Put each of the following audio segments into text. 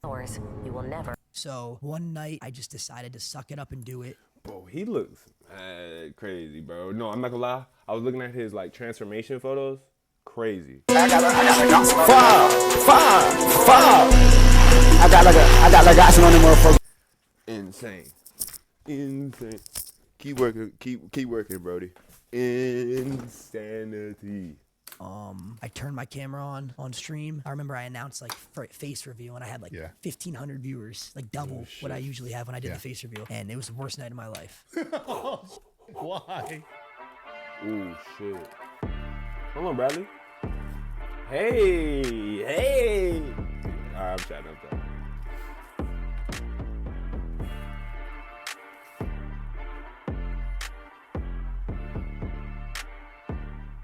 hours, you will never. So one night I just decided to suck it up and do it. Bro, he looks crazy, bro. No, I'm not gonna lie. I was looking at his like transformation photos. Crazy. Fire. I got like action on them motherfuckers. Insane. Keep working, Brody. Insanity. I turned my camera on stream. I remember I announced like face reveal and I had like 1,500 viewers, like double what I usually have when I did the face reveal. And it was the worst night of my life. Why? Ooh, shit. Hold on, Bradley. Hey. All right, I'm chatting.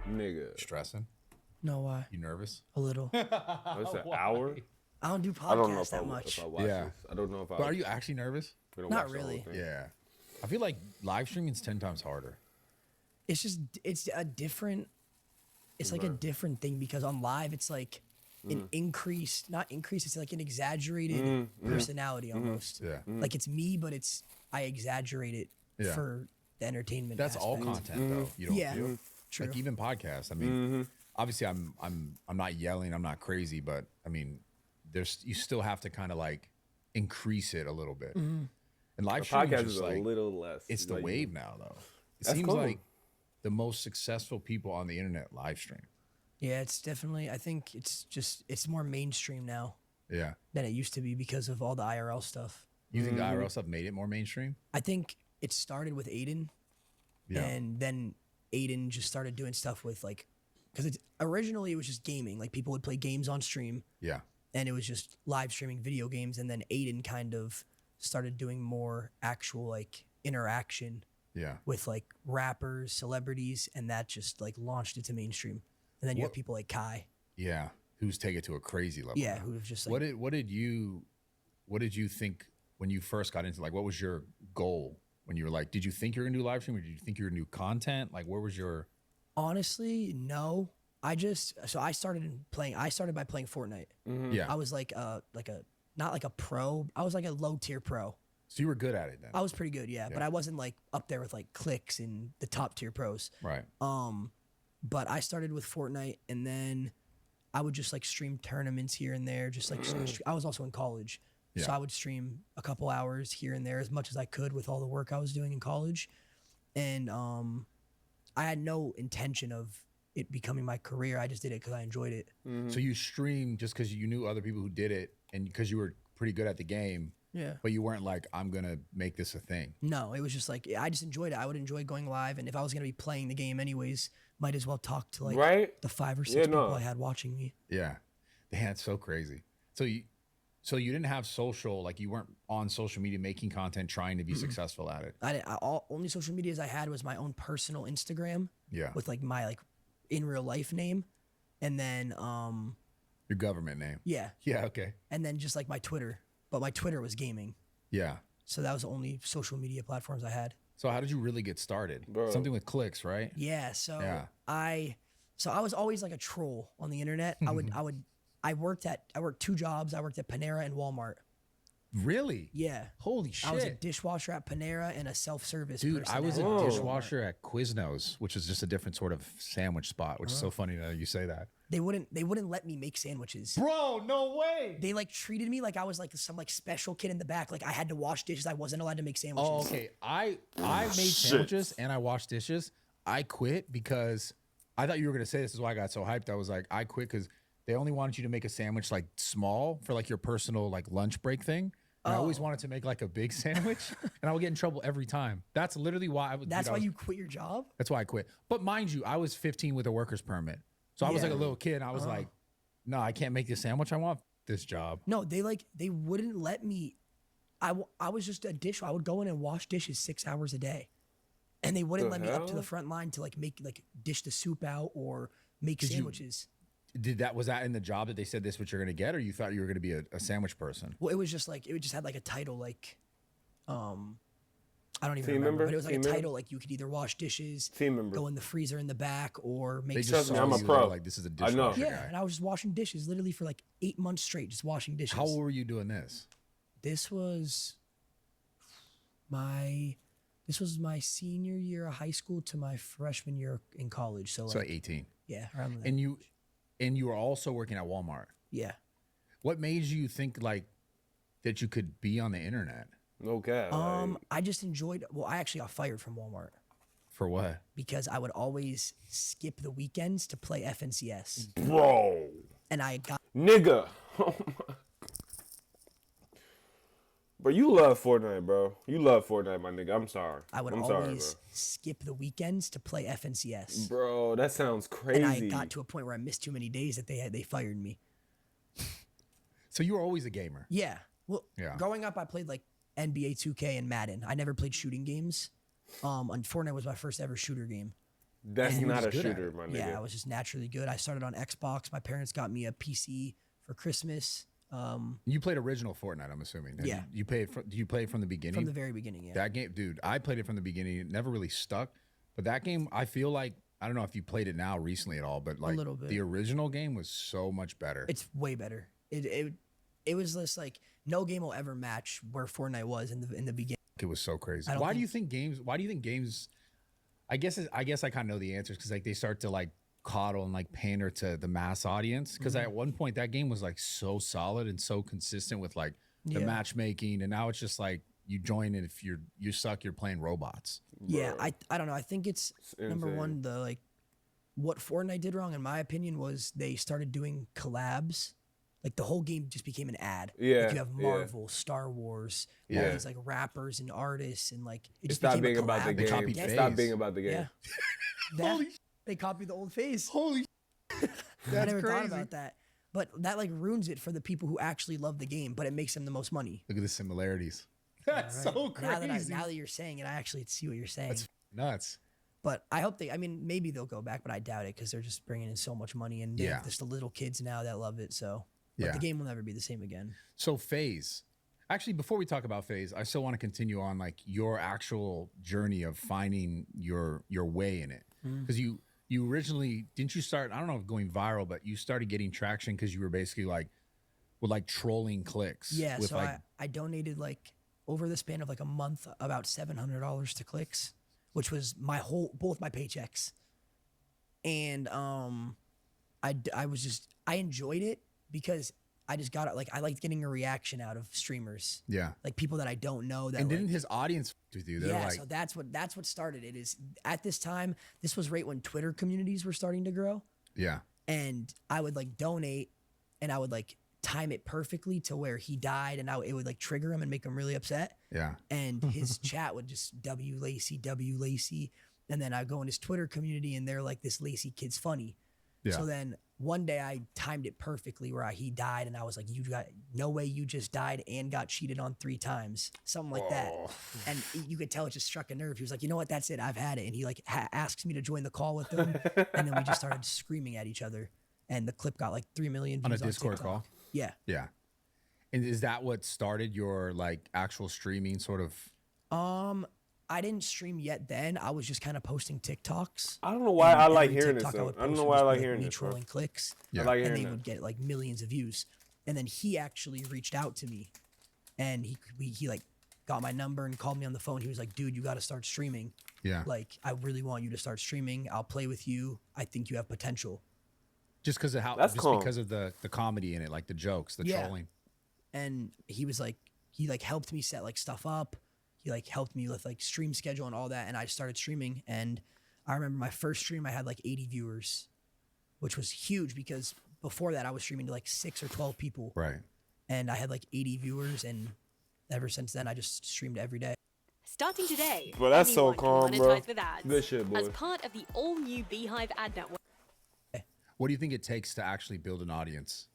Nigga. Stressing? No, why? You nervous? A little. What's an hour? I don't do I don't know podcasts that much. if I watch this. I don't know if I. But are you actually nervous? Not really. Yeah. I feel like live streaming's 10 times harder. It's just, it's a different, it's like a different thing because on live, it's like an increased, not increased, it's like an exaggerated personality almost. Yeah. Like it's me, but I exaggerate it for the entertainment That's all aspect. content though. You don't feel? True. Like even podcasts. I mean, obviously I'm not yelling, I'm not crazy, but I mean, you still have to kind of like increase it a little bit. And live streaming podcast is is like, a little less. it's the like, wave now though. It That's seems cool. like the most successful people on the internet live stream. Yeah, it's definitely, I think it's more mainstream now Yeah. than it used to be because of all the IRL stuff. You think the IRL stuff made it more mainstream? I think it started with Aiden and then Aiden just started doing stuff with like, because originally it was just gaming. Like people would play games on stream. Yeah. And it was just live streaming video games. And then Aiden kind of started doing more actual like interaction with like rappers, celebrities. And that just like launched it to mainstream. And then you have people like Kai. Yeah. Who's take it to a crazy level. Yeah. Who have just like. What did you think when you first got into, like, what was your goal when you were like, did you think you were gonna do live stream or did you think you were gonna do content? Like, where was your. Honestly, no. I started by playing Fortnite. Yeah. I was like not like a pro. I was like a low tier pro. So you were good at it then. I was pretty good, yeah. But I wasn't like up there with like clicks and the top tier pros. Right. But I started with Fortnite and then I would just like stream tournaments here and there. Just like I was also in college. So I would stream a couple hours here and there as much as I could with all the work I was doing in college. And I had no intention of it becoming my career. I just did it because I enjoyed it. So you streamed just because you knew other people who did it and because you were pretty good at the game. Yeah. But you weren't like, I'm gonna make this a thing. No, it was just like I just enjoyed it. I would enjoy going live, and if I was gonna be playing the game anyways, might as well talk to like the 5 or 6 people I had watching me. Yeah. Man, it's so crazy. So you didn't have social, like you weren't on social media making content trying to be successful at it. Only social medias I had was my own personal Instagram. Yeah. With like my like in real life name, and then Your government name. yeah. Yeah. Okay. And then just like my Twitter, but my Twitter was gaming. Yeah. So that was the only social media platforms I had. So how did you really get started? Bro. Something with clicks, right? Yeah. So I was always like a troll on the internet. I worked 2 jobs. I worked at Panera and Walmart. Really? Yeah. Holy shit. I was a dishwasher at Panera and a self-service Dude, person. I was at a Walmart. dishwasher at Quiznos, which is just a different sort of sandwich spot, which is so funny that you say that. They wouldn't let me make sandwiches. Bro, no way. They like treated me like I was like some like special kid in the back. Like I had to wash dishes. I wasn't allowed to make sandwiches. Oh, okay. I made sandwiches and I washed dishes. I quit because I thought you were gonna say this is why I got so hyped. I was like, I quit because they only wanted you to make a sandwich like small for like your personal like lunch break thing. And I always wanted to make like a big sandwich, and I would get in trouble every time. That's literally why I would. That's why you quit your job? That's why I quit. But mind you, I was 15 with a worker's permit, so I was like a little kid. And I was like, no, I can't make this sandwich. I want this job. No, they wouldn't let me. I was just a dishwasher. I would go in and wash dishes 6 hours a day, and they wouldn't let me up to the front line to like make like dish the soup out or make sandwiches. Was that in the job that they said this is what you're gonna get, or you thought you were gonna be a sandwich person? Well, it was just like it just had like a title like, I I don't even Team remember, member? but it was like Team a member? title. Like you could either wash dishes, Team member. go in the freezer in the back, or make They just Trust me, saw I'm a you, pro. they're like, this is a I know. dishwasher yeah. guy. And I was just washing dishes literally for like 8 months straight, just washing dishes. How old were you doing this? This was my senior year of high school to my freshman year in college. So So like, 18. yeah, around that. And you were also working at Walmart. Yeah. What made you think like that you could be on the internet? No cap. I just enjoyed. Well, I actually got fired from Walmart For what? because I would always skip the weekends to play FNCS, bro. and I got. Nigga. Oh my. Bro, you love Fortnite, bro. You love Fortnite, my nigga. I'm sorry. I would I'm always sorry, skip the weekends to play FNCS, bro. That sounds crazy. and I got to a point where I missed too many days that they fired me. So you were always a gamer. Yeah. Well, Yeah. growing up, I played like NBA 2K and Madden. I never played shooting games. And Fortnite was my first ever shooter game. That's you not was a good at shooter, it. my nigga. Yeah, I was just naturally good. I started on Xbox. My parents got me a PC for Christmas. You played original Fortnite, I'm assuming. And Yeah. You played. Do you play it from the beginning? From the very beginning, yeah. That game, dude. I played it from the beginning. It never really stuck. But that game, I feel like I don't know if you played it now recently at all, but like little bit. the original game was so much better. It's way better. It was just like no game will ever match where Fortnite was in the beginning. It was so crazy. I don't Why do think- you think games? Why do you think games? I guess I kind of know the answers because like they start to like coddle and like pander to the mass audience. Because Mm-hmm. at one point that game was like so solid and so consistent with like the Yeah. matchmaking, and now it's just like you join and if you suck, you're playing robots. Yeah, I don't know. I think it's number insane. one, the like what Fortnite did wrong in my opinion was they started doing collabs. Like the whole game just became an ad. Yeah, Like you have yeah. Marvel, Star Wars, all Yeah. these like rappers and artists and like it It just stopped became being a about the collab. They game. copied It FaZe. stopped being about the game. Yeah. They copied the old phase. Holy, I never thought about that. But that like ruins it for the people who actually love the game, but it makes them the most money. Look at the similarities. That's so crazy. Now that you're saying it, I actually see what you're saying. That's nuts. But I hope I mean, maybe they'll go back, but I doubt it because they're just bringing in so much money and they Yeah. have just the little kids now that love it. So, but Yeah. the game will never be the same again. So FaZe. Actually, before we talk about FaZe, I still want to continue on like your actual journey of finding your way in it. Because you originally didn't you start, I don't know if going viral, but you started getting traction because you were basically like with like trolling clicks. Yeah. With So like I donated like over the span of like a month about $700 to clicks, which was both my paychecks. And I enjoyed it because I just got it. Like I liked getting a reaction out of streamers, yeah. like people that I don't know. That And like, didn't his audience f- with you? They're yeah, like, so that's what started it. Is at this time, this was right when Twitter communities were starting to grow, yeah. and I would like donate, and I would like time it perfectly to where he died, and it would like trigger him and make him really upset, Yeah. and his chat would just W Lacy, and then I go in his Twitter community, and they're like, this Lacy kid's funny. Yeah. So then one day I timed it perfectly where he died, and I was like, "You got no way you just died and got cheated on 3 times, something like that." And you could tell it just struck a nerve. He was like, "You know what? That's it. I've had it." And he like asks me to join the call with him, and then we just started screaming at each other. And the clip got like 3 million On views a Discord TikTok. call? Yeah. Yeah. And is that what started your like actual streaming sort of? I didn't stream yet. Then I was just kind of posting TikToks. I don't know why I like every hearing this. TikTok Though. would I don't post know would why I just be, like hearing me this. Bro. trolling clicks. Yeah. I like And hearing they that. would get like millions of views. And then he actually reached out to me, and he like got my number and called me on the phone. He was like, "Dude, you got to start streaming. Yeah. Like, I really want you to start streaming. I'll play with you. I think you have potential." Just because of how, That's just calm. because of the comedy in it, like the jokes, the Yeah. trolling. And he was like, he like helped me set like stuff up. He like helped me with like stream schedule and all that. And I started streaming. And I remember my first stream, I had like 80 viewers, which was huge because before that I was streaming to like 6 or 12 people. Right. And I had like 80 viewers. And ever since then, I just streamed every day. Starting today, Bro, that's so anyone can calm, bro. monetize with ads. Good shit, boy. As part of the all-new Beehive ad network. What do you think it takes to actually build an audience?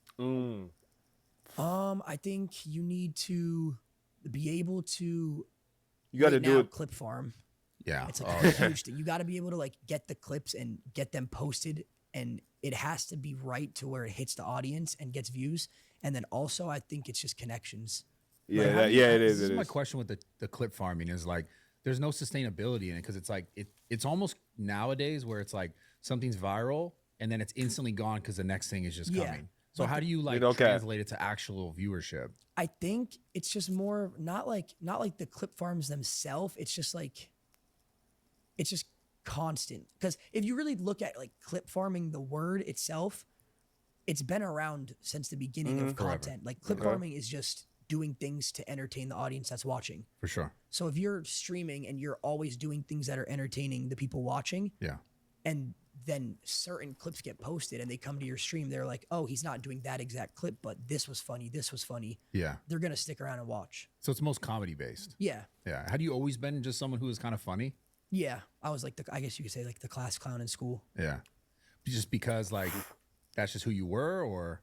I think you need to be able to You got to right do now, it. clip farm. Yeah. It's like a huge thing. You got to be able to like get the clips and get them posted, and it has to be right to where it hits the audience and gets views. And then also, I think it's just connections. Yeah, How do you- yeah, it this is. is It my is. question with the clip farming is like there's no sustainability in it because it's like it's almost nowadays where it's like something's viral and then it's instantly gone because the next thing is just coming. So how do you like translate it to actual viewership? I think it's just more not like the clip farms themselves. It's just constant. Because if you really look at like clip farming, the word itself, it's been around since the beginning of content. Like clip farming is just doing things to entertain the audience that's watching. For sure. So if you're streaming and you're always doing things that are entertaining the people watching, and then certain clips get posted and they come to your stream, they're like, oh, he's not doing that exact clip, but this was funny. Yeah. They're going to stick around and watch. So it's most comedy based. Yeah. Yeah. Had you always been just someone who was kind of funny? Yeah. I was like, I guess you could say like the class clown in school. Yeah. Just because like that's just who you were or?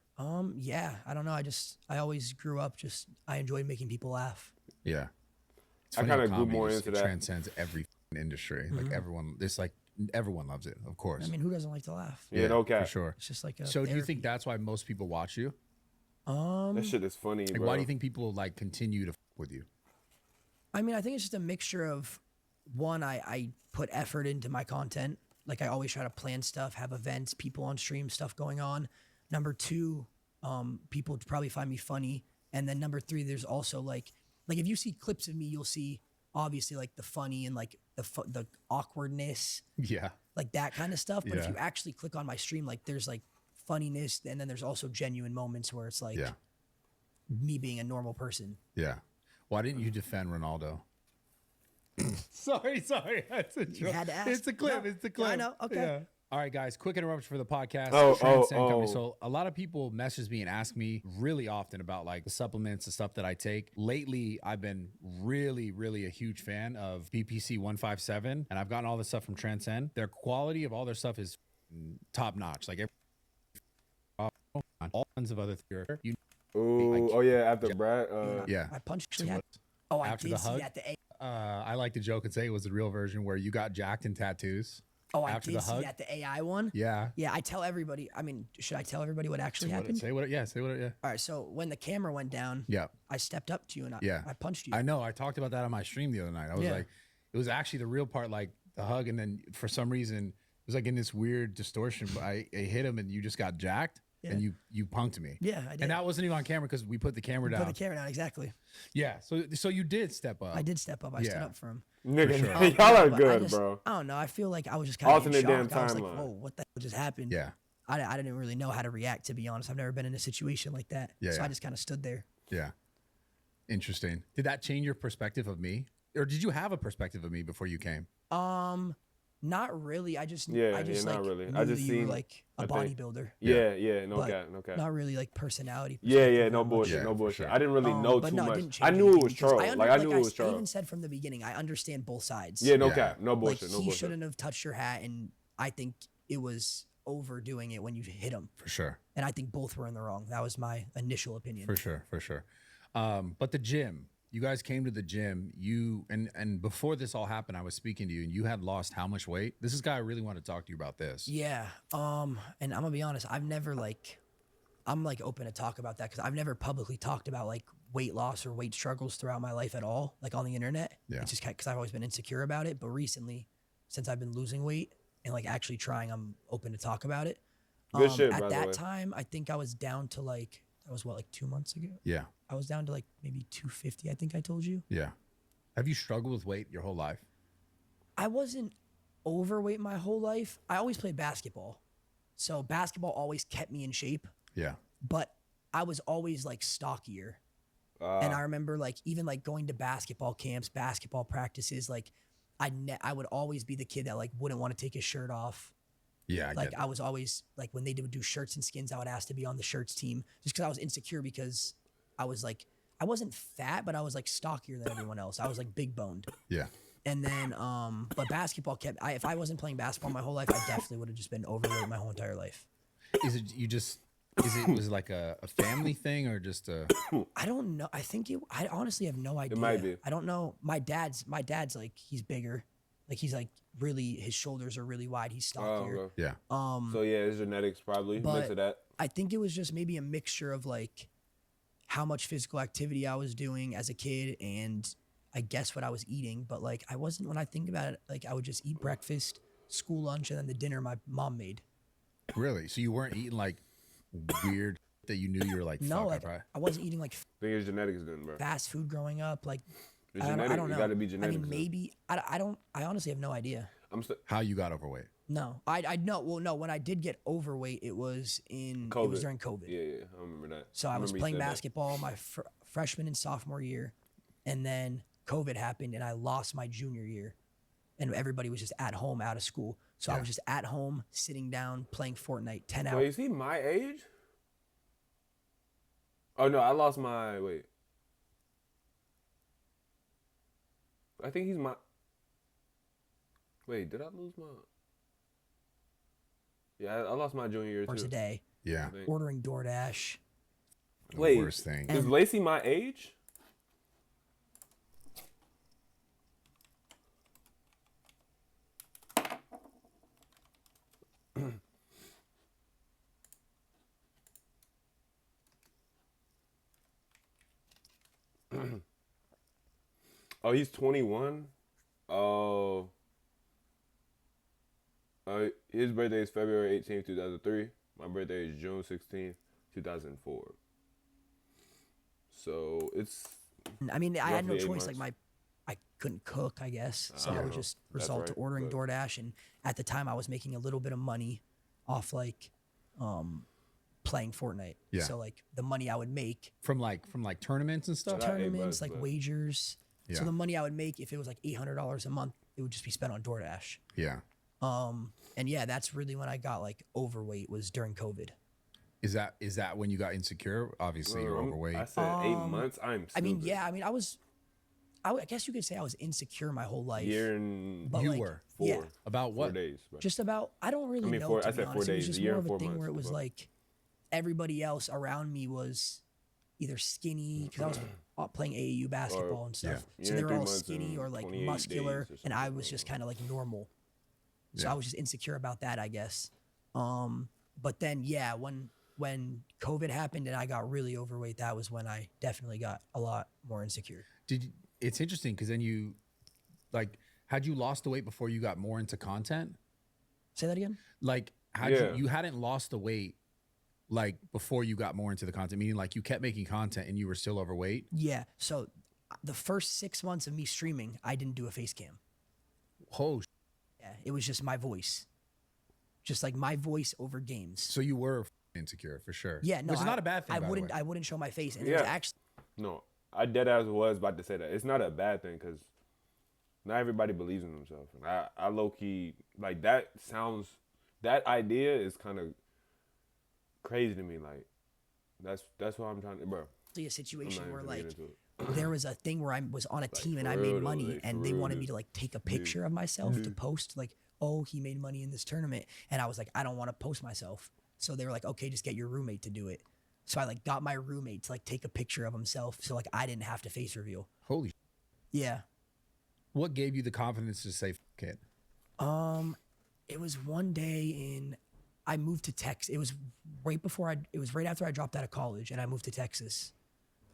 Yeah, I don't know. I always grew up I enjoyed making people laugh. Yeah. I kind of grew more into that. Transcends every industry. Like everyone loves it, of course. I mean, who doesn't like to laugh? Yeah, no cap. For sure. It's just like so do you think that's why most people watch you? That shit is funny, like, bro. why do you think people like continue to with you? I mean, I think it's just a mixture of one, I put effort into my content. Like I always try to plan stuff, have events, people on stream, stuff going on. Number two, people probably find me funny. And then number three, there's also like if you see clips of me, you'll see obviously like the funny and like the awkwardness. Yeah. Like that kind of stuff. But if you actually click on my stream, like there's like funniness and then there's also genuine moments where it's like me being a normal person. Yeah. Why didn't you defend Ronaldo? sorry. That's a joke. You had to ask. It's a clip. No. It's a clip. Yeah, I know. Okay. Yeah. All right, guys, quick interruption for the podcast. Transcend Company. So a lot of people message me and ask me really often about like the supplements, the stuff that I take. Lately, I've been really, really a huge fan of BPC 157, and I've gotten all this stuff from Transcend. Their quality of all their stuff is top notch. Like all kinds of other theory. After Brad. I punched you. Oh, I after did the hug. see that. I like to joke and say it was the real version where you got jacked in tattoos. Oh, I did see that, the AI one. Yeah. Yeah, I tell everybody. I mean, should I tell everybody what actually happened? Say what. Yeah. All right. So when the camera went down, I stepped up to you and I punched you. I know. I talked about that on my stream the other night. I was like, it was actually the real part, like the hug, and then for some reason it was like in this weird distortion. But I hit him, and you just got jacked. Yeah. And you punked me. Yeah, I did. And that wasn't even on camera because we put the camera down. Put the camera down, exactly. Yeah. So you did step up. I did step up. I stood up for him. Nigga, y'all are good, bro. I don't know. I feel like I was just kind of in shock. Damn I was like, timeline. whoa, what the hell just happened? Yeah. I didn't really know how to react, to be honest. I've never been in a situation like that. So I just kind of stood there. Yeah. Interesting. Did that change your perspective of me? Or did you have a perspective of me before you came? Not really. I just not like really. knew I just that you seen were like a bodybuilder. No cap. Not really like personality. No bullshit. Sure. I didn't really know but too no, it much. didn't change I knew it was anything, troll. because I knew it was I troll. even said from the beginning, I understand both sides. Yeah, no cap. No Like bullshit. he shouldn't have touched your hat, and I think it was overdoing it when you hit him. For sure. And I think both were in the wrong. That was my initial opinion. For sure. But the gym, you guys came to the gym. You and before this all happened, I was speaking to you, and you had lost how much weight? This is guy I really want to talk to you about this. Yeah. And I'm gonna be honest. I'm open to talk about that because I've never publicly talked about like weight loss or weight struggles throughout my life at all, like on the internet. Yeah. It's just because I've always been insecure about it. But recently, since I've been losing weight and like actually trying, I'm open to talk about it. Good shit, at by the that way. time, I think I was down to like, that was what, like 2 months ago? Yeah. I was down to like maybe 250, I think I told you. Yeah. Have you struggled with weight your whole life? I wasn't overweight my whole life. I always played basketball. So basketball always kept me in shape, Yeah. but I was always like stockier. And I remember like even like going to basketball camps, basketball practices, like I would always be the kid that like wouldn't want to take his shirt off. Yeah. I was always like, when they would do shirts and skins, I would ask to be on the shirts team just because I was insecure, because I was like, I wasn't fat, but I was like stockier than everyone else. I was like big boned. Yeah. And then, but basketball kept, if I wasn't playing basketball my whole life, I definitely would have just been overweight my whole entire life. Was it like a family thing or just a? I don't know. I honestly have no idea. It might be. I don't know. My dad's like, he's bigger. Like he's like really, his shoulders are really wide. He's stockier. Okay. Yeah. So yeah, it's genetics probably. But Mix of that. I think it was just maybe a mixture of like how much physical activity I was doing as a kid and I guess what I was eating, but like I wasn't. When I think about it, like I would just eat breakfast, school lunch, and then the dinner my mom made. Really? So you weren't eating like weird that you knew you were like, No, fuck, like I wasn't eating like I think it's genetics then, bro. fast food growing up. Like It's I genetic. don't know. It gotta be I genetics. mean, then. maybe I don't. I honestly have no idea. how you got overweight. No, I know. Well, no. When I did get overweight, it was It was during COVID. Yeah, I remember that. So I was remember you playing said that. basketball my freshman and sophomore year, and then COVID happened, and I lost my junior year, and everybody was just at home out of school. So I was just at home, sitting down, playing Fortnite 10 hours. Wait, is he my age? Oh no, I lost my wait. I think he's my. Wait, did I lose my? Yeah, I lost my junior year Hours a too. day, Yeah. ordering DoorDash. The Wait, worst thing. is Lacy my age? Oh, he's 21. Oh. His birthday is February 18th, 2003. My birthday is June 16th, 2004. So it's. I mean, I had no Roughly 8 choice. Like months. I couldn't cook, I guess. So I would just That's resort to right, ordering but- DoorDash. And at the time, I was making a little bit of money off like playing Fortnite. Yeah. So like the money I would make, From like tournaments and stuff. That ain't tournaments, much, like but- wagers. Yeah. So the money I would make, if it was like $800 a month, it would just be spent on DoorDash. Yeah. And yeah, that's really when I got like overweight, was during COVID. Is that when you got insecure? Obviously, you're overweight. I said 8 months. I'm stupid. I mean, yeah, I mean, I guess you could say I was insecure my whole life. Year and But You like, were. yeah, About 4 what? days. Bro. just about, I don't really I mean, know, I to be said 4 honest. It was days, just a year more and of a 4 thing months, where it was bro. like everybody else around me was either skinny, because I was playing AAU basketball and stuff. Yeah. So Year they and were 3 all months skinny and or like 28 muscular, days or and I something. was just kind of like normal. So Yeah. I was just insecure about that, I guess. But then, yeah, when COVID happened and I got really overweight, that was when I definitely got a lot more insecure. It's interesting because then you, like, had you lost the weight before you got more into content? Say that again? Like, Yeah. you hadn't lost the weight like before you got more into the content, meaning like you kept making content and you were still overweight? Yeah. So the first 6 months of me streaming, I didn't do a face cam. Oh, Yeah, it was just my voice. Just like my voice over games. so you were insecure for sure. Yeah, no, which is not a bad thing. I by the wouldn't. way. I wouldn't show my face, and it was Yeah. actually No, I deadass was about to say that. It's not a bad thing because not everybody believes in themselves. And I low key, like, that idea is kind of crazy to me. Like, that's what I'm trying to, bro. a I'm situation not where even gonna like get into it. there was a thing where I was on a team and for I real made though, money, like, and for they real, wanted me dude. to like take a picture of myself to post, like, oh, he made money in this tournament, and I was like, I don't want to post myself. So they were like, okay, just get your roommate to do it. So I like got my roommate to like take a picture of himself, so like I didn't have to face reveal. Holy. Yeah. What gave you the confidence to say "F it"? It was one day I moved to Texas. It was right after I dropped out of college and I moved to Texas.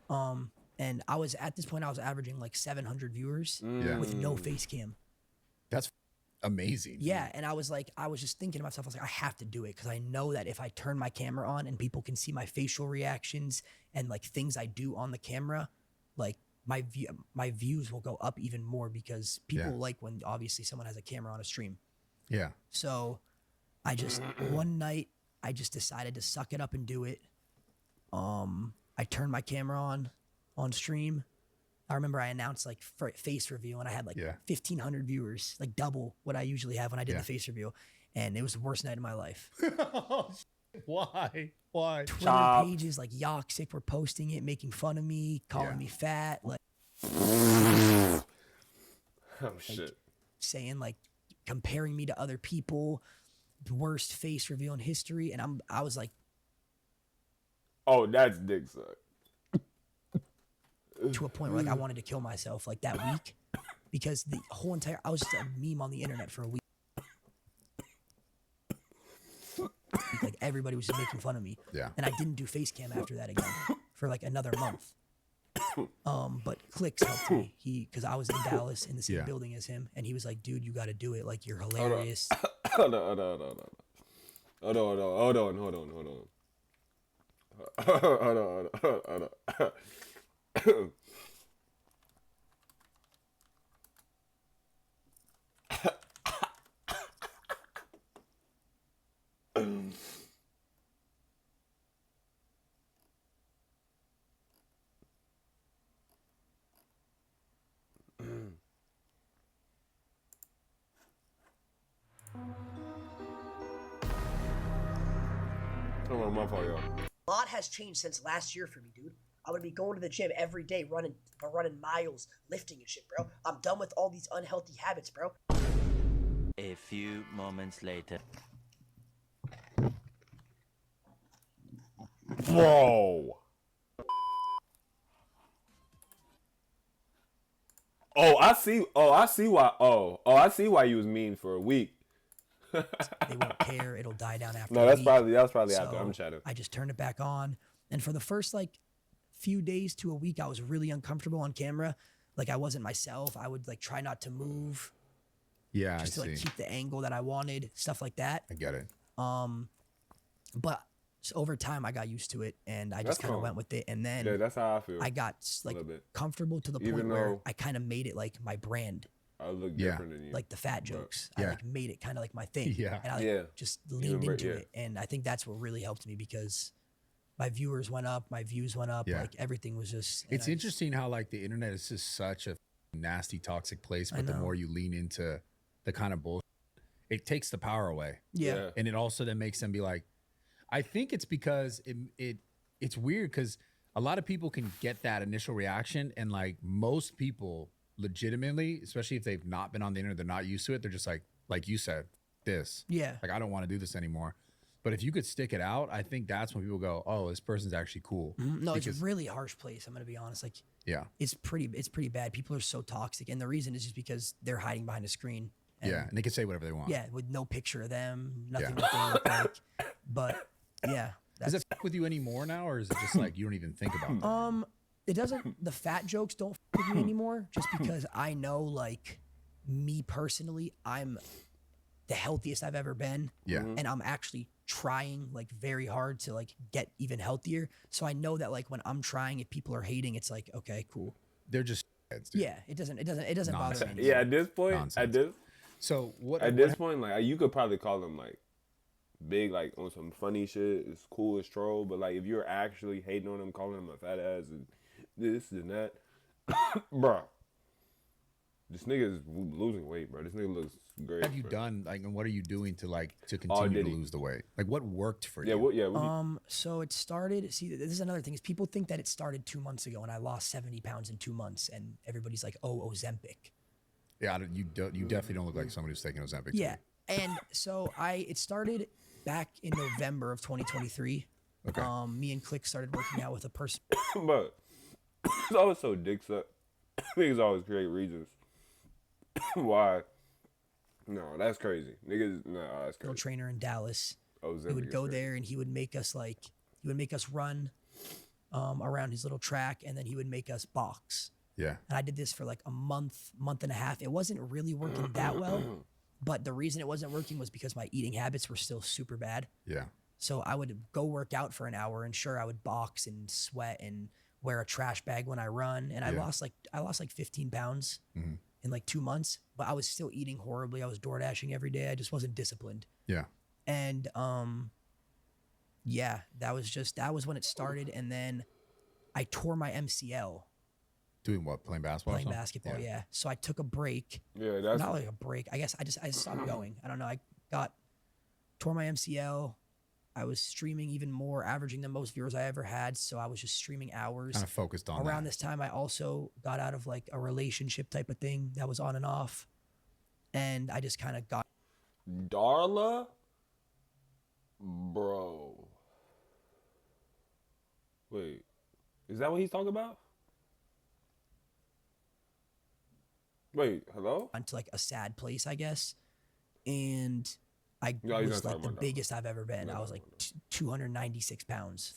And I was, at this point, I was averaging like 700 viewers Yeah. with no face cam. That's amazing. Yeah. And I was just thinking to myself, I was like, I have to do it, because I know that if I turn my camera on and people can see my facial reactions and like things I do on the camera, like my views will go up even more, because people Yeah. like when obviously someone has a camera on a stream. Yeah. So I just, one night, I just decided to suck it up and do it. I turned my camera on stream. I remember I announced like face reveal, and I had like Yeah. 1,500 viewers, like double what I usually have when I did Yeah. the face reveal. And it was the worst night of my life. Why? Twitter pages like Yoxic were posting it, making fun of me, calling Yeah. me fat, like Oh shit. saying like, comparing me to other people, the worst face reveal in history. And I was like, Oh, that's dick suck. to a point where like I wanted to kill myself like that week, because the whole entire, I was just a meme on the internet for a week. Like everybody was just making fun of me. Yeah. And I didn't do face cam after that again for like another month. But Clicks helped me. Because I was in Dallas in the same building as him, and he was like, "Dude, you got to do it. Like, you're hilarious." Hold on. My fault, y'all. A lot has changed since last year for me, dude. I would be going to the gym every day, running miles, lifting and shit, bro. I'm done with all these unhealthy habits, bro. A few moments later. Bro. I see why you was mean for a week. They won't care. It'll die down after. No, that was probably so after. I'm chatting. I just turned it back on, and for the first like few days to a week, I was really uncomfortable on camera. Like I wasn't myself. I would like try not to move. Yeah, just to like keep the angle that I wanted, stuff like that. I get it. But over time, I got used to it, and I just kind of went with it. And then that's how I feel. I got like comfortable to the point where I kind of made it like my brand. I look different than you. Like the fat jokes. I like made it kind of like my thing. Yeah. And I just leaned into it. And I think that's what really helped me because my viewers went up, my views went up. Like everything was just. It's interesting how like the internet is just such a nasty, toxic place. But the more you lean into the kind of bullshit, it takes the power away. Yeah. And it also then makes them be like, I think it's because it's weird because a lot of people can get that initial reaction. And like most people legitimately, especially if they've not been on the internet, they're not used to it. They're just like you said, this. Yeah. Like, I don't want to do this anymore. But if you could stick it out, I think that's when people go, oh, this person's actually cool. No, it's a really harsh place. I'm going to be honest. Like, it's pretty bad. People are so toxic. And the reason is just because they're hiding behind a screen. And, and they can say whatever they want. Yeah. With no picture of them, nothing that they look like. But yeah. Does it fuck with you anymore now? Or is it just like, you don't even think about that? It doesn't, the fat jokes don't f with me anymore just because I know, like, me personally, I'm the healthiest I've ever been. Yeah. And I'm actually trying, like, very hard to, like, get even healthier. So I know that, like, when I'm trying, if people are hating, it's like, okay, cool. They're just heads, dude. Yeah, it doesn't bother me. Yeah, at this point, So what? At this point, like, you could probably call them, like, big, like, on some funny shit. It's cool as troll. But, like, if you're actually hating on them, calling them a fat ass and this and that, bro. This nigga is losing weight, bro. This nigga looks great. Have you done like, and what are you doing to like to continue to lose the weight? Like, what worked for you? So it started. See, this is another thing: is people think that it started 2 months ago, and I lost 70 pounds in 2 months, and everybody's like, "Oh, Ozempic." Yeah, you definitely don't look like somebody who's taking Ozempic. Yeah, and so it started back in November of 2023. Okay. Me and Click started working out with a person. But it's always so dick suck. Niggas always create reasons why. No, that's crazy. Niggas, no, that's crazy. Trainer in Dallas. Ozempic He would go there and he would make us run around his little track, and then he would make us box. Yeah. And I did this for like a month and a half. It wasn't really working that well, but the reason it wasn't working was because my eating habits were still super bad. Yeah. So I would go work out for an hour, and sure, I would box and sweat and wear a trash bag when I run. And I lost like 15 pounds in like 2 months, but I was still eating horribly. I was door dashing every day. I just wasn't disciplined. Yeah. And that was when it started. And then I tore my MCL. Doing what? Playing basketball? Playing basketball, yeah. So I took a break. Yeah, that's not like a break. I guess I stopped going. I don't know. I tore my MCL. I was streaming even more, averaging the most viewers I ever had. So I was just streaming hours. Kind of focused on around this time. I also got out of like a relationship type of thing that was on and off, and I just kind of got. Darla, bro. Wait, is that what he's talking about? Wait, hello? Into like a sad place, I guess, and I No, was like the biggest I've ever been. I was like 296 pounds.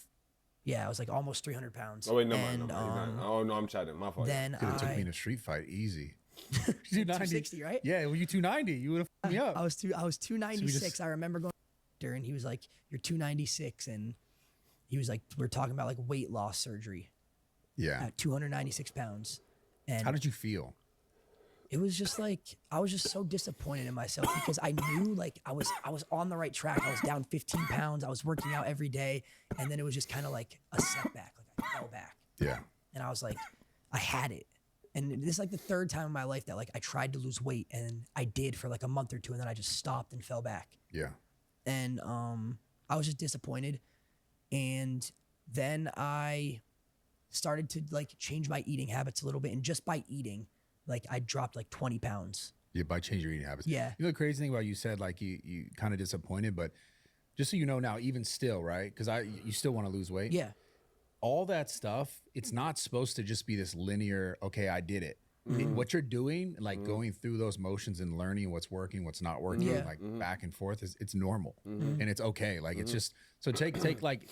Yeah, I was like almost 300 pounds. Oh wait, no, and, he's not. Oh no, I'm chatting. My fault. Then Dude, it took me I, in a street fight easy. 260, right? Yeah, well, you 290. You would have fucked me up. I was 296. just- I remember going to and he was like, "You're 296," and he was like, "We're talking about like weight loss surgery Yeah. at 296 pounds." And How did you feel? it was just like I was just so disappointed in myself because I knew like I was on the right track. I was down 15 pounds. I was working out every day, and then it was just kind of like a setback. Like I fell back, Yeah. and I was like, I had it. And this is like the third time in my life that like I tried to lose weight and I did for like a month or two, and then I just stopped and fell back. Yeah. And I was just disappointed. And then I started to like change my eating habits a little bit, and just by eating, like I dropped like 20 pounds. Yeah, by changing your eating habits. Yeah. You know the crazy thing about you said like you kind of disappointed, but just so you know now, even still, right? Because you still want to lose weight. Yeah. All that stuff, it's not supposed to just be this linear, okay, I did it. What you're doing, like going through those motions and learning what's working, what's not working, Yeah. like back and forth, it's normal and it's okay. Like it's just, so take like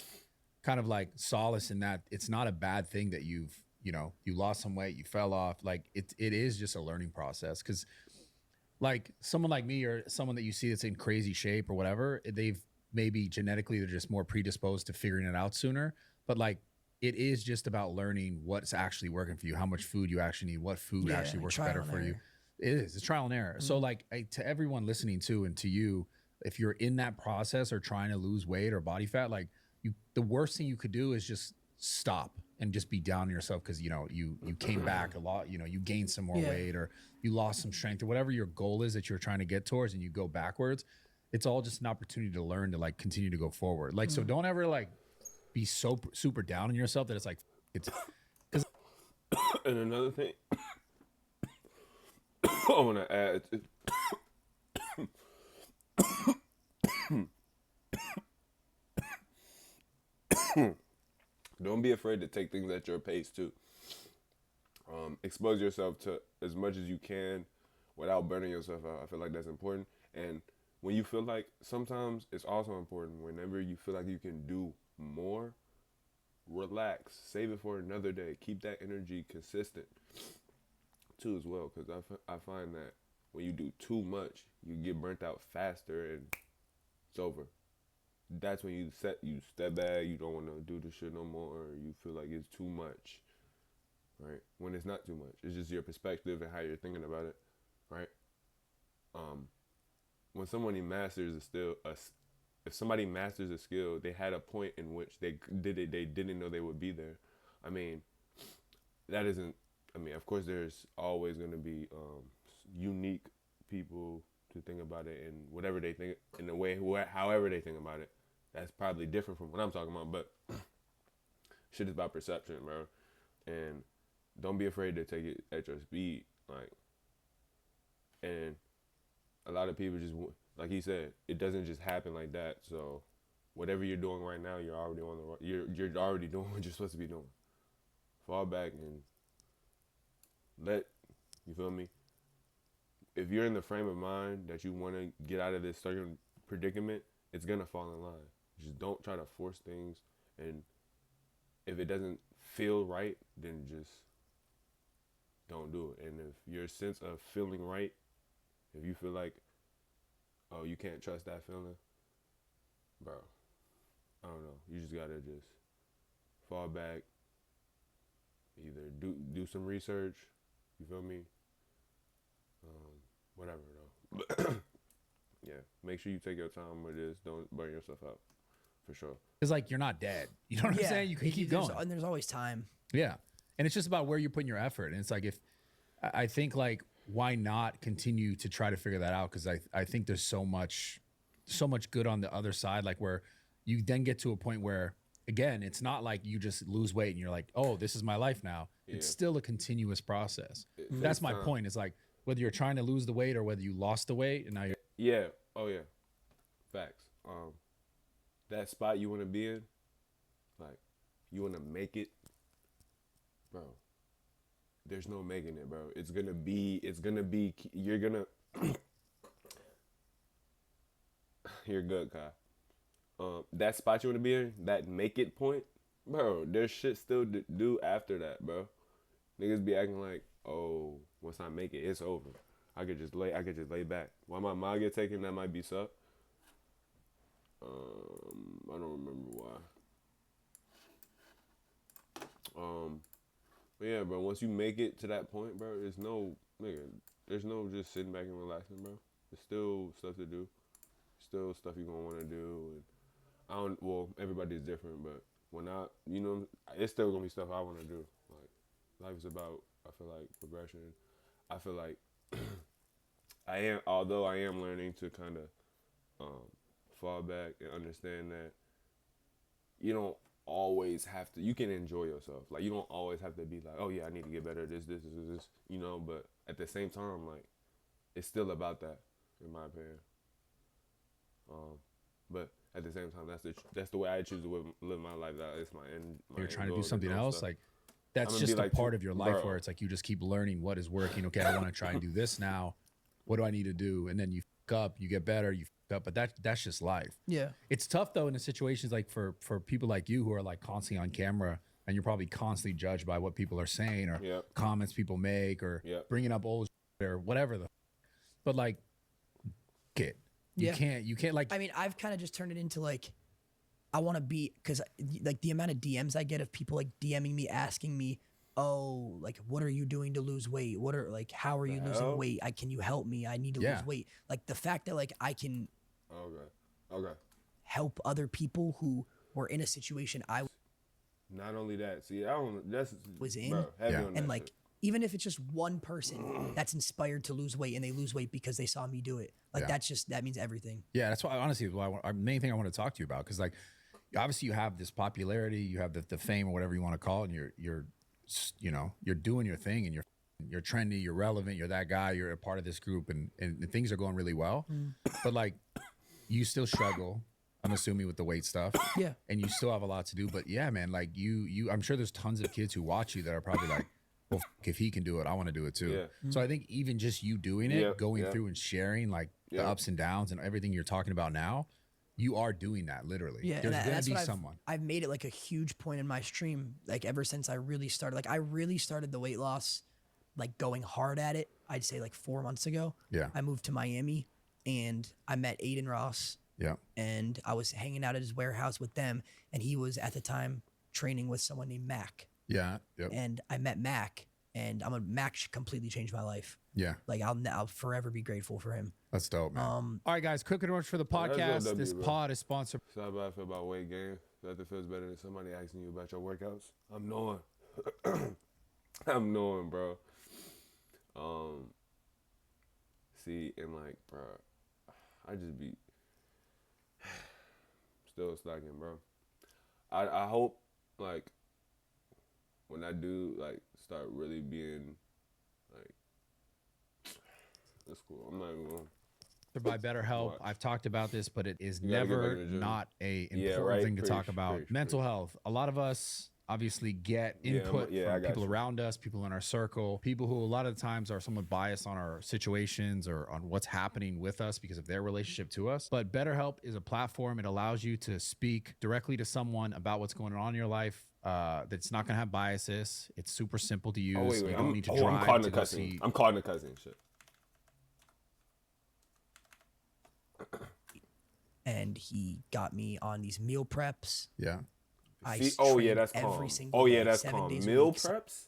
kind of like solace in that it's not a bad thing that you lost some weight, you fell off. Like it is just a learning process. Cause like someone like me or someone that you see that's in crazy shape or whatever, they've maybe genetically, they're just more predisposed to figuring it out sooner. But like, it is just about learning what's actually working for you, how much food you actually need, what food Yeah, actually works trial better and for you. error. It is. It's trial and error. So like to everyone listening to and to you, if you're in that process or trying to lose weight or body fat, like the worst thing you could do is just stop and just be down on yourself because you came back a lot, you gained some more Yeah. weight or you lost some strength or whatever your goal is that you're trying to get towards and you go backwards. It's all just an opportunity to learn to like continue to go forward. Like so don't ever like be so super down on yourself that it's like it's And another thing I want to add don't be afraid to take things at your pace too. Expose yourself to as much as you can without burning yourself out. I feel like that's important. And when you feel like, sometimes it's also important whenever you feel like you can do more, relax, save it for another day. Keep that energy consistent too as well, because I find that when you do too much, you get burnt out faster and it's over. That's when you step back, you don't want to do the shit no more, or you feel like it's too much, right? When it's not too much, it's just your perspective and how you're thinking about it, right? When somebody masters if somebody masters a skill, they had a point in which they didn't know they would be there. I mean, of course there's always going to be unique people to think about it and whatever they think in the way, however they think about it. That's probably different from what I'm talking about, but shit is about perception, bro. And don't be afraid to take it at your speed. Like, and a lot of people just, like he said, it doesn't just happen like that. So whatever you're doing right now, you're already on the you're already doing what you're supposed to be doing. Fall back and you feel me? If you're in the frame of mind that you want to get out of this certain predicament, it's gonna fall in line. Just don't try to force things, and if it doesn't feel right, then just don't do it. And if your sense of feeling right, if you feel like, oh, you can't trust that feeling, bro, I don't know. You just gotta just fall back, either do some research, you feel me? Whatever though. Yeah, make sure you take your time with this. Don't burn yourself out, for sure. it's like you're not dead. You know what I'm saying? You can keep there's- going. And there's always time. Yeah. And it's just about where you're putting your effort. And it's like, I think like, why not continue to try to figure that out? Cause I think there's so much good on the other side, like where you then get to a point where, again, it's not like you just lose weight and you're like, oh, this is my life now. Yeah. It's still a continuous process. It That's takes my time. point. It's like, whether you're trying to lose the weight or whether you lost the weight and now you're, Yeah. Oh yeah. Facts. That spot you want to be in, like, you want to make it, bro. There's no making it, bro. It's gonna be. You're gonna. You're good, Kai. That spot you want to be in, that make it point, bro, there's shit still to do after that, bro. Niggas be acting like, oh, once I make it, it's over. I could just lay back. While my mom get taken, that might be suck. I don't remember why. But yeah, bro, once you make it to that point, bro, there's no just sitting back and relaxing, bro. There's still stuff to do. Still stuff you're gonna want to do. And everybody's different, but it's still gonna be stuff I want to do. Like, life is about, I feel like, progression. I feel like although I am learning to kind of fall back and understand that you don't always have to, you can enjoy yourself. Like, you don't always have to be like, oh yeah, I need to get better at this, but at the same time, like, it's still about that, in my opinion. But at the same time, that's the way I choose to live my life. It's my end. You're trying to do something else, like that's just a part of your life where it's like you just keep learning what is working. Okay, I want to try and do this now. What do I need to do? And then you fuck up, you get better, you fuck up. But that's just life. Yeah. It's tough though in the situations like for people like you who are like constantly on camera and you're probably constantly judged by what people are saying or comments people make or bringing up old shit or whatever but like it. You can't like. I mean, I've kind of just turned it into like, I want to be, because like the amount of DMs I get of people like DMing me, asking me, oh, like, what are you doing to lose weight? How are you losing weight? Can you help me? I need to lose weight. Like the fact that like I can help other people who were in a situation not only that, see, was in, bro, heavy on and that like shit. Even if it's just one person that's inspired to lose weight and they lose weight because they saw me do it, like that means everything. Yeah, that's why honestly, the main thing I want to talk to you about, because like obviously you have this popularity, you have the fame or whatever you want to call it, and you're doing your thing and you're trendy, you're relevant, you're that guy, you're a part of this group, and things are going really well. But like you still struggle, I'm assuming, with the weight stuff. Yeah. And you still have a lot to do. But yeah, man, like you I'm sure there's tons of kids who watch you that are probably like, well, if he can do it, I want to do it too. Yeah. So I think even just you doing it, going through and sharing like the ups and downs and everything you're talking about now, you are doing that literally. Yeah, There's and gonna that's be what someone. I've made it like a huge point in my stream, like ever since I really started. Like I really started the weight loss, like going hard at it, I'd say like 4 months ago. Yeah. I moved to Miami and I met Aiden Ross. Yeah. And I was hanging out at his warehouse with them, and he was at the time training with someone named Mac. Yeah. Yep. And I met Mac, and Mac completely changed my life. Yeah. Like I'll forever be grateful for him. That's dope, man. All right, guys, quick and for the podcast. This pod is sponsored. So how I feel about weight gain? That feels better than somebody asking you about your workouts. I'm knowing. I'm knowing, bro. See, and like, bro, I just be still slacking, bro. I hope, like, when I do, like, start really being, like, that's cool. I'm not even going by BetterHelp. I've talked about this, but it is You gotta get back never in the gym. not a important thing to talk about. Mental health. A lot of us obviously get input from people around us, people in our circle, people who a lot of the times are somewhat biased on our situations or on what's happening with us because of their relationship to us. But BetterHelp is a platform. It allows you to speak directly to someone about what's going on in your life. That's not going to have biases. It's super simple to use. Oh, wait. You don't need to drive I'm calling to the go cousin. see. I'm calling the cousin and shit. And he got me on these meal preps. Yeah. That's calm. every single Oh yeah, day, that's 7 calm. days a Meal week. preps.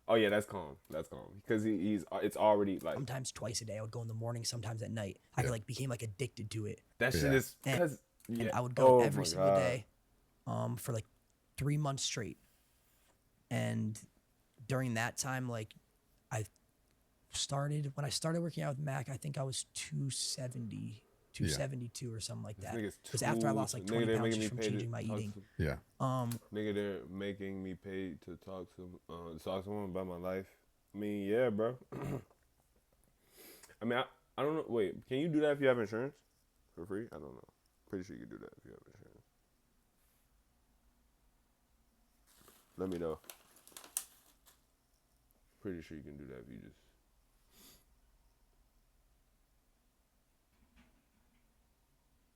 Oh yeah, that's calm. That's calm because it's already like Sometimes twice a day. I would go in the morning, sometimes at night. I became like addicted to it. that shit is because And I would go every single day, for like 3 months straight. And during that time, like when I started working out with Mac, I think I was 270. 272 or something like that. Because after I lost like 20 pounds just from changing my eating. Yeah. Nigga, they're making me pay to talk to someone about my life. I mean, yeah, bro. I mean, I don't know. Wait, can you do that if you have insurance for free? I don't know. Pretty sure you can do that if you have insurance. Let me know. Pretty sure you can do that if you just.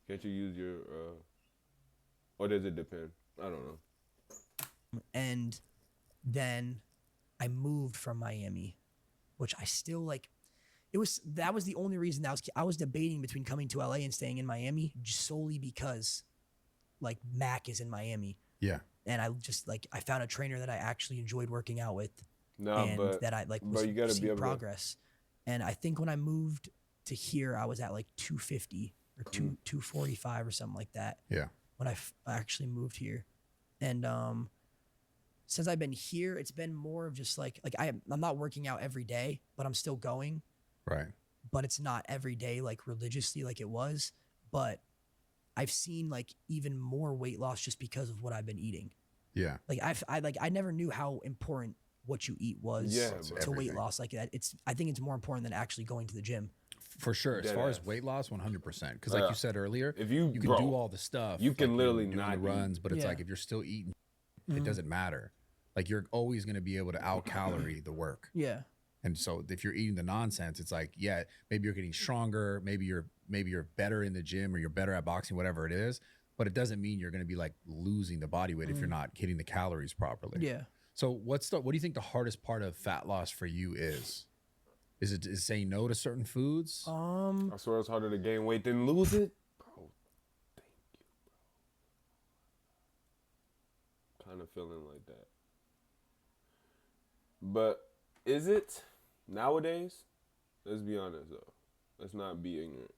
Can't you use your, or does it depend? I don't know. And then I moved from Miami, which I still like. That was the only reason I was debating between coming to LA and staying in Miami just solely because like Mac is in Miami. Yeah. And I just like I found a trainer that I actually enjoyed working out with. No, and but that I like was you gotta be seeing able progress. And I think when I moved to here, I was at like 250 or 245 or something like that. Yeah. When I actually moved here. And since I've been here, it's been more of just like I'm not working out every day, but I'm still going. Right. But it's not every day like religiously like it was. But I've seen like even more weight loss just because of what I've been eating. Yeah. Like I never knew how important what you eat was to weight loss. Like that, I think it's more important than actually going to the gym. For sure. As far as weight loss, 100%. Because like you said earlier, if you can do all the stuff, you can like, literally doing not the runs, but it's Yeah. like if you're still eating, it doesn't matter. Like you're always going to be able to out calorie the work. Yeah. And so if you're eating the nonsense, it's like, yeah, maybe you're getting stronger, maybe you're better in the gym or you're better at boxing, whatever it is, but it doesn't mean you're going to be like losing the body weight if you're not hitting the calories properly. Yeah. So what do you think the hardest part of fat loss for you is? Is it saying no to certain foods? I swear it's harder to gain weight than lose it. Bro, thank you, bro. Kind of feeling like that. But is it nowadays? Let's be honest though. Let's not be ignorant.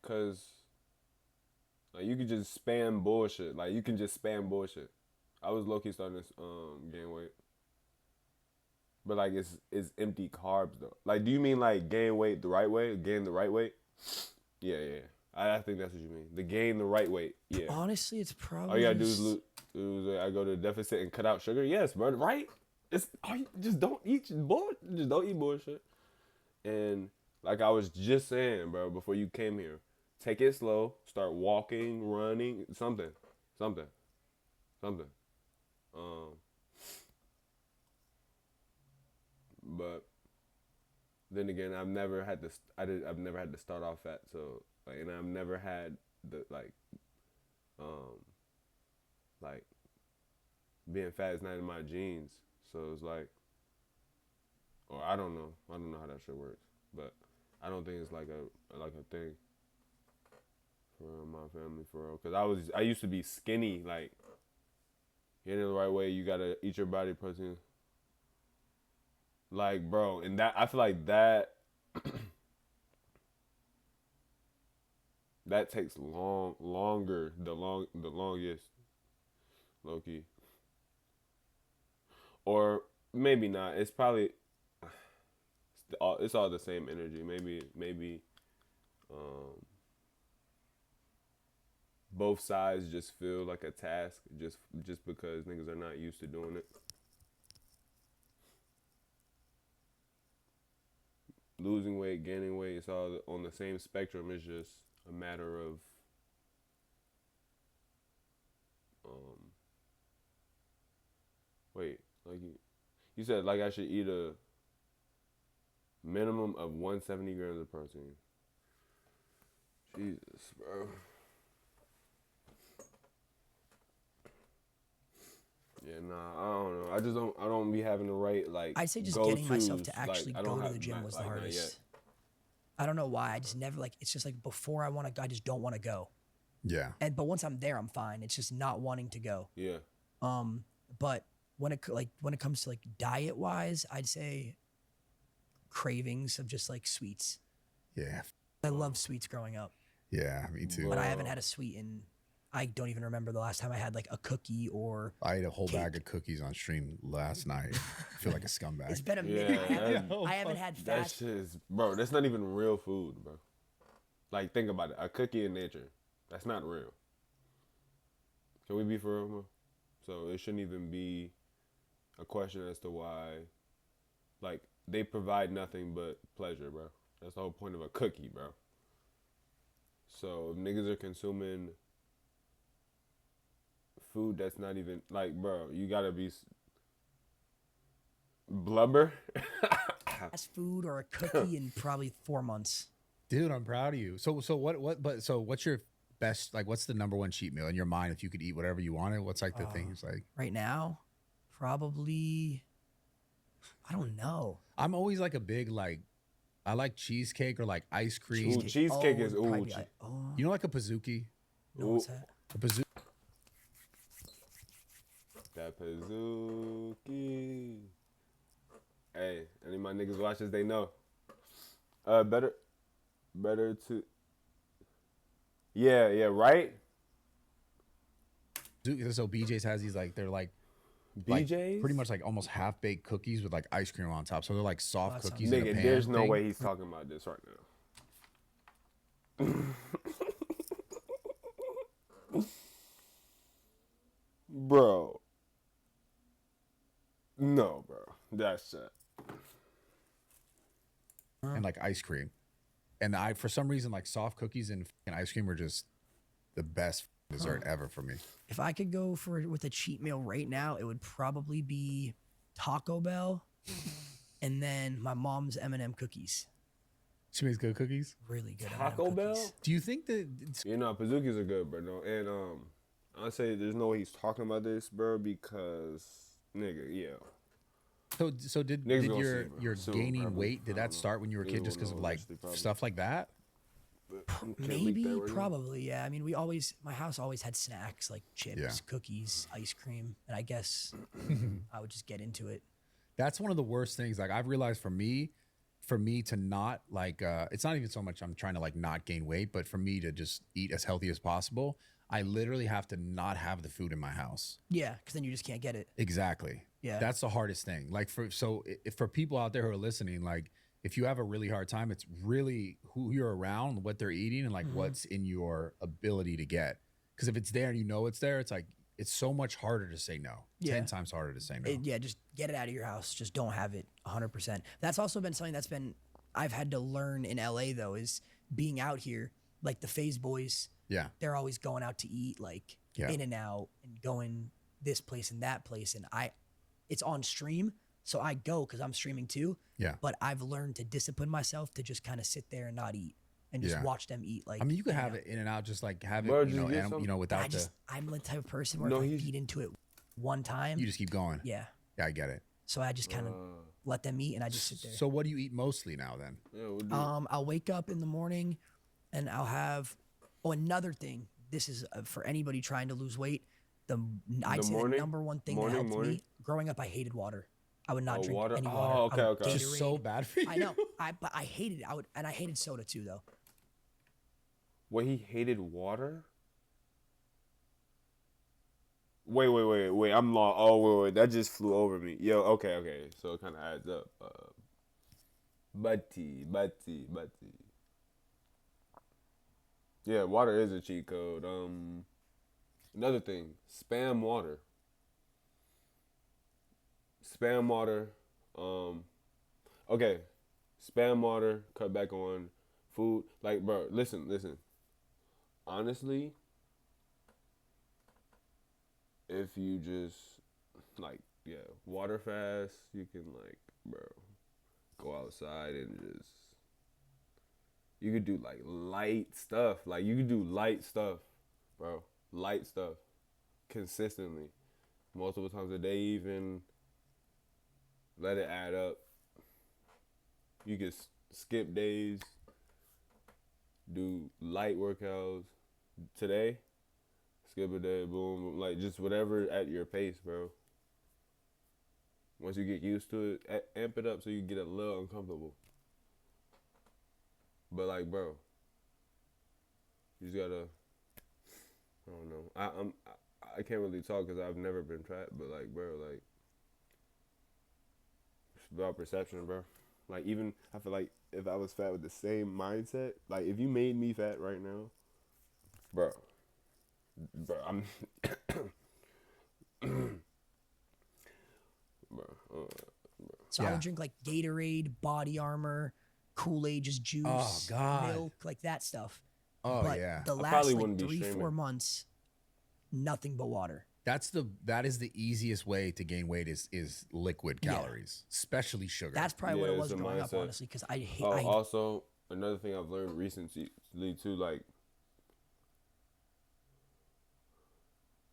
Cause like you could just spam bullshit. Like you can just spam bullshit. I was low-key starting to gain weight. But like it's empty carbs though. Like do you mean like gain weight the right way? Gain the right weight? Yeah. I think that's what you mean. The gain the right weight. Yeah. Honestly, it's probably All you gotta do is I go to a deficit and cut out sugar. Yes, bro. Right? Just don't eat bullshit. Just don't eat bullshit. And like I was just saying, bro, before you came here, take it slow. Start walking, running, something. But then again, I've never had to start off fat. So like, and I've never had the like being fat is not in my genes. So it's like, or I don't know how that shit works, but I don't think it's like a thing for my family for real. Cause I used to be skinny, like getting it the right way. You gotta eat your body protein, like bro, and that I feel like that that takes longer, the longest, low key. Or maybe not. It's probably it's all the same energy. Maybe both sides just feel like a task just because niggas are not used to doing it. Losing weight, gaining weight, it's all on the same spectrum. It's just a matter of wait, like you said, like I should eat a minimum of 170 grams of protein. Jesus, bro. Yeah, nah, I don't know. I don't be having the right, like, I'd say just getting myself to actually go to the gym was the hardest. I don't know why. I just never it's just like before I want to go, I just don't want to go. Yeah. But once I'm there, I'm fine. It's just not wanting to go. Yeah. But when it comes to like diet wise, I'd say cravings of just like sweets. Yeah. I loved sweets growing up. Yeah, me too. But I haven't had a sweet in, I don't even remember the last time I had like a cookie or I ate a whole cake. bag of cookies on stream last night. I feel like a scumbag. It's been a minute. I haven't had That fast. shit is, bro, that's not even real food, bro. Like, think about it. A cookie in nature, that's not real. Can we be for real, bro? So it shouldn't even be a question as to why, like, they provide nothing but pleasure, bro. That's the whole point of a cookie, bro. So if niggas are consuming food that's not even, like, bro, you gotta be blubber. Fast food or a cookie in probably 4 months. Dude, I'm proud of you. So what's your best, like, what's the number one cheat meal in your mind if you could eat whatever you wanted? What's like the thing? It's like, right now, probably, I don't know. I'm always like a big, like, I like cheesecake or like ice cream. Ooh, cheesecake is probably ooh. be like, You know, like a pizookie? no, what's that? A pizookie. That Pazuki. Hey, any of my niggas watch this, they know. Better to. Yeah, right. So BJ's has these like they're like BJ's. pretty much like almost half baked cookies with like ice cream on top. So they're like soft that cookies in a Nigga, pan. there's no thing. way he's talking about this right now. Bro. No, bro. That's it. And like ice cream. And for some reason, like soft cookies and ice cream are just the best dessert ever for me. If I could go with a cheat meal right now, it would probably be Taco Bell, and then my mom's M&M cookies. She makes good cookies. Really good. Taco M&M Bell? cookies. Do you think that You know, Pazookies are good, bro. No, and I say there's no way he's talking about this, bro, because nigga, yeah. so did Niggas gonna your see, bro. your Soon, gaining probably. weight, did I don't that know. start when you were a Niggas kid just won't because of know like eventually, probably. stuff like that? But can't leak Maybe, that right now. probably, yeah. I mean, my house always had snacks like chips, Yeah. cookies, ice cream, and I guess I would just get into it. That's one of the worst things. Like I've realized for me to not like it's not even so much I'm trying to like not gain weight, but for me to just eat as healthy as possible, I literally have to not have the food in my house. Yeah, because then you just can't get it. Exactly. Yeah. That's the hardest thing. Like if for people out there who are listening, like if you have a really hard time, it's really who you're around, what they're eating, and like what's in your ability to get. Because if it's there and you know it's there, it's like it's so much harder to say no. Yeah. 10 times harder to say no. Yeah, just get it out of your house. Just don't have it 100%. That's also been something I've had to learn in LA though, is being out here, like the Phase Boys, Yeah. they're always going out to eat, like Yeah. In and Out and going this place and that place. And it's on stream. So I go because I'm streaming too. Yeah. But I've learned to discipline myself to just kind of sit there and not eat and just Yeah. watch them eat. Like, I mean, you could In-N-Out. have it in and out, just like have Bro, it, just get some- without I'm the type of person where No, if I he's- feed into it one time, you just keep going. yeah. Yeah, I get it. So I just kind of let them eat and I just sit there. So what do you eat mostly now then? Yeah, we'll do I'll wake up in the morning and I'll have, another thing. This is for anybody trying to lose weight. I'd say morning? the number one thing that helped Morning? me, growing up, I hated water. I would not drink water? any Oh, water. I would okay. Just so Gatorade. bad for you. I know. But I hated it. I hated soda too, though. Wait, he hated water? Wait. I'm lost. Oh, wait. That just flew over me. Yo, okay. So it kind of adds up. Butty. Yeah, water is a cheat code. Another thing, spam water. Okay, spam water. Cut back on food. Like, bro, listen. Honestly, if you just water fast, you can go outside and just. You could do light stuff. You could do light stuff, bro. Light stuff. Consistently. Multiple times a day even. Let it add up. You could skip days. Do light workouts. Today, skip a day, boom. Just whatever at your pace, bro. Once you get used to it, amp it up so you get a little uncomfortable. But bro, you just gotta. I don't know. I can't really talk because I've never been fat. But bro, it's about perception, bro. Even I feel like if I was fat with the same mindset, if you made me fat right now, bro, I'm. So I Yeah. would drink Gatorade, Body Armor, Kool-Aid, just juice, Oh, God. milk, that stuff. Oh, but yeah. the I last probably wouldn't be 3-4 streaming. months, nothing but water. That is the easiest way to gain weight is liquid Yeah. calories, especially sugar. That's probably what Yeah, it it's was a growing up, mindset. honestly, because Also, another thing I've learned recently too,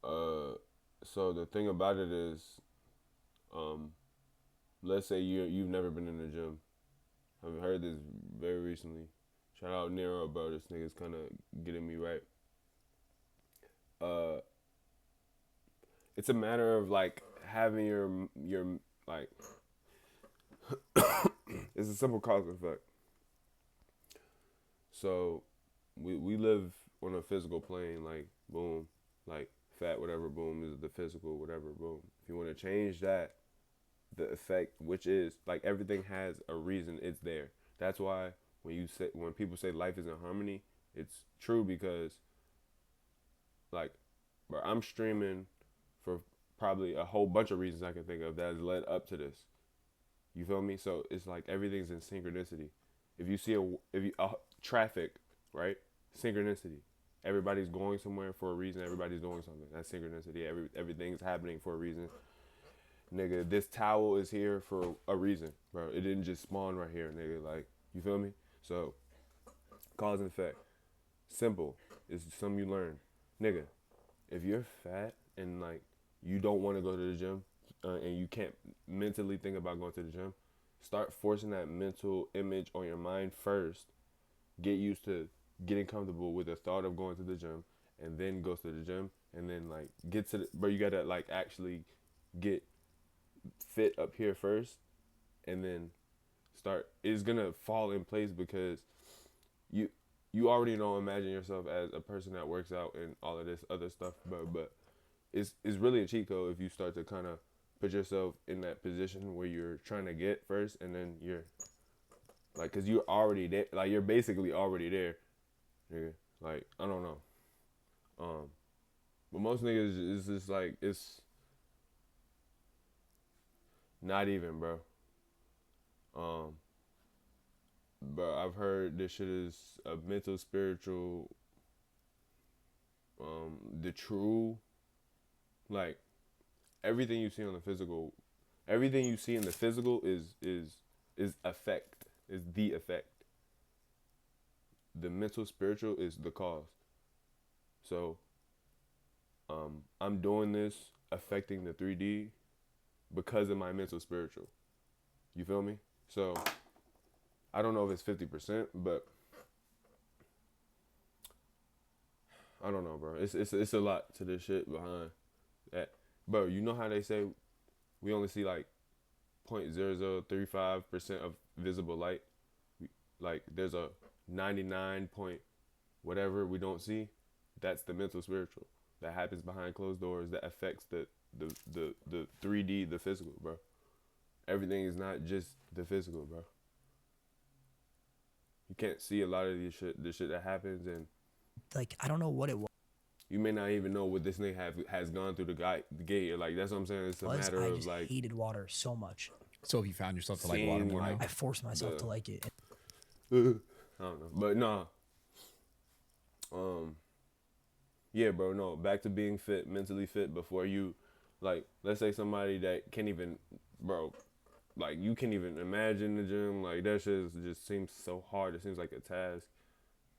So the thing about it is, let's say you've never been in the gym. I've heard this very recently. Shout out Nero, bro. This nigga's kind of getting me right. It's a matter of like having your like. It's a simple cause and effect. So, we live on a physical plane. Like boom, like fat whatever boom is the physical whatever boom. If you want to change that, the effect, which is like everything has a reason, it's there. That's why when people say life is in harmony, it's true because like, bro, I'm streaming for probably a whole bunch of reasons I can think of that has led up to this. You feel me? So it's like everything's in synchronicity. If you see traffic, right? Synchronicity. Everybody's going somewhere for a reason. Everybody's doing something. That's synchronicity. Everything's happening for a reason. Nigga, this towel is here for a reason, bro. It didn't just spawn right here, nigga. Like, you feel me? So, cause and effect. Simple. It's something you learn. Nigga, if you're fat and, like, you don't want to go to the gym and you can't mentally think about going to the gym, start forcing that mental image on your mind first. Get used to getting comfortable with the thought of going to the gym and then go to the gym and then, like, get to the... Bro, you got to, like, actually get fit up here first and then start. It's gonna fall in place because you already don't imagine yourself as a person that works out and all of this other stuff, but it's really a cheat code if you start to kind of put yourself in that position where you're trying to get first and then you're like, because you're already there, like you're basically already there, nigga. Like, I don't know, but most niggas is just like, it's not even, bro. But I've heard this shit is a mental, spiritual, the true, like, everything you see on the physical, everything you see in the physical is effect, is the effect. The mental, spiritual is the cause. So, I'm doing this affecting the 3D because of my mental, spiritual. You feel me? So, I don't know if it's 50%, but I don't know, bro. It's a lot to this shit behind that. Bro, you know how they say we only see like 0.0035% of visible light? Like there's a 99 point whatever we don't see. That's the mental, spiritual. That happens behind closed doors that affects the 3D, the physical, bro. Everything is not just the physical, bro. You can't see a lot of the shit that happens, and Like, I don't know what it you may not even know what this nigga has gone through the gate. Like, that's what I'm saying. It's a was. matter I of just like hated water so much. So have you found yourself to like water seeing, more now? I forced myself to like it. I don't know, but nah. Yeah, bro. No, back to being fit, mentally fit before you, like, let's say somebody that can't even, bro, like you can't even imagine the gym. Like that shit just seems so hard. It seems like a task.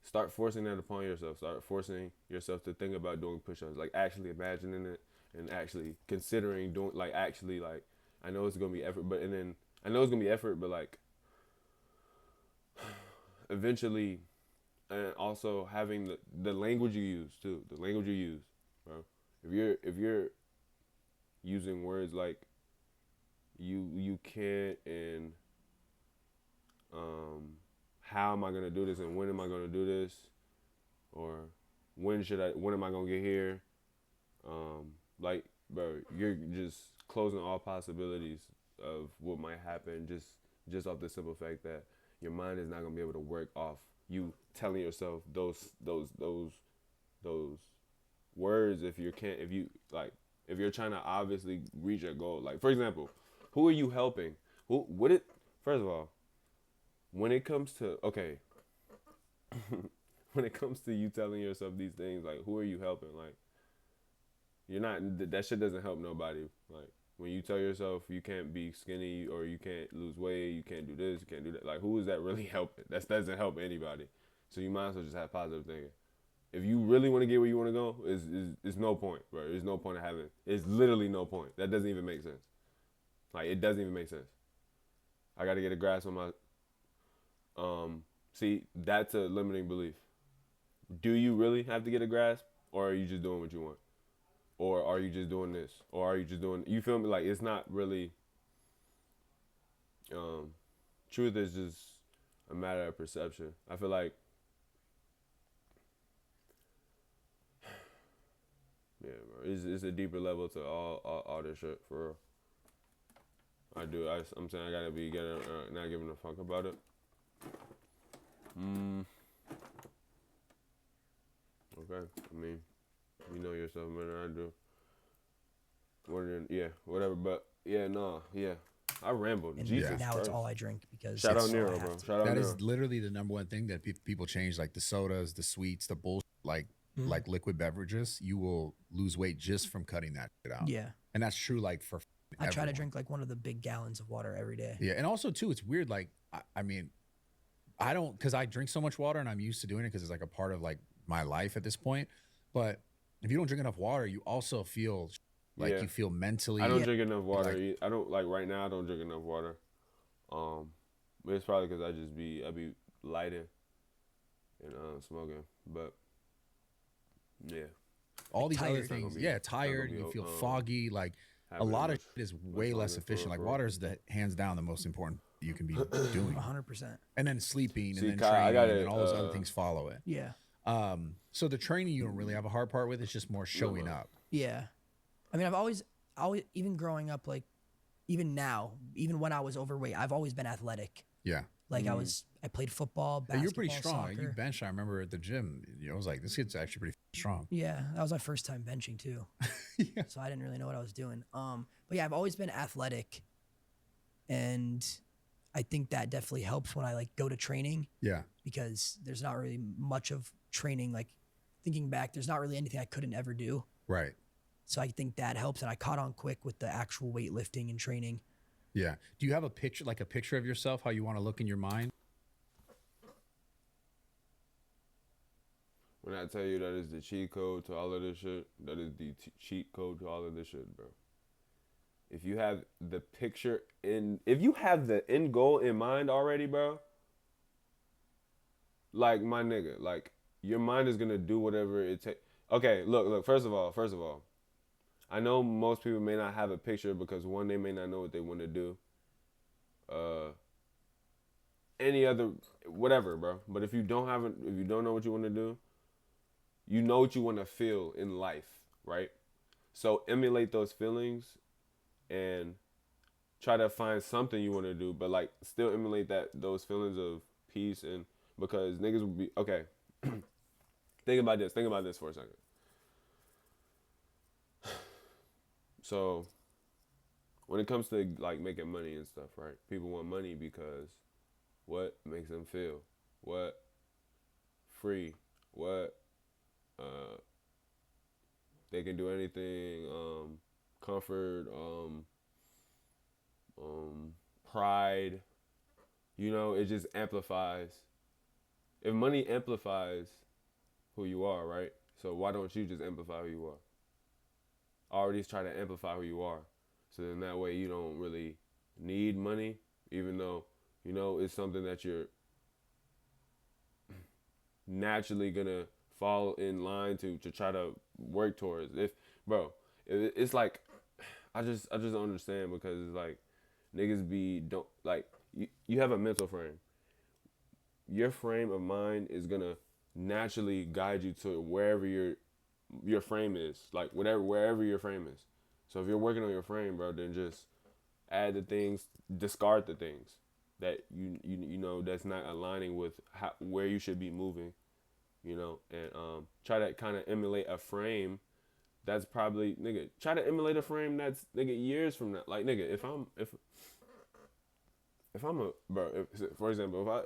Start forcing that upon yourself. Start forcing yourself to think about doing push-ups, like actually imagining it and actually considering doing, like, actually, like, I know it's gonna be effort, but like eventually, and also having the language you use too. The language you use, bro. If you're using words like you can't and how am I gonna do this and when am I gonna do this, or when am I gonna get here? Like, bro, you're just closing all possibilities of what might happen just off the simple fact that your mind is not gonna be able to work off you telling yourself those words if you're trying to obviously reach your goal. Like, for example, who are you helping? First of all, when it comes to when it comes to you telling yourself these things, like, who are you helping? Like, you're not, that shit doesn't help nobody. Like, when you tell yourself you can't be skinny or you can't lose weight, you can't do this, you can't do that, like, who is that really helping? That doesn't help anybody. So you might as well just have positive thinking. If you really want to get where you want to go, it's no point, bro. There's no point of having. It's literally no point. That doesn't even make sense. Like, it doesn't even make sense. I got to get a grasp on my. See, that's a limiting belief. Do you really have to get a grasp, or are you just doing what you want, or are you just doing this, or are you just doing? You feel me? Like, it's not really. Truth is just a matter of perception. I feel like. Yeah, bro. It's a deeper level to all this shit, for real. I'm saying I gotta be not giving a fuck about it. Okay. I mean, you know yourself better than I do. Yeah, whatever. But yeah, no, yeah. I rambled. And Jesus now Christ. it's all I drink because Shout that's out all I Nero, have bro. to. Shout out That Nero. is literally the number one thing that people change, like the sodas, the sweets, the bullshit, like liquid beverages. You will lose weight just from cutting that shit out. Yeah. And that's true, like, for I try to everyone. drink like one of the big gallons of water every day. Yeah, and also too, it's weird. Like, I mean, I don't, because I drink so much water and I'm used to doing it because it's like a part of like my life at this point. But if you don't drink enough water, you also feel like you feel mentally. I don't drink enough water. Like, I don't, like, right now I don't drink enough water. But it's probably because I be lighting and smoking. But yeah, all these other tired. things. Be- Yeah, not gonna tired. be, You feel foggy. Like, a having lot of much- shit is much way less longer efficient. Like, for- water is the hands down the most important you can be doing. 100%. And then sleeping, See, and then Kai, I training, gotta, and then all those other things follow it. Yeah. So the training you don't really have a hard part with. It's just more showing up. Yeah. I mean, I've always, even growing up, like, even now, even when I was overweight, I've always been athletic. Yeah. Like, I played football, Hey, basketball, you're pretty strong. soccer. You benched, I remember at the gym. I was like, this kid's actually pretty strong. Yeah, that was my first time benching too. Yeah. So I didn't really know what I was doing. But yeah, I've always been athletic, and I think that definitely helps when I like go to training, Yeah. because there's not really much of training. Like, thinking back, there's not really anything I couldn't ever do. Right. So I think that helps, and I caught on quick with the actual weightlifting and training. Yeah. Do you have a picture of yourself, how you want to look in your mind? When I tell you that is the cheat code to all of this shit, that is the cheat code to all of this shit, bro. If you have the if you have the end goal in mind already, bro, like, my nigga, like, your mind is gonna do whatever it takes. Okay, look, first of all, I know most people may not have a picture because, one, they may not know what they want to do. Any other, whatever, bro. But if you don't know what you want to do, you know what you want to feel in life, right? So emulate those feelings and try to find something you want to do, but, like, still emulate those feelings of peace, and because niggas will be okay. Think about this for a second. So when it comes to, like, making money and stuff, right? People want money because what makes them feel? What? Free. What? They can do anything. Comfort. Pride. You know, it just amplifies. If money amplifies who you are, right? So why don't you just amplify who you are? Already try to amplify who you are. So then that way you don't really need money, even though, you know, it's something that you're naturally gonna fall in line to try to work towards. It's like, I just don't understand, because it's like, niggas don't, like, you have a mental frame. Your frame of mind is gonna naturally guide you to wherever your frame is, like, wherever your frame is. So if you're working on your frame, bro, then just add the things, discard the things that you know that's not aligning with where you should be moving, you know, and try to kind of emulate a frame that's probably, nigga, try to emulate a frame that's, nigga, years from now. Like, nigga, if I'm a, bro, for example,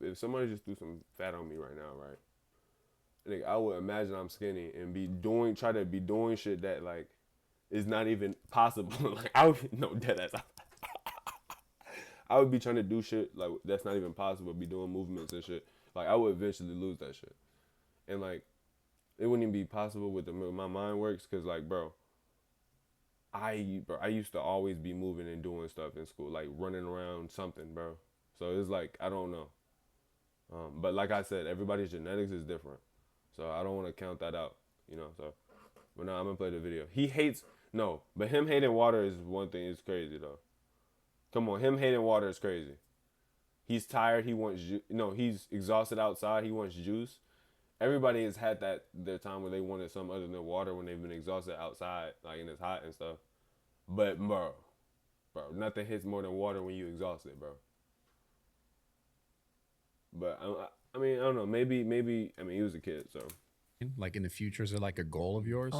if somebody just threw some fat on me right now, right? Nigga, I would imagine I'm skinny and try to be doing shit that, like, is not even possible. Like, I would, no, dead ass. I would be trying to do shit, like, that's not even possible, be doing movements and shit. Like, I would eventually lose that shit. And, like, it wouldn't even be possible with the way my mind works. Cause like, bro, I used to always be moving and doing stuff in school, like running around something, bro. So it's like I don't know. But like I said, everybody's genetics is different, so I don't want to count that out, you know. So, but no, I'm gonna play the video. He hates but him hating water is one thing. It's crazy though. Come on, him hating water is crazy. He's tired. He wants he's exhausted outside. He wants juice. Everybody has had their time where they wanted something other than water when they've been exhausted outside, like and it's hot and stuff. But bro, nothing hits more than water when you exhausted, bro. But I mean, I don't know. Maybe. I mean, he was a kid, so. Like in the future, is there like a goal of yours?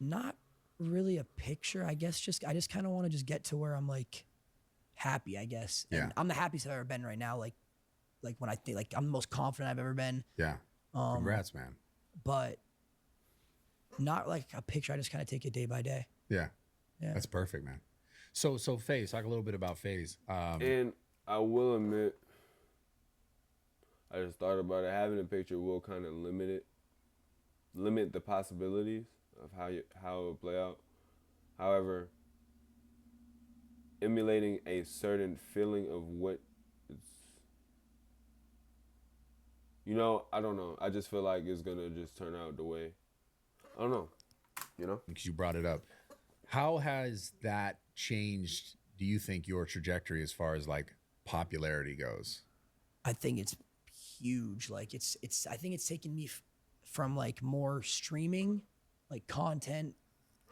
Not really a picture. I guess I just kind of want to just get to where I'm like happy, I guess. Yeah. And I'm the happiest I've ever been right now. Like when I think like I'm the most confident I've ever been. Yeah. Congrats, man. But not like a picture. I just kind of take it day by day. Yeah. Yeah. That's perfect, man. So FaZe, talk a little bit about FaZe. And I will admit, I just thought about it. Having a picture will kind of limit the possibilities of how it will play out. However, emulating a certain feeling of what it's, I don't know. I just feel like it's gonna just turn out the way. I don't know. Because you brought it up. How has that changed, do you think, your trajectory as far as like popularity goes? I think it's huge. Like I think it's taken me from like more streaming, like content,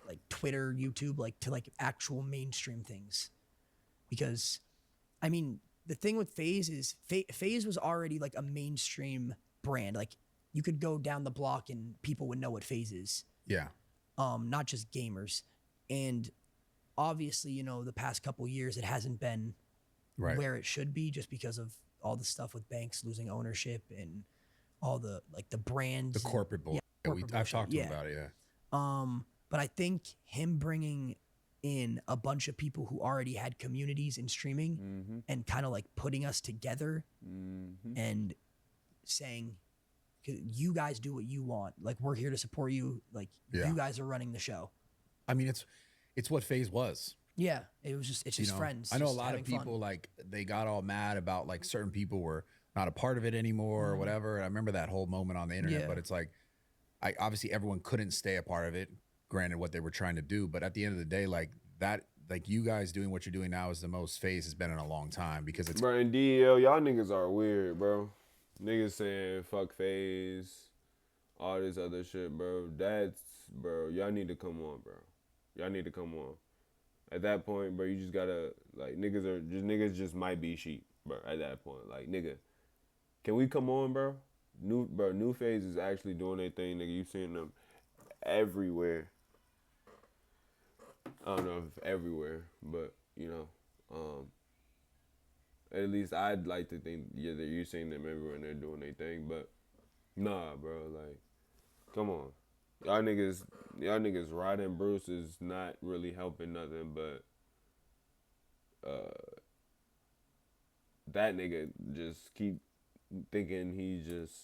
like Twitter, YouTube, like to like actual mainstream things. Because, I mean, the thing with FaZe is FaZe was already like a mainstream brand. Like you could go down the block and people would know what FaZe is. Yeah. Not just gamers. And obviously, the past couple years, it hasn't been where it should be just because of all the stuff with banks losing ownership and all the like the brands, The corporate bull. I've talked to him about it. Yeah. But I think him bringing in a bunch of people who already had communities in streaming and kind of like putting us together and saying, you guys do what you want. Like, we're here to support you. Like, you guys are running the show. I mean, it's what FaZe was. Yeah, it's just friends. I know a just lot of people fun. like they got all mad about like certain people were not a part of it anymore or whatever. I remember that whole moment on the internet, but it's like, obviously everyone couldn't stay a part of it. Granted, what they were trying to do, but at the end of the day, like you guys doing what you're doing now is the most FaZe has been in a long time because it's. Bro, and DL, y'all niggas are weird, bro. Niggas saying fuck FaZe, all this other shit, bro. Bro, y'all need to come on, bro. Y'all need to come on. At that point, bro, you just gotta, like, niggas just might be sheep, bro, at that point. Like, nigga, can we come on, bro? New FaZe is actually doing their thing, nigga. You seeing them everywhere. I don't know if everywhere, but, at least I'd like to think, that you're seeing them everywhere and they're doing their thing, but nah, bro, like, come on. Y'all niggas riding Bruce is not really helping nothing, but that nigga just keep thinking he just.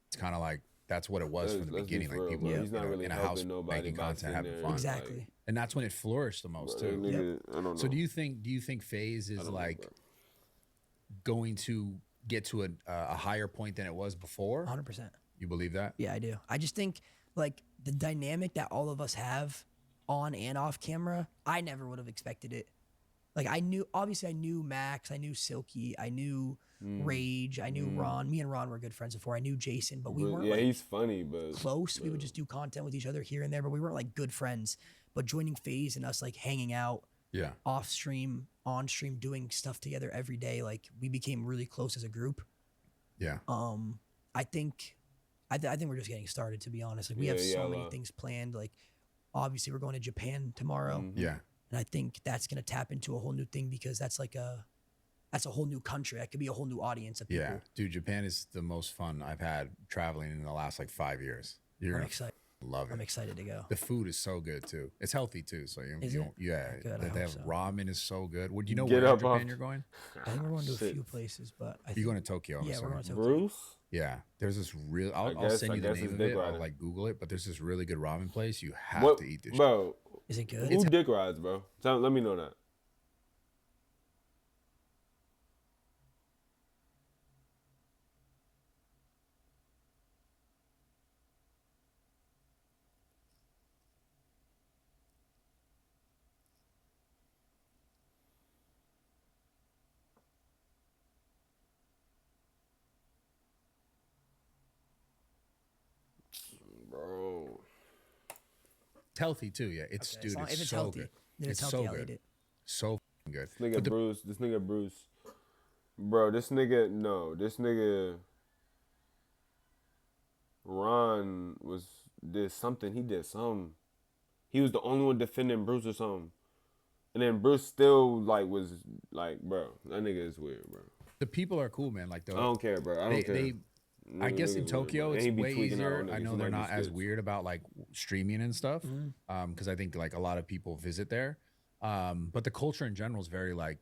It's kind of like that's what it was from the beginning. Like people he's not really in a house nobody making content, having fun. Exactly. Like, and that's when it flourished the most too. Nigga, I don't know. So do you think FaZe is like going to get to a higher point than it was before? 100%. You believe that? Yeah, I do. I just think like the dynamic that all of us have on and off camera, I never would have expected it. Like I knew Max, I knew Silky, I knew Rage, I knew Ron. Me and Ron were good friends before. I knew Jason, but we weren't. Yeah, like, he's funny, but close. We would just do content with each other here and there, but we weren't like good friends. But joining FaZe and us like hanging out, off stream, on stream, doing stuff together every day, like we became really close as a group. Yeah. I think we're just getting started, to be honest. Like we have so many things planned. Like obviously we're going to Japan tomorrow. Yeah. And I think that's going to tap into a whole new thing because that's a whole new country. That could be a whole new audience of people. Yeah. Dude, Japan is the most fun I've had traveling in the last like 5 years. I'm excited. Love it. I'm excited to go. The food is so good too. It's healthy too. So you Is don't, it? yeah. Good, I They have hope so. ramen is so good. Do you know Get where in up Japan off- you're going? I think we're going to a few places, but I think You're going to Tokyo. I'm yeah, we're assuming. going to Tokyo. Bruce? Yeah, there's this real. I'll guess- send I you the guess name it's of Dick it. I'll Riding. like Google it, but there's this really good ramen place. You have What, to eat this. Shit. bro? Is it good? Who dick rides, bro? Let me know that. Bro. It's healthy too. Yeah, it's Okay, as dude. long- It's if it's so healthy, good. then it's so healthy. I'll good. eat it. So f***ing good. This nigga But the- Bruce. This nigga Bruce. Bro, this nigga Ron did something. He did something. He was the only one defending Bruce or something. And then Bruce still was bro, that nigga is weird, bro. the people are cool, man. Like I don't care, bro. I don't care. I guess in Niggas weird, Tokyo bro. And it's he be way tweaking out on easier. I niggas. know He they're might do not as skits. weird about like streaming and stuff, because I think like a lot of people visit there. But the culture in general is very like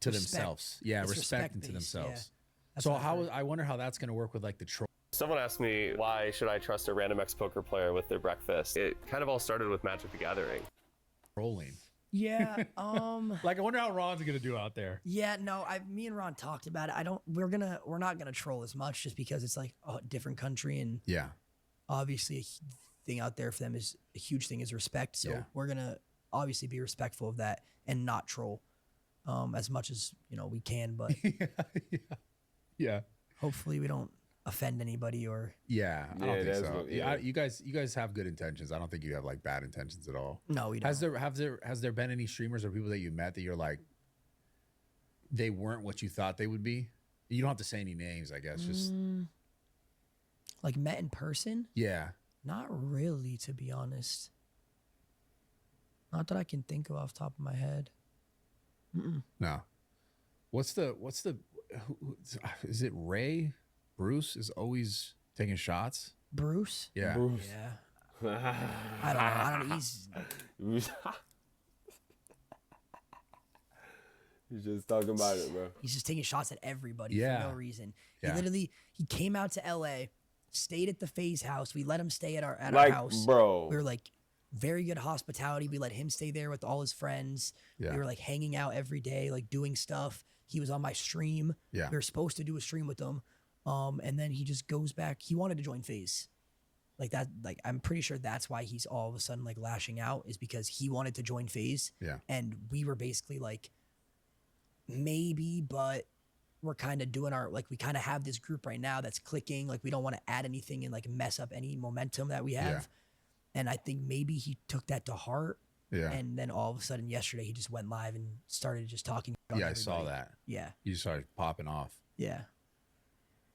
to Respect. themselves. Yeah, It's respecting to respect-based, themselves. That's So what I've heard. I wonder how that's gonna work with like the troll. Someone asked me, why should I trust a random ex-poker player with their breakfast? It kind of all started with Magic the Gathering. Trolling. Yeah. Like I wonder how Ron's gonna do out there. Yeah. No. Me and Ron talked about it. We're not gonna troll as much just because it's like a different country and Yeah. obviously thing out there for them is a huge thing is respect. So Yeah. we're gonna obviously be respectful of that and not troll, as much as we can. But Yeah. hopefully we don't offend anybody or Yeah, I Yeah, don't think that's so. what- Yeah, yeah. you guys have good intentions. I don't think you have like bad intentions at all. no. We don't. Has there been any streamers or people that you met that you're like they weren't what you thought they would be? You don't have to say any names, I guess. Just Like met in person? yeah. Not really, to be honest. Not that I can think of off the top of my head. No. What's the is it Ray? Bruce is always taking shots. Bruce? Yeah. Bruce. Yeah. I don't know. I don't know. He's just talking about it, bro. He's just taking shots at everybody Yeah. for no reason. Yeah. He came out to LA, stayed at the FaZe house. We let him stay at our Like, house. bro. We were like very good hospitality. We let him stay there with all his friends. Yeah. We were like hanging out every day, like doing stuff. He was on my stream. Yeah. We were supposed to do a stream with him. And then he just goes back. He wanted to join FaZe. Like that, like I'm pretty sure that's why he's all of a sudden like lashing out, is because he wanted to join FaZe. Yeah. And we were basically like, maybe, but we're kind of doing we kind of have this group right now that's clicking. Like we don't want to add anything and like mess up any momentum that we have. Yeah. And I think maybe he took that to heart. Yeah. And then all of a sudden yesterday he just went live and started just talking. on Yeah, I saw everybody. that. Yeah. You just started popping off. Yeah.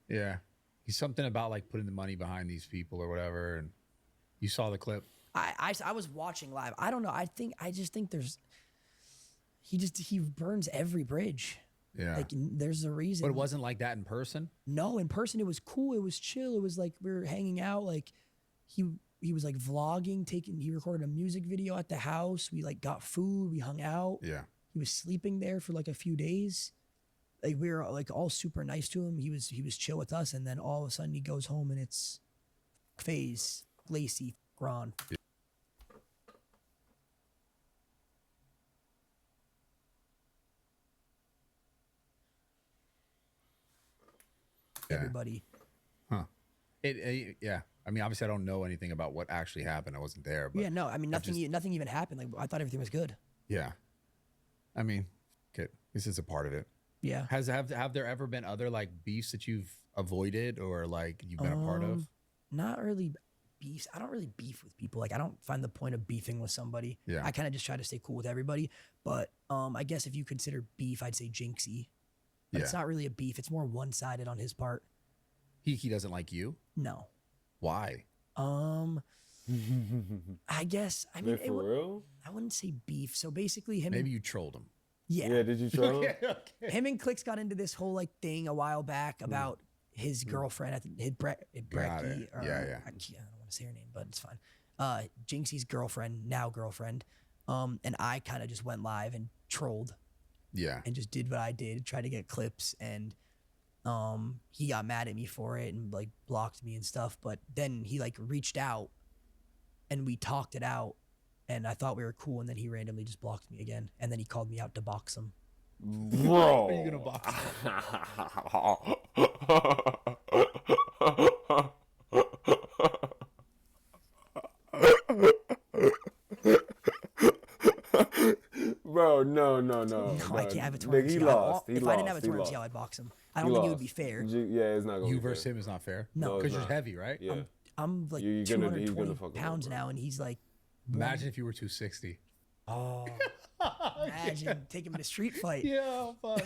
Yeah. He's something about like putting the money behind these people or whatever. And you saw the clip. I was watching live. I don't know. I just think he burns every bridge. Yeah. Like there's a reason. But it wasn't like that in person. No, in person it was cool. It was chill. It was like we were hanging out. Like he was like vlogging, he recorded a music video at the house. We like got food. We hung out. Yeah. He was sleeping there for like a few days. Like we were like all super nice to him. He was chill with us, and then all of a sudden he goes home and it's FaZe, Lacy, Ron. Yeah. Everybody. Huh. Yeah. I mean, obviously, I don't know anything about what actually happened. I wasn't there. But Yeah, no, I mean I've nothing even happened. Like I thought everything was good. yeah. I mean, okay, this is a part of it. Yeah. Have there ever been other like beefs that you've avoided or like you've been a part of? Not really beefs. I don't really beef with people. Like I don't find the point of beefing with somebody. Yeah. I kind of just try to stay cool with everybody. But I guess if you consider beef, I'd say Jinxie. But it's Yeah. not really a beef. It's more one-sided on his part. He doesn't like you. No. Why? I guess. I mean, Wait, for real? I wouldn't say beef. So basically, him. Maybe And, you trolled him. yeah, Yeah, did you troll him? him and Clicks got into this whole like thing a while back about his girlfriend. I think Brecky. it. Or, Yeah. I don't want to say her name, but it's fine. Jinxie's girlfriend, now girlfriend. And I kind of just went live and trolled Yeah. and just did what I did, tried to get clips, and He got mad at me for it and like blocked me and stuff. But then he like reached out and we talked it out, and I thought we were cool. And then he randomly just blocked me again, and then he called me out to box him. Bro. Are you gonna box Bro, no. No, I can't have a Nigga, tournament. he MCL. lost. If I didn't have a tournament MCL, I'd box him. I don't think it would be fair. Yeah, it's not gonna you be versus fair. him is not fair. No, because it's you're not. heavy, right? Yeah. I'm like He's gonna 220 fuck him up, pounds bro. now, and he's like, Imagine if you were 260. oh, imagine taking him in a street fight. Yeah, fuck.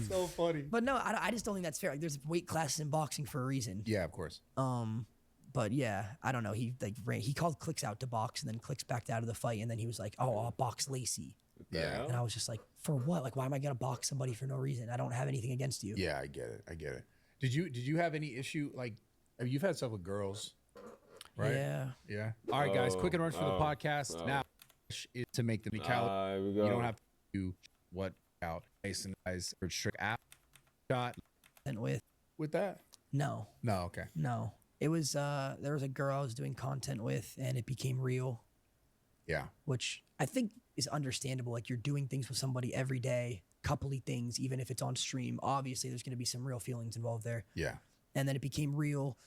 So funny. But no, I just don't think that's fair. Like, there's weight classes in boxing for a reason. Yeah, of course. But yeah, I don't know. He like he called Clicks out to box, and then Clicks backed out of the fight, and then he was like, "Oh, I'll box Lacy." Yeah. And I was just like, "For what? Like, why am I gonna box somebody for no reason? I don't have anything against you." Yeah, I get it. Did you have any issue like? I mean, you've had stuff with girls, right? Yeah. All right, guys. Quick and runs for the podcast. Now is to make the calorie. We go. You don't have to do what out. Mason guys or strict app shot And with that. no, Okay. no, it was there was a girl I was doing content with, and it became real, Yeah. which I think is understandable. Like, you're doing things with somebody every day, coupley things, even if it's on stream. Obviously, there's going to be some real feelings involved there. Yeah. And then it became real.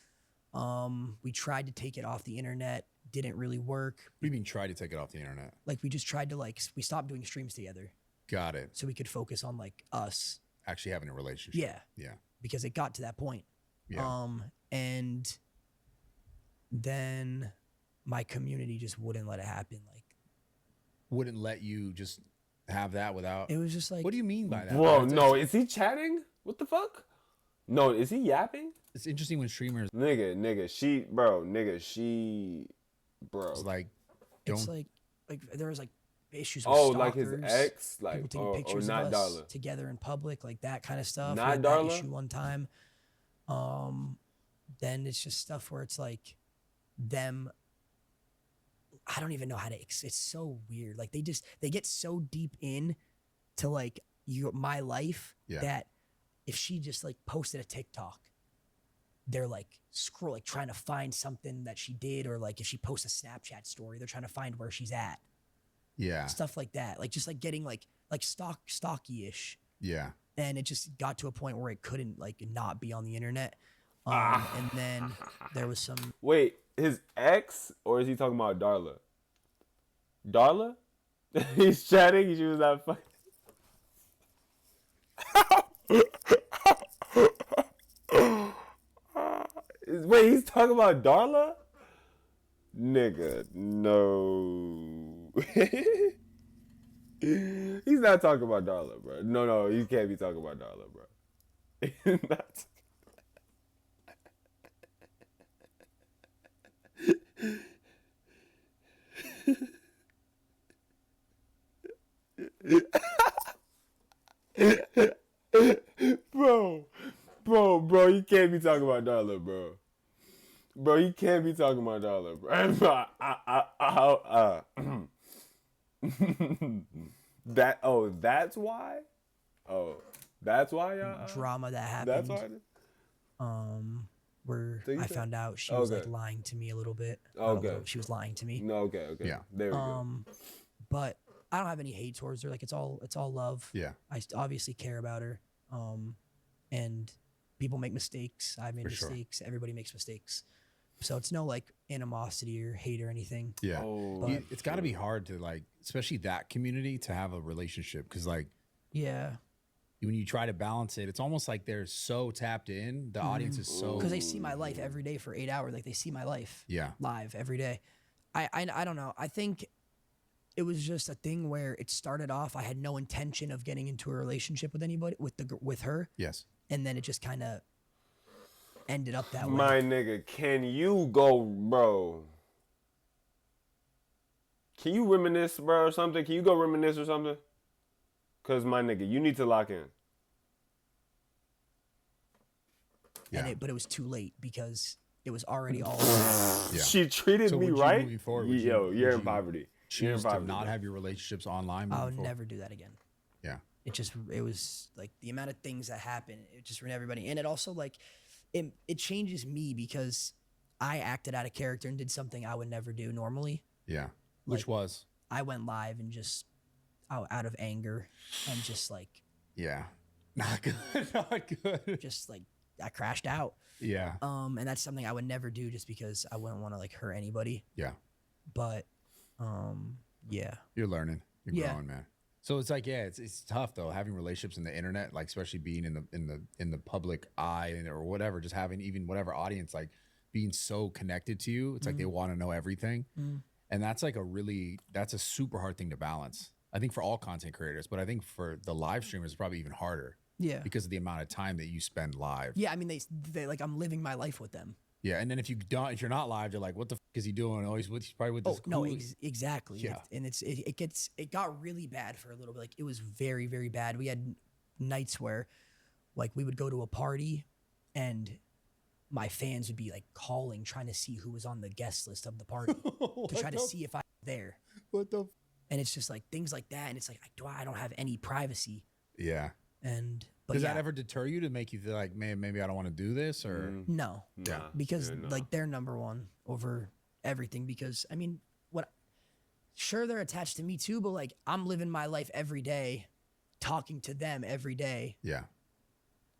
We tried to take it off the internet, didn't really work. What do you mean try to take it off the internet? Like, we just tried to we stopped doing streams together Got it. so we could focus on like us. Actually having a relationship. Yeah, Yeah. because it got to that point. Yeah. And then my community just wouldn't let it happen. Like, Wouldn't let you just have that without. it was just like, What do you mean by that? Bro, It's- no, is he chatting? What the fuck? No, is he yapping? It's interesting when streamers She, bro. is like it's don't like there was like issues with Oh, stalkers, like his ex, like, people taking or pictures not of us Darla. together in public, like that kind of stuff. Not We had that Darla? issue one time. Then it's just stuff where it's like them. I don't even know how to. It's so weird. Like, they get so deep in to like my life Yeah. that if she just like posted a TikTok, they're like trying to find something that she did, or like if she posts a Snapchat story, they're trying to find where she's at. Yeah. Stuff like that, like just like getting like stocky-ish. Yeah. And it just got to a point where it couldn't like not be on the internet. And then there was some Wait, his ex, or is he talking about Darla? Darla? He's chatting. She was not fucking. Wait, he's talking about Darla? Nigga, no. He's not talking about Darla, bro. No, he can't be talking about Darla, bro. He's not. Bro, you can't be talking about Darla, bro. Bro, you can't be talking about Darla, bro. That's why? Oh, that's why y'all? drama that That's happened. why? Where So you I said- found out she was like Okay. lying to me a little bit. Not a Okay. little, she was lying to me. No, okay. Yeah. There we go. But I don't have any hate towards her. Like, it's all love. Yeah. I obviously care about her. And people make mistakes. I've made For sure. mistakes. Everybody makes mistakes. So it's no like animosity or hate or anything. Yeah. Oh, It's got to be hard to like, especially that community, to have a relationship because like Yeah. when you try to balance it, it's almost like they're so tapped in. The audience is so Because they see my life every day for 8 hours. Like, they see my life yeah. live every day. I don't know. I think it was just a thing where it started off. I had no intention of getting into a relationship with anybody, with her, Yes. and then it just kind of ended up that way. My nigga, can you go, bro? Can you reminisce, bro, or something? Can you go reminisce or something? Cause my nigga, you need to lock in. Yeah. But it was too late because it was already all. Yeah. She treated So me would you right. moving forward, would Yo, you- you're would in you poverty. You're in Choose to poverty. not bro. have your relationships online. I'll moving forward? never do that again. Yeah. it was like the amount of things that happen. It just ruined everybody, and it also like it changes me because I acted out of character and did something I would never do normally. Yeah. Which Like, was? I went live and just out of anger and just like Yeah. Not good. Not good. just like I crashed out. Yeah. And that's something I would never do just because I wouldn't want to like hurt anybody. Yeah. But yeah. You're learning. You're Yeah. growing, man. So it's like, yeah, it's tough though, having relationships in the internet, like especially being in the public eye or whatever, just having even whatever audience, like being so connected to you. It's like they want to know everything. And that's like that's a super hard thing to balance. I think for all content creators, but I think for the live streamers, it's probably even harder. Yeah. Because of the amount of time that you spend live. Yeah, I mean they like I'm living my life with them. Yeah, and then if you're not live, you're like, what the f is he doing? Oh, he's probably with this. No, cool- exactly. Yeah. And it got really bad for a little bit. Like it was very, very bad. We had nights where like we would go to a party and my fans would be like calling, trying to see who was on the guest list of the party to try to see if I was there. What the? And it's just like things like that. And it's like, I don't have any privacy. Yeah. But Does yeah, that ever deter you to make you feel like, man, maybe I don't want to do this, or no, Yeah. because Yeah, no. like they're number one over everything. Because I mean, sure they're attached to me too, but like I'm living my life every day, talking to them every day. yeah,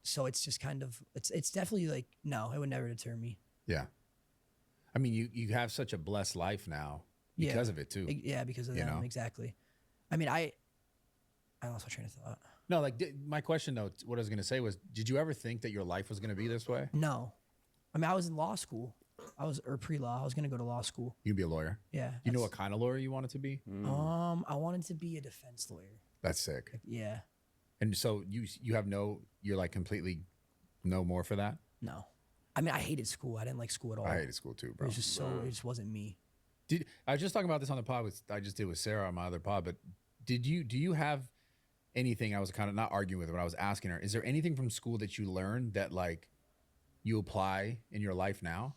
So it's just kind of it's definitely like no, it would never deter me. yeah. I mean, you have such a blessed life now Yeah. because of it too. Yeah, because of You them know? exactly. I mean, I lost my train of thought. No, like my question though, what I was gonna say was, did you ever think that your life was gonna be this way? No, I mean I was in law school. Or pre-law. I was gonna go to law school. You'd be a lawyer. Yeah. You know what kind of lawyer you wanted to be? I wanted to be a defense lawyer. That's sick. Yeah. And so you're like completely no more for that. No. I mean, I hated school. I didn't like school at all. I hated school too, It bro. was just it just wasn't me. I was just talking about this on the pod I just did with Sarah on my other pod, but do you have anything? I was kind of not arguing with her, but I was asking her, is there anything from school that you learned that like you apply in your life now?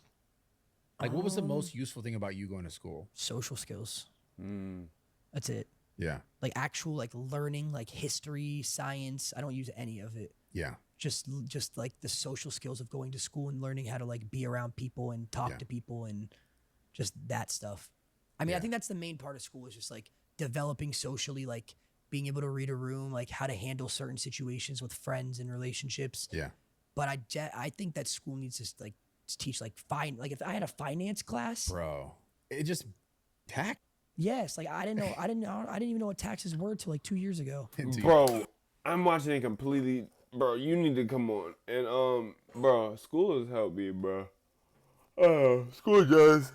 Like what was the most useful thing about you going to school? Social skills. That's it. Yeah. Like actual like learning, like history, science. I don't use any of it. Yeah. Just like the social skills of going to school and learning how to like be around people and talk Yeah. to people and just that stuff. I mean, I think that's the main part of school is just like developing socially, like being able to read a room, like how to handle certain situations with friends and relationships. Yeah. But I think that school needs to like teach like like if I had a finance class, Bro. It just tax. yes, like I didn't even know what taxes were till like 2 years ago. Bro, I'm watching it completely. Bro, you need to come on. And bro, school has helped me, bro. School does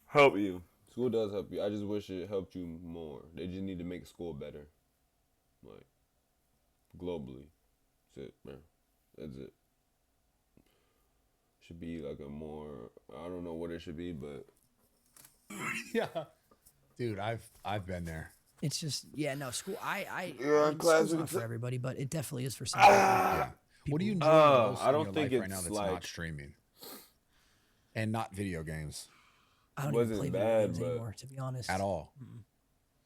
help you. School does help you. I just wish it helped you more. They just need to make school better, like globally. That's it, bro. That's it. Should be like a more. I don't know what it should be, but Yeah. Dude, I've been there. It's just no school. I in class school's we not can for everybody, but it definitely is for some people. Yeah. What do you enjoy the most I in don't your think life right now it's that's like- not streaming? And not video games I don't Wasn't even play video bad, games but- anymore, to be honest. at all.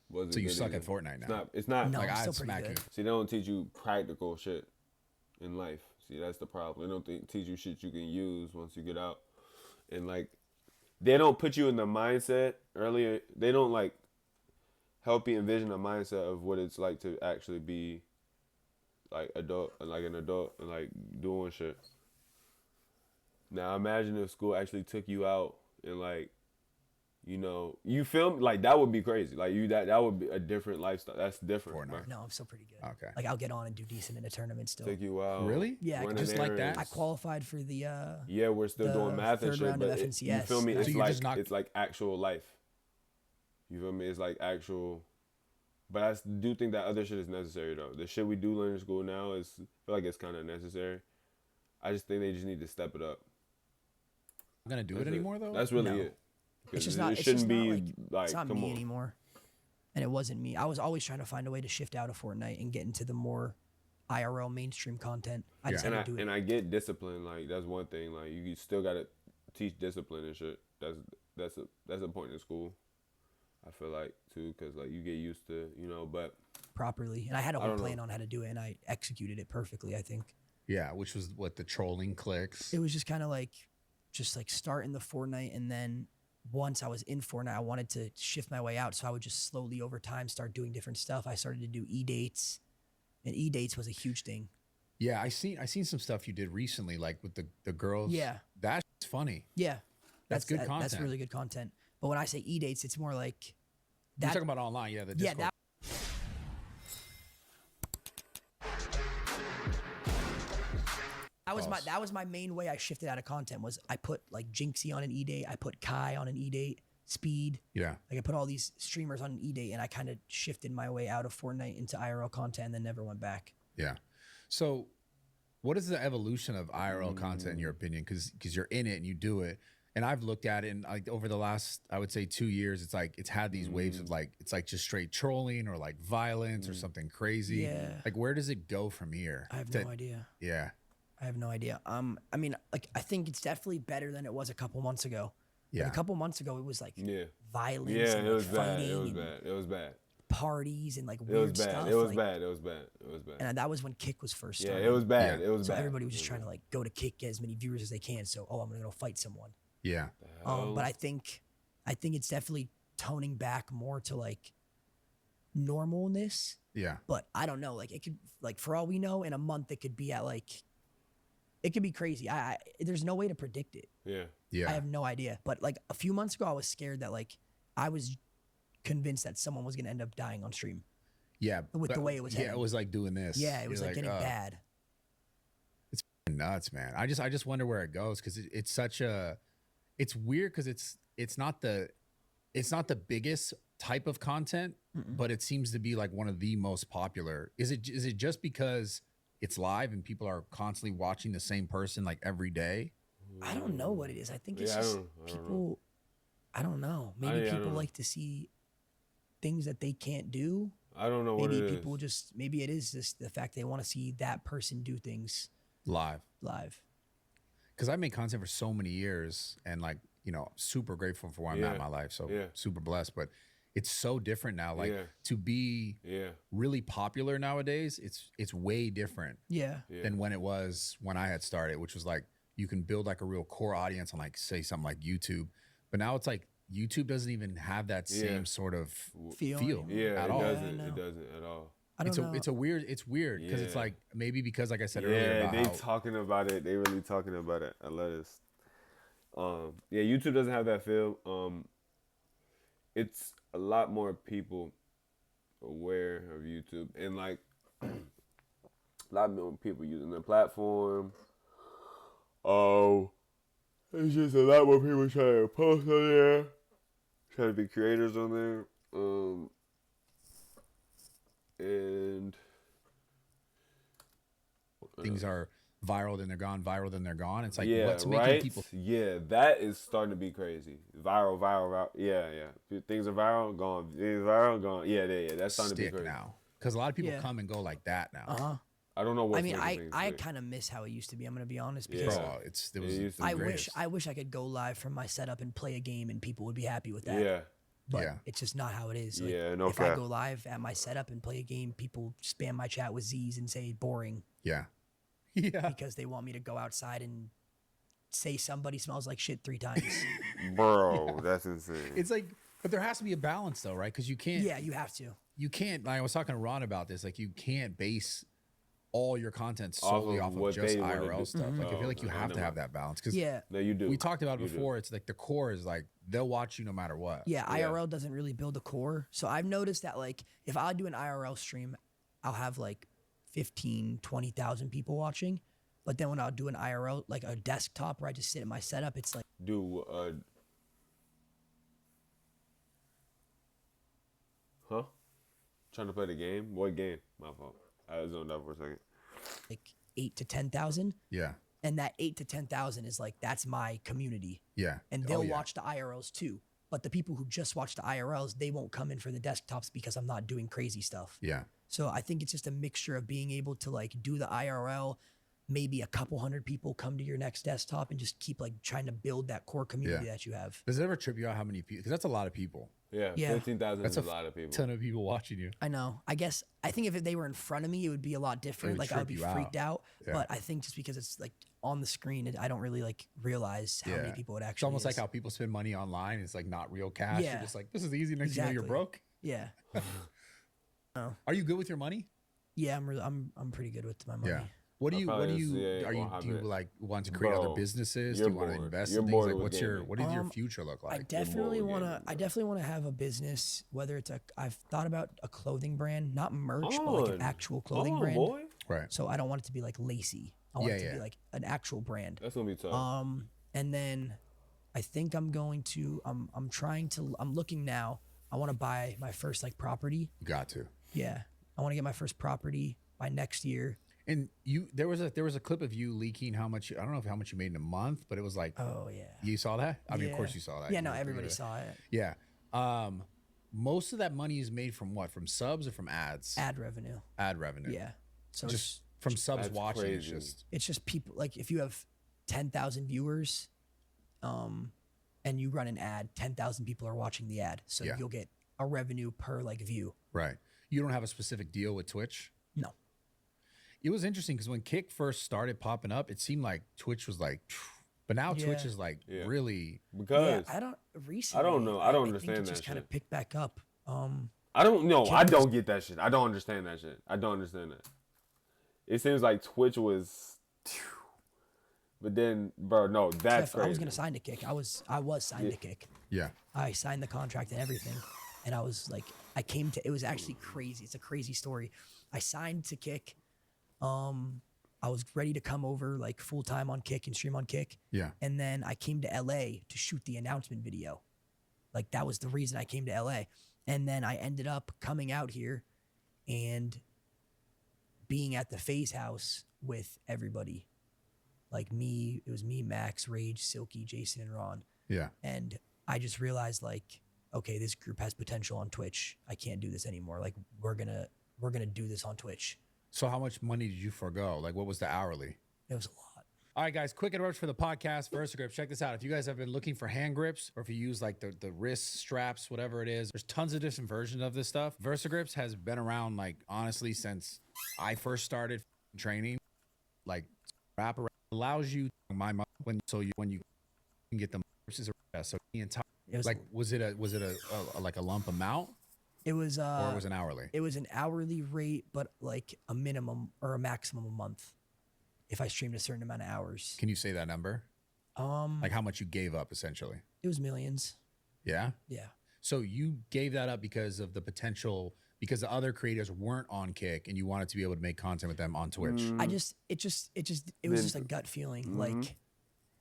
wasn't So you good suck either. at Fortnite now. It's not. No. Like I'm I'd still pretty smack good. you. See, they don't teach you practical shit in life. See, that's the problem. They don't teach you shit you can use once you get out. And, like, they don't put you in the mindset earlier. They don't, like, help you envision a mindset of what it's like to actually be, like, an adult and, like, doing shit. Now, imagine if school actually took you out and, like, you know, you film like that would be crazy. Like that would be a different lifestyle. That's different. Bro. No, I'm still pretty good. Okay. Like I'll get on and do decent in a tournament still. Take you out. Really? Yeah, running just like that? errands. I qualified for the Yeah, we're still the doing math and third shit, round but of you FNCS. feel me? So It's you're like just not- it's like actual life. You feel me? It's like actual. But I do think that other shit is necessary though. The shit we do learn in school now I feel like it's kind of necessary. I just think they just need to step it up. I'm gonna do That's it anymore though. That's really No. it. It's 'Cause just it not. It's shouldn't just be not like it's not come me on. anymore. And it wasn't me. I was always trying to find a way to shift out of Fortnite and get into the more IRL mainstream content. I just And had to do it. I get discipline. Like that's one thing. Like you still gotta teach discipline and shit. That's a point in school. I feel like too, cause like you get used to but properly. And I had a whole don't plan know. on how to do it, and I executed it perfectly, I think. Yeah, which was what the trolling clicks. It was just kind of like, start in the Fortnite, and then once I was in Fortnite, I wanted to shift my way out. So I would just slowly over time start doing different stuff. I started to do E-dates, and E-dates was a huge thing. Yeah, I seen some stuff you did recently, like with the girls. Yeah. That's funny. Yeah. That's good That's content. really good content. But when I say E-dates, it's more like You're talking about online, yeah. The yeah, Discord. that was my main way I shifted out of content. Was I put like Jinxie on an E-date, I put Kai on an E-date, Speed. Yeah. Like I put all these streamers on an E-date, and I kind of shifted my way out of Fortnite into IRL content, and then never went back. Yeah. So, what is the evolution of IRL content in your opinion? Because you're in it and you do it, and I've looked at it, and like over the last, I would say 2 years, it's like it's had these waves of like it's like just straight trolling or like violence or something crazy. Yeah. Like where does it go from here? I have no idea. Yeah. I have no idea. I mean, like I think it's definitely better than it was a couple months ago. Yeah. Like, a couple months ago, it was like violence. Yeah, and it was like bad. fighting It was and bad. It was bad. parties and like It was weird bad. stuff. It was like, bad. It was bad. It was bad. And that was when Kick was first Yeah, starting. it was bad. Yeah. It was So bad. everybody was just trying to like go to Kick, get as many viewers as they can. So I'm gonna go fight someone. Yeah. But I think it's definitely toning back more to like normalness. Yeah. But I don't know. Like it could, like for all we know, in a month it could be at like, it could be crazy. There's no way to predict it. Yeah. Yeah. I have no idea. But like a few months ago, I was scared that like I was convinced that someone was gonna end up dying on stream. Yeah. With the but- way it was Yeah, heading. it was like doing this. Yeah, it was You're like getting bad. It's nuts, man. I just wonder where it goes because it's such a, it's weird because it's not the biggest type of content, but it seems to be like one of the most popular. Is it just because it's live and people are constantly watching the same person like every day? I don't know what it is. I think it's Yeah, I just don't know. people. I don't know. Maybe I don't people know. like to see things that they can't do. I don't know what Maybe it people is. just. Maybe it is just the fact they want to see that person do things Live. live. Because I made content for so many years and like, you know, super grateful for where I'm at in my life. So super blessed. But it's so different now. Like to be really popular nowadays, it's way different Yeah. than when it was when I had started, which was like you can build like a real core audience on like say something like YouTube. But now it's like YouTube doesn't even have that same sort of Feel feel Yeah, at it all. doesn't. It doesn't at all. I don't know. It's weird because it's Yeah. like maybe because like I said earlier Yeah, about they how, talking about it. They really talking about it. I love this. Yeah, YouTube doesn't have that feel. It's a lot more people aware of YouTube, and like a lot more people using the platform. Oh, it's just a lot more people trying to post on there, trying to be creators on there. And things are viral then they're gone, viral then they're gone. It's like yeah, what's making right? people Yeah, that is starting to be crazy. Viral. Yeah. Things are viral, gone. Things viral, gone. Yeah. That's starting to be stick crazy. now? Because a lot of people Yeah. come and go like that now. I don't know what. I mean, I kind of miss how it used to be. I'm gonna be honest because Yeah. Bro, it was used to the be greatest. I wish I could go live from my setup and play a game and people would be happy with that. Yeah. But Yeah. it's just not how it is. Like, Yeah, no if I cap. go live at my setup and play a game, people spam my chat with Z's and say boring Yeah. Yeah. because they want me to go outside and say somebody smells like shit 3 times. Bro, that's insane. It's like, but there has to be a balance though, right? Because you can't. Yeah, you have to. You can't. Like, I was talking to Ron about this. Like, you can't base all your content solely of off of what just they wanna IRL do. stuff. Like, I feel like you Oh, have to never have mind. that balance. Because Yeah. No, you do. we talked about it You do. before. It's like the core is like they'll watch you no matter what. Yeah, IRL doesn't really build a core. So I've noticed that like if I do an IRL stream, I'll have like 15, 20,000 people watching. But then when I'll do an IRL, like a desktop where I just sit in my setup, it's like Do huh? Trying to play the game? What game? My fault. I zoned out for a second. 8 to 10,000. Yeah. And that 8 to 10,000 is like, that's my community. Yeah. And Oh, they'll yeah. watch the IRLs too. But the people who just watch the IRLs, they won't come in for the desktops because I'm not doing crazy stuff. Yeah. So I think it's just a mixture of being able to like do the IRL, maybe a couple hundred people come to your next desktop and just keep like trying to build that core community that you have. Does it ever trip you out how many people? Because that's a lot of people. Yeah, Yeah. 15,000 is That's a lot of people. Ton of people watching you. I know. I think if they were in front of me, it would be a lot different. would Like I would be trip you freaked out. Yeah. But I think just because it's like on the screen, I don't really like realize how many people it actually It's almost is. like how people spend money online. It's like not real cash. Yeah. You're just like, this is easy. Next thing you know, you're Exactly. broke. Yeah. Are you good with your money? Yeah, I'm pretty good with my money. Yeah. What do you do you like want to create other Bro, businesses? Do you're you want to bored. invest You're in things? bored Like with what gaming. does your future look I like? definitely more want to. gaming, I definitely want to have a business. Whether it's I've thought about a clothing brand, not merch, but like an On. actual clothing On, brand. boy. Right. So I don't want it to be like Lacy. I want it to be like an actual brand. That's gonna be tough. And then I think I'm going to. I'm looking now. I want to buy my first like property. You got to. Yeah, I want to get my first property by next year. And there was a clip of you leaking how much, I don't know how much you made in a month, but it was like, Oh yeah. you saw that? I mean, of Yeah. course you saw that. Yeah, You no, were everybody thinking saw it. of it. Yeah. Most of that money is made from what? From subs or from ads? Ad revenue. Ad revenue. Yeah. So Just from subs That's watching. It's crazy. just, it's just people like if you have 10,000 viewers, and you run an ad, 10,000 people are watching the ad, so Yeah. you'll get a revenue per like view. right. You don't have a specific deal with Twitch? No. It was interesting because when Kick first started popping up, it seemed like Twitch was like, but now Twitch Yeah. is like Yeah. really, Because Yeah, I don't recently. know. I don't think understand it just that kind of shit. picked back up. I don't know. I don't get that shit. I don't understand that shit. I don't understand that. It seems like Twitch was, but then, bro, no, that's Jeff, crazy. I was gonna sign to Kick. I was signed to Kick. yeah. I signed the contract and everything, and I was like, it was actually crazy. It's a crazy story. I signed to Kick. I was ready to come over like full time on Kick and stream on Kick. Yeah. And then I came to LA to shoot the announcement video. Like that was the reason I came to LA. And then I ended up coming out here and being at the Phase House with everybody. Like me, it was me, Max, Rage, Silky, Jason, and Ron. Yeah. And I just realized like, okay, this group has potential on Twitch. I can't do this anymore. Like we're gonna do this on Twitch. So how much money did you forego? Like what was the hourly? It was a lot. All right, guys, quick interruption for the podcast. VersaGrips, check this out. If you guys have been looking for hand grips or if you use like the wrist straps, whatever it is, there's tons of different versions of this stuff. VersaGrips has been around like honestly since I first started training. Like wrap around allows you when you can get them. So the entire It was like was it a like a lump amount It was or it was an hourly? It was an hourly rate, but like a minimum or a maximum a month if I streamed a certain amount of hours. Can you say that number? Like how much you gave up essentially? It was millions. Yeah. Yeah. So you gave that up because of the potential, because the other creators weren't on Kick and you wanted to be able to make content with them on Twitch. It was just a gut feeling. Like,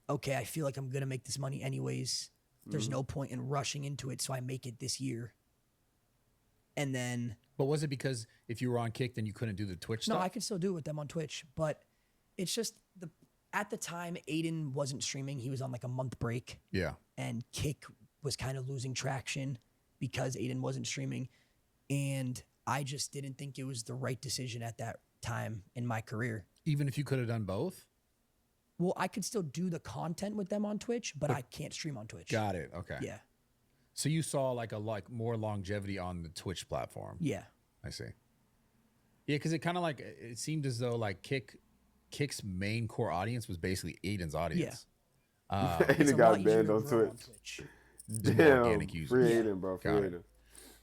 okay, I feel like I'm gonna make this money anyways. There's no point in rushing into it, so I make it this year. And then But was it because if you were on Kick, then you couldn't do the Twitch no, stuff? I can still do it with them on Twitch, but it's just at the time Aiden wasn't streaming. He was on like a month break. Yeah. And Kick was kind of losing traction because Aiden wasn't streaming. And I just didn't think it was the right decision at that time in my career. Even if you could have done both? Well, I could still do the content with them on Twitch, but I can't stream on Twitch. Got it. Okay. Yeah. So you saw like more longevity on the Twitch platform. Yeah. I see. Yeah, because it kind of like it seemed as though like Kick's main core audience was basically Aiden's audience. It's a Aiden lot got easier banned to on grow Twitch. more Damn, organic users. free Yeah. Aiden, bro, free Got it.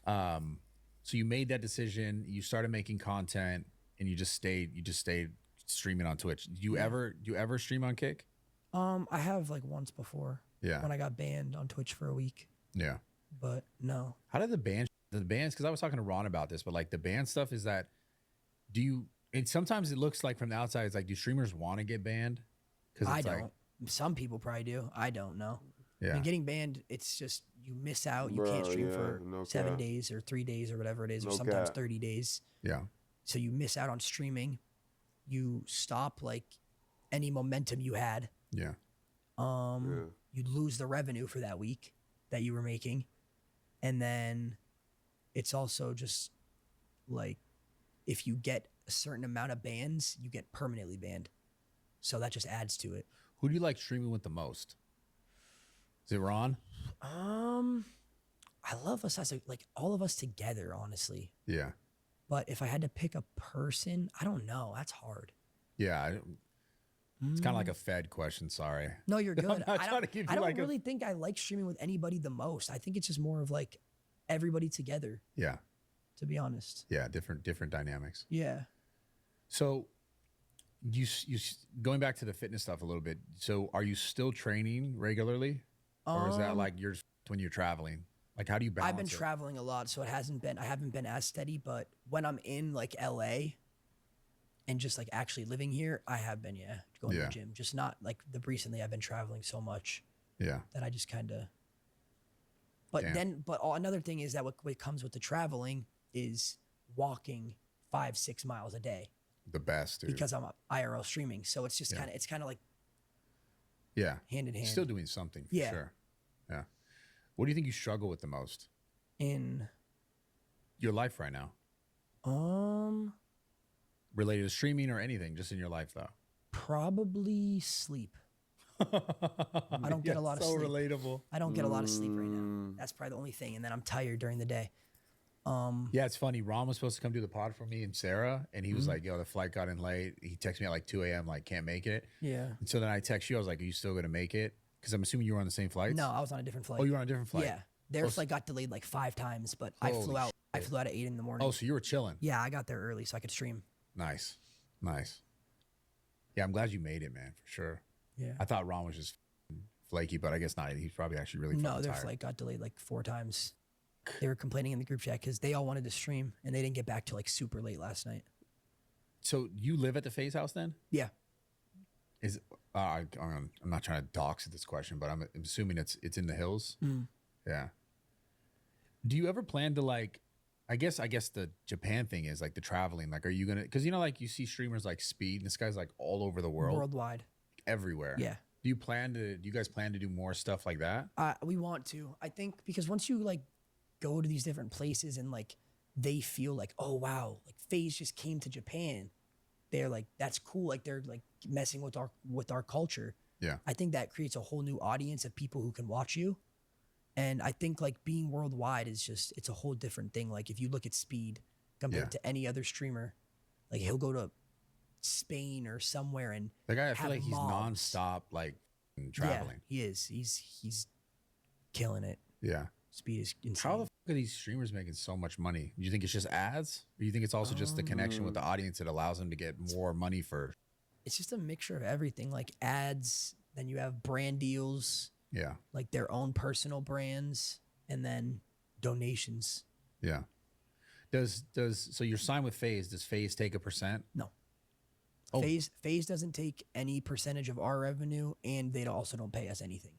Aiden. So you made that decision. You started making content, and you just stayed streaming on Twitch. Do you ever stream on Kick? I have like once before. Yeah. When I got banned on Twitch for a week, Yeah. but no. How did the bans? Because I was talking to Ron about this, but like the ban stuff is that and sometimes it looks like from the outside, it's like, do streamers want to get banned? Because I like, don't. Some people probably do. I don't know. I yeah, mean, getting banned, it's just you miss out. You can't Bro, stream yeah, for no 7 cap. days or 3 days or whatever it is, or No sometimes cap. 30 days. yeah, So you miss out on streaming. You stop like any momentum you had. yeah. You'd lose the revenue for that week that you were making. And then it's also just like if you get a certain amount of bans, you get permanently banned. So that just adds to it. Who do you like streaming with the most? Is it Ron? I love us as like all of us together, honestly. Yeah. But if I had to pick a person, I don't know. That's hard. Yeah. It's kind of like a Fed question. Sorry. No, you're good. not trying to give I you don't like a- really think I like streaming with anybody the most. I think it's just more of like everybody together, Yeah. to be honest. Yeah. Different dynamics. Yeah. So you going back to the fitness stuff a little bit. So are you still training regularly, or is that like you're when you're traveling? Like how do you balance? I've been it? traveling a lot, so I haven't been as steady. But when I'm in like LA and just like actually living here, I have been going to Yeah. the gym. Just not like recently. I've been traveling so much Yeah. that I just kind of. But Damn. another thing is that what comes with the traveling is walking 5-6 miles a day The best, dude. because I'm IRL streaming. So it's just Yeah. kind of like Yeah. hand in hand. Still doing something for Yeah. sure. Yeah. What do you think you struggle with the most? in Your life right now. Related to streaming or anything, just in your life though. probably sleep. I don't get a lot of so sleep. relatable. I don't get a lot of sleep right now. That's probably the only thing. And then I'm tired during the day. Yeah, it's funny. Ron was supposed to come do the pod for me and Sarah, and he was like, yo, the flight got in late. He texted me at like 2 a.m., like, can't make it. Yeah. And so then I text you, I was like, are you still going to make it? Because I'm assuming you were on the same flights? No, I was on a different flight. Oh, you were on a different flight? Yeah. Their Oh, flight got delayed like 5 times, but I Holy flew out. I flew out at 8 in the morning. Oh, so you were chilling. Yeah, I got there early so I could stream. Nice. Nice. Yeah, I'm glad you made it, man, for sure. Yeah. I thought Ron was just flaky, but I guess not. He's probably actually really No, fucking their tired. flight got delayed like 4 times. They were complaining in the group chat because they all wanted to stream and they didn't get back till like super late last night. So you live at the FaZe house then? Yeah. Is I'm not trying to dox at this question, but I'm assuming it's in the hills. Yeah. Do you ever plan to like? I guess the Japan thing is like the traveling. Like, are you gonna? Because like you see streamers like Speed, and this guy's like all over the world, Worldwide. everywhere. Yeah. Do you guys plan to do more stuff like that? We want to. I think because once you like go to these different places and like they feel like, oh wow, like FaZe just came to Japan. They're like, that's cool. Like they're like messing with our culture. Yeah. I think that creates a whole new audience of people who can watch you. And I think like being worldwide is it's a whole different thing. Like if you look at Speed compared to any other streamer, like he'll go to Spain or somewhere and The guy, I feel have like he's mobs. nonstop like traveling. Yeah, he is. He's killing it. Yeah. Speed is insane. How the fuck are these streamers making so much money? Do you think it's just ads? Or do you think it's also just the connection with the audience that allows them to get more money for? It's just a mixture of everything, like ads, then you have brand deals, Yeah. like their own personal brands, and then donations. Yeah. So you're signed with FaZe. Does FaZe take a percent? No. Oh. FaZe doesn't take any percentage of our revenue, and they also don't pay us anything.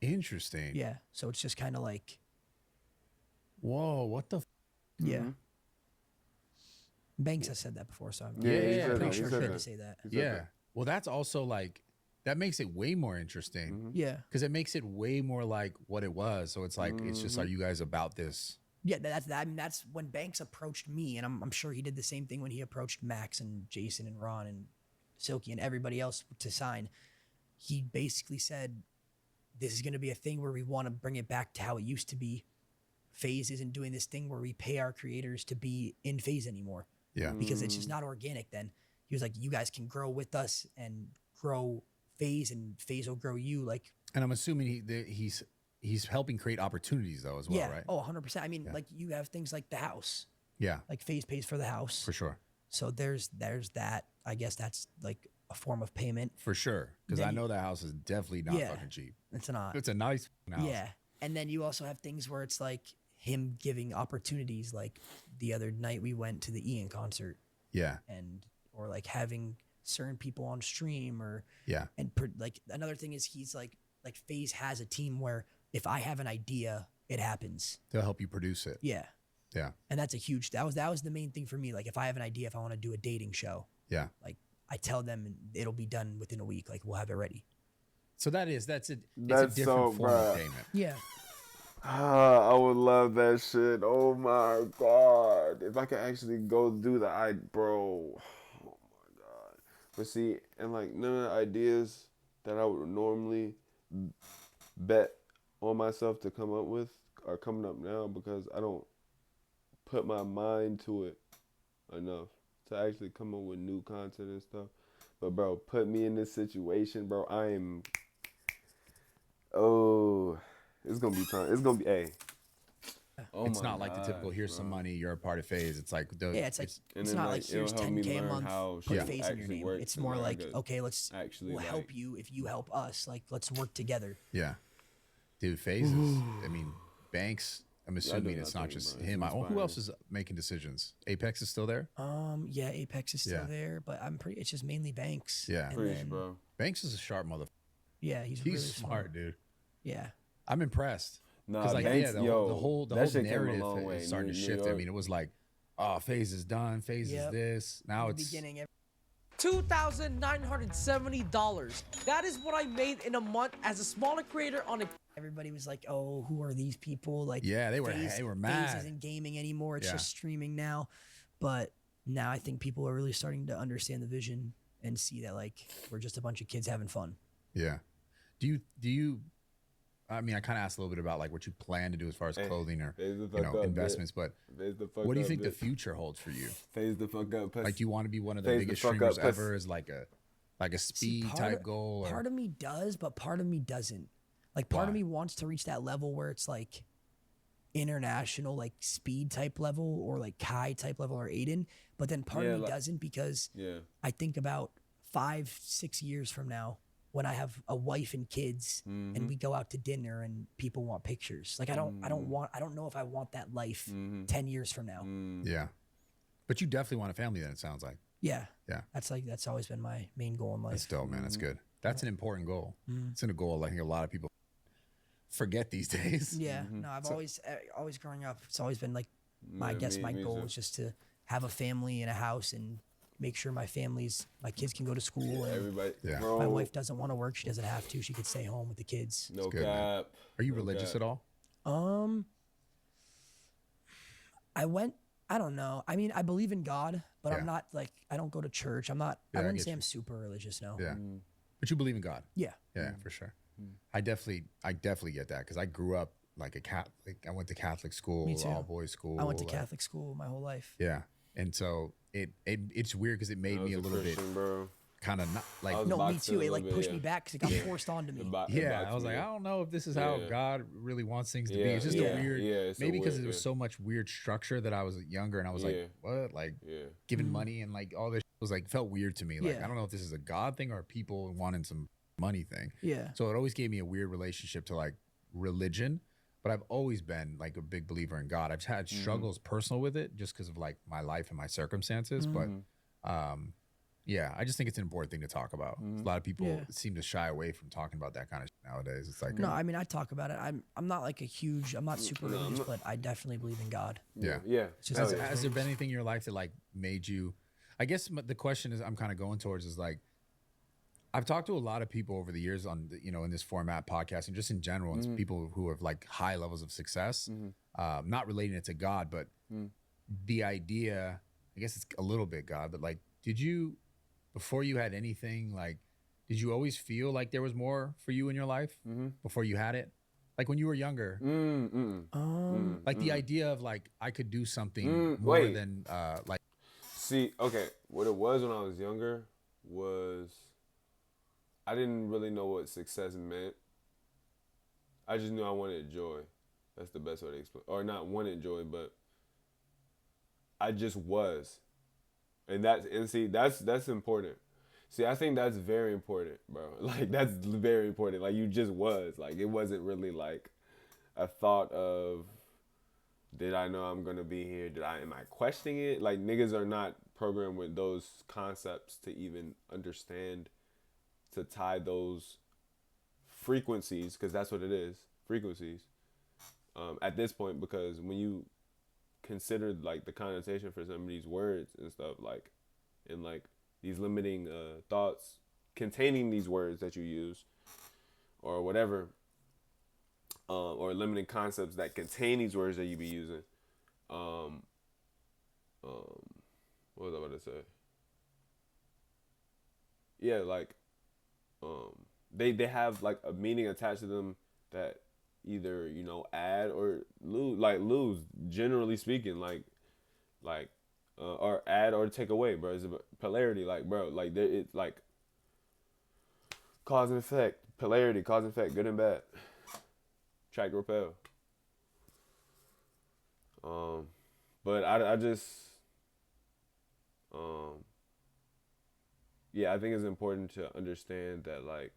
Interesting. Yeah. So it's just kind of like, Whoa, what the? yeah. Banks has said that before, so I'm Yeah, he pretty said that. sure He he said had to that. say that. Yeah. Well, that's also like, that makes it way more interesting Mm-hmm. Yeah. because it makes it way more like what it was. So it's like, it's just, are you guys about this? Yeah, that's when Banks approached me, and I'm sure he did the same thing when he approached Max and Jason and Ron and Silky and everybody else to sign. He basically said, this is going to be a thing where we want to bring it back to how it used to be. FaZe isn't doing this thing where we pay our creators to be in FaZe anymore Yeah. because it's just not organic then. He was like, you guys can grow with us and grow FaZe, and FaZe will grow you. Like, And I'm assuming he's helping create opportunities though as well, yeah, right? oh, 100%. I mean, like you have things like the house, Yeah, like FaZe pays for the house. for sure. So there's that. I guess that's like a form of payment. For sure. Because Then I you- know that house is definitely not Yeah. fucking cheap. It's not. It's a nice fucking house. Yeah. And then you also have things where it's like him giving opportunities. Like the other night we went to the Ian concert, Yeah. or like having certain people on stream, or Yeah. like another thing is he's like FaZe has a team where if I have an idea, it happens. They'll help you produce it. Yeah. Yeah. And that's a huge, that was the main thing for me. Like if I have an idea, if I want to do a dating show, Yeah. like I tell them and it'll be done within a week. Like we'll have it ready. So that's a different That's so, form of bruh. payment. Yeah. I would love that shit. Oh my god. If I could actually go do bro. Oh my god. But see, and like none of the ideas that I would normally bet on myself to come up with are coming up now because I don't put my mind to it enough to actually come up with new content and stuff. But bro, put me in this situation, bro. It's gonna be time. It's gonna be Oh It's my not like the typical gosh, here's some bro. money, you're a part of FaZe. It's like Yeah, it's like And it's then, not like, like here's it'll help me 10K a learn month, how put shit FaZe in your actually name. works, It's and more I like, could okay, actually, we'll like- help you if you help us. Like, let's work together. Yeah. Dude, FaZe is, I mean, Banks, I'm assuming it's not nothing, just bro. It's him. Who else inspiring. is making decisions? Apex is still there? Yeah, Apex is still Yeah. there, but it's just mainly Banks. Yeah. And Preach, then, bro. Banks is a sharp motherfucker. yeah, he's really Smart, dude. Yeah. I'm impressed. Nah, Because like Banks, the yo, whole that shit came a narrative long way. is starting to New shift. I York- mean, it was like, oh, FaZe is done, FaZe is Yep. this. Now In the it's beginning, $2,970. That is what I made in a month as a smaller creator on a. everybody was like, "Oh, who are these people?" Like, Yeah, they were FaZe mad. isn't gaming anymore. It's Yeah. just streaming now. But now I think people are really starting to understand the vision and see that like we're just a bunch of kids having fun. Yeah. Do you I mean, I kind of asked a little bit about like what you plan to do as far as clothing or phase the fuck up, investments, but Phase the fuck what do you up, think the bitch. future holds for you? Phase the fuck up. Like, do you want to be one of the Phase the biggest fuck streamers up, puss. ever as like a See, speed type goal? Or? Part of me does, but part of me doesn't. Like, part of Why? me wants to reach that level where it's like international, like speed type level, or like Kai type level, or Aiden. But then part Yeah, of me like- doesn't, because Yeah. I think about 5-6 years from now when I have a wife and kids Mm-hmm. and we go out to dinner and people want pictures. Like, I don't know if I want that life Mm-hmm. 10 years from now. Yeah. But you definitely want a family then, it sounds like. Yeah. Yeah. That's always been my main goal in life. That's dope, man. That's good. That's an important goal. It's in a goal I think a lot of people forget these days. Yeah, no, I've always growing up, it's always been like my goal too. is just to have a family and a house and make sure my kids can go to school. And Everybody. Yeah. Bro, my wife doesn't want to work; she doesn't have to. She could stay home with the kids. No good, man. cap. Are you No religious cap. at all? I don't know. I mean, I believe in God, but Yeah. I'm not like, I don't go to church. I'm not. Yeah, I I wouldn't get say you. I'm super religious. No. Yeah. But you believe in God. Yeah. Yeah, for sure. I definitely get that because I grew up like a Catholic. I went to Catholic school, Me too. all boys school. I went to like- Catholic school my whole life. Yeah, and so it's weird because it made I was me a little Christian, bit bro. kind of not like. I was No, me boxed in too. a It little like bit, pushed yeah. me back because it got forced onto me. Yeah, I was like, I don't know if this is how Yeah. God really wants things to be. Yeah, It's just yeah, a weird, yeah, it's so maybe because weird, there was yeah. so much weird structure that I was younger and I was Yeah. like, what? Like Yeah. giving money and like all this was like felt weird to me. Like Yeah. I don't know if this is a God thing or people wanting some money thing. Yeah. So it always gave me a weird relationship to like religion, but I've always been like a big believer in God. I've had struggles personal with it just because of like my life and my circumstances, but yeah, I just think it's an important thing to talk about. A lot of people Yeah. seem to shy away from talking about that kind of shit nowadays. It's like No, I mean, I talk about it. I'm not like I'm not super religious, but I definitely believe in God. yeah. Yeah. just Hell as- yeah. Has there been anything in your life that like made you? I guess the question is I'm kind of going towards is like I've talked to a lot of people over the years on in this format podcast and just in general, and people who have like high levels of success, not relating it to God, but the idea. I guess it's a little bit God, but like, did you before you had anything like? Did you always feel like there was more for you in your life before you had it? Like when you were younger, like the idea of like I could do something more wait. than like. See, okay, what it was when I was younger was I didn't really know what success meant. I just knew I wanted joy. That's the best way to explain. Or not wanted joy, but I just was. That's important. See, I think that's very important, bro. Like that's very important. Like you just was. Like it wasn't really like a thought of did I know I'm gonna be here? Am I questioning it? Like niggas are not programmed with those concepts to even understand to tie those frequencies, because that's what it is, frequencies. At this point, because when you consider like the connotation for some of these words and stuff, like and like these limiting thoughts containing these words that you use, or whatever. Or limiting concepts that contain these words that you be using. What was I about to say? yeah, like they have like a meaning attached to them that either, you know, add or lose, generally speaking, or add or take away, bro. It's a polarity, like, bro, like there, it's like cause and effect, polarity, cause and effect, good and bad, attract, repel. But I just yeah, I think it's important to understand that like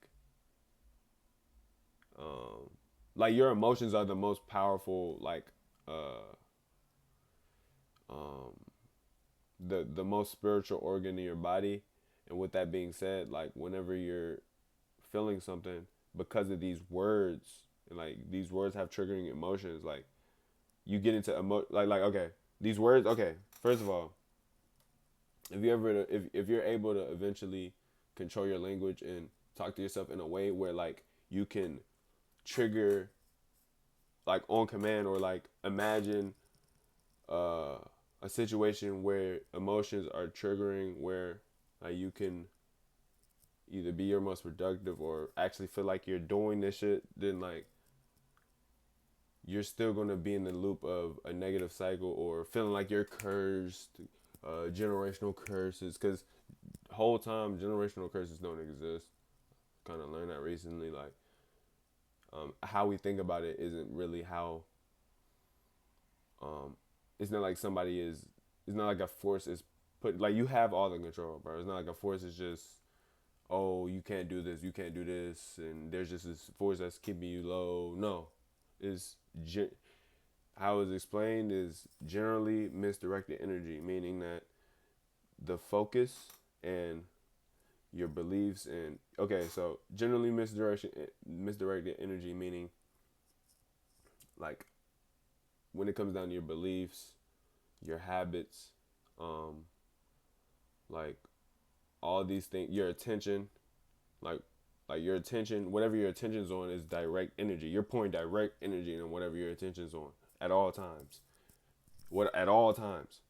your emotions are the most powerful, like the most spiritual organ in your body. And with that being said, like whenever you're feeling something, because of these words, and like these words have triggering emotions, like you get into like okay, these words, okay, first of all, if you're able to eventually control your language and talk to yourself in a way where like you can trigger like on command, or like imagine a situation where emotions are triggering, where like you can either be your most productive or actually feel like you're doing this shit, then like you're still going to be in the loop of a negative cycle or feeling like you're cursed, generational curses, because whole time generational curses don't exist. Kind of learned that recently. Like how we think about it isn't really how it's not like somebody is, it's not like a force is put, like you have all the control, bro. It's not like a force is just, oh, you can't do this, you can't do this, and there's just this force that's keeping you low. No, it's how it's explained is generally misdirected energy, meaning that the focus and your beliefs and okay, so generally misdirected energy, meaning like when it comes down to your beliefs, your habits, like all these things, your attention, like your attention, whatever your attention's on is direct energy. You're pouring direct energy into whatever your attention's on at all times. At all times.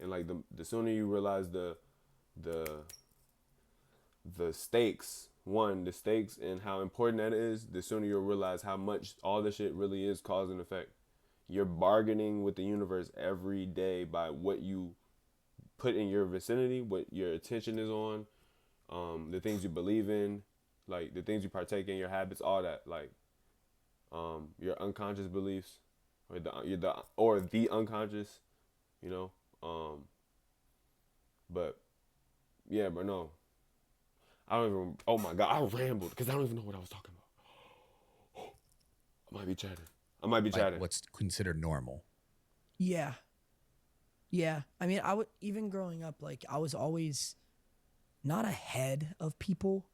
And like the sooner you realize the stakes, the stakes and how important that is, the sooner you'll realize how much all this shit really is cause and effect. You're bargaining with the universe every day by what you put in your vicinity, what your attention is on, the things you believe in, like the things you partake in, your habits, all that, like your unconscious beliefs, or the unconscious, you know. But yeah, but no, I don't even. Oh my god, I rambled because I don't even know what I was talking about. I might be chatting. Like what's considered normal. Yeah. Yeah. I mean, I would, even growing up, like I was always not ahead of people,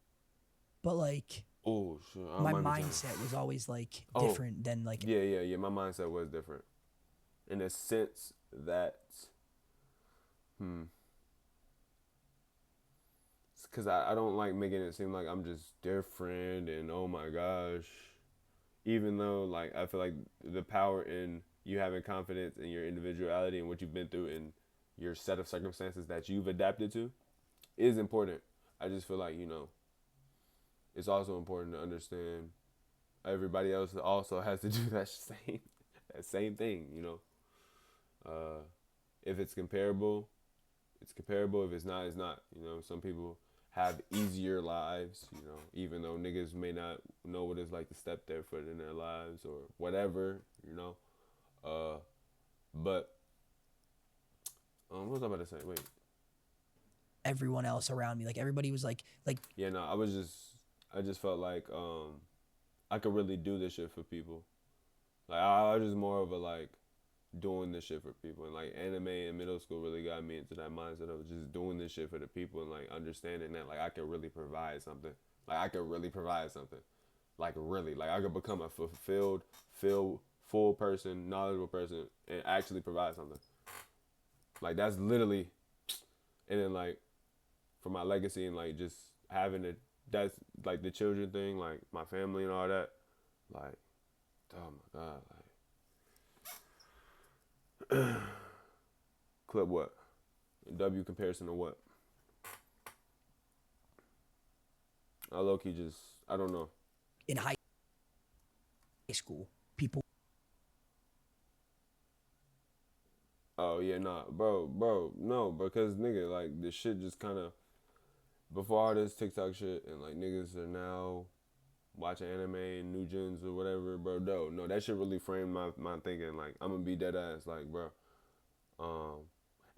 but like Oh shit, my mindset was always like different than like. Yeah. My mindset was different, in the sense that, because I don't like making it seem like I'm just different and oh my gosh, even though like I feel like the power in you having confidence in your individuality and what you've been through and your set of circumstances that you've adapted to is important. I just feel like, you know, it's also important to understand everybody else also has to do that same thing, you know. If it's comparable, it's comparable. If it's not, it's not. You know, some people have easier lives, you know, even though niggas may not know what it's like to step their foot in their lives or whatever, you know. But what was I about to say? Wait. Everyone else around me, like everybody was like Yeah, no, I just felt like I could really do this shit for people. Like I was just more of a like doing this shit for people, and like anime in middle school really got me into that mindset of just doing this shit for the people and like understanding that like I could really provide something. Like I could really provide something. Like really, like I could become a full person, knowledgeable person, and actually provide something. Like that's literally, and then like for my legacy and like just having it, that's like the children thing, like my family and all that. Like, oh my god, like clip what? W comparison to what? I low-key just, I don't know. in high school, people. Oh yeah, nah, no, because nigga, like this shit just kind of before all this TikTok shit and like niggas are now watching anime and new gens or whatever, bro. No, that shit really framed my thinking. Like I'm gonna be dead ass, like bro.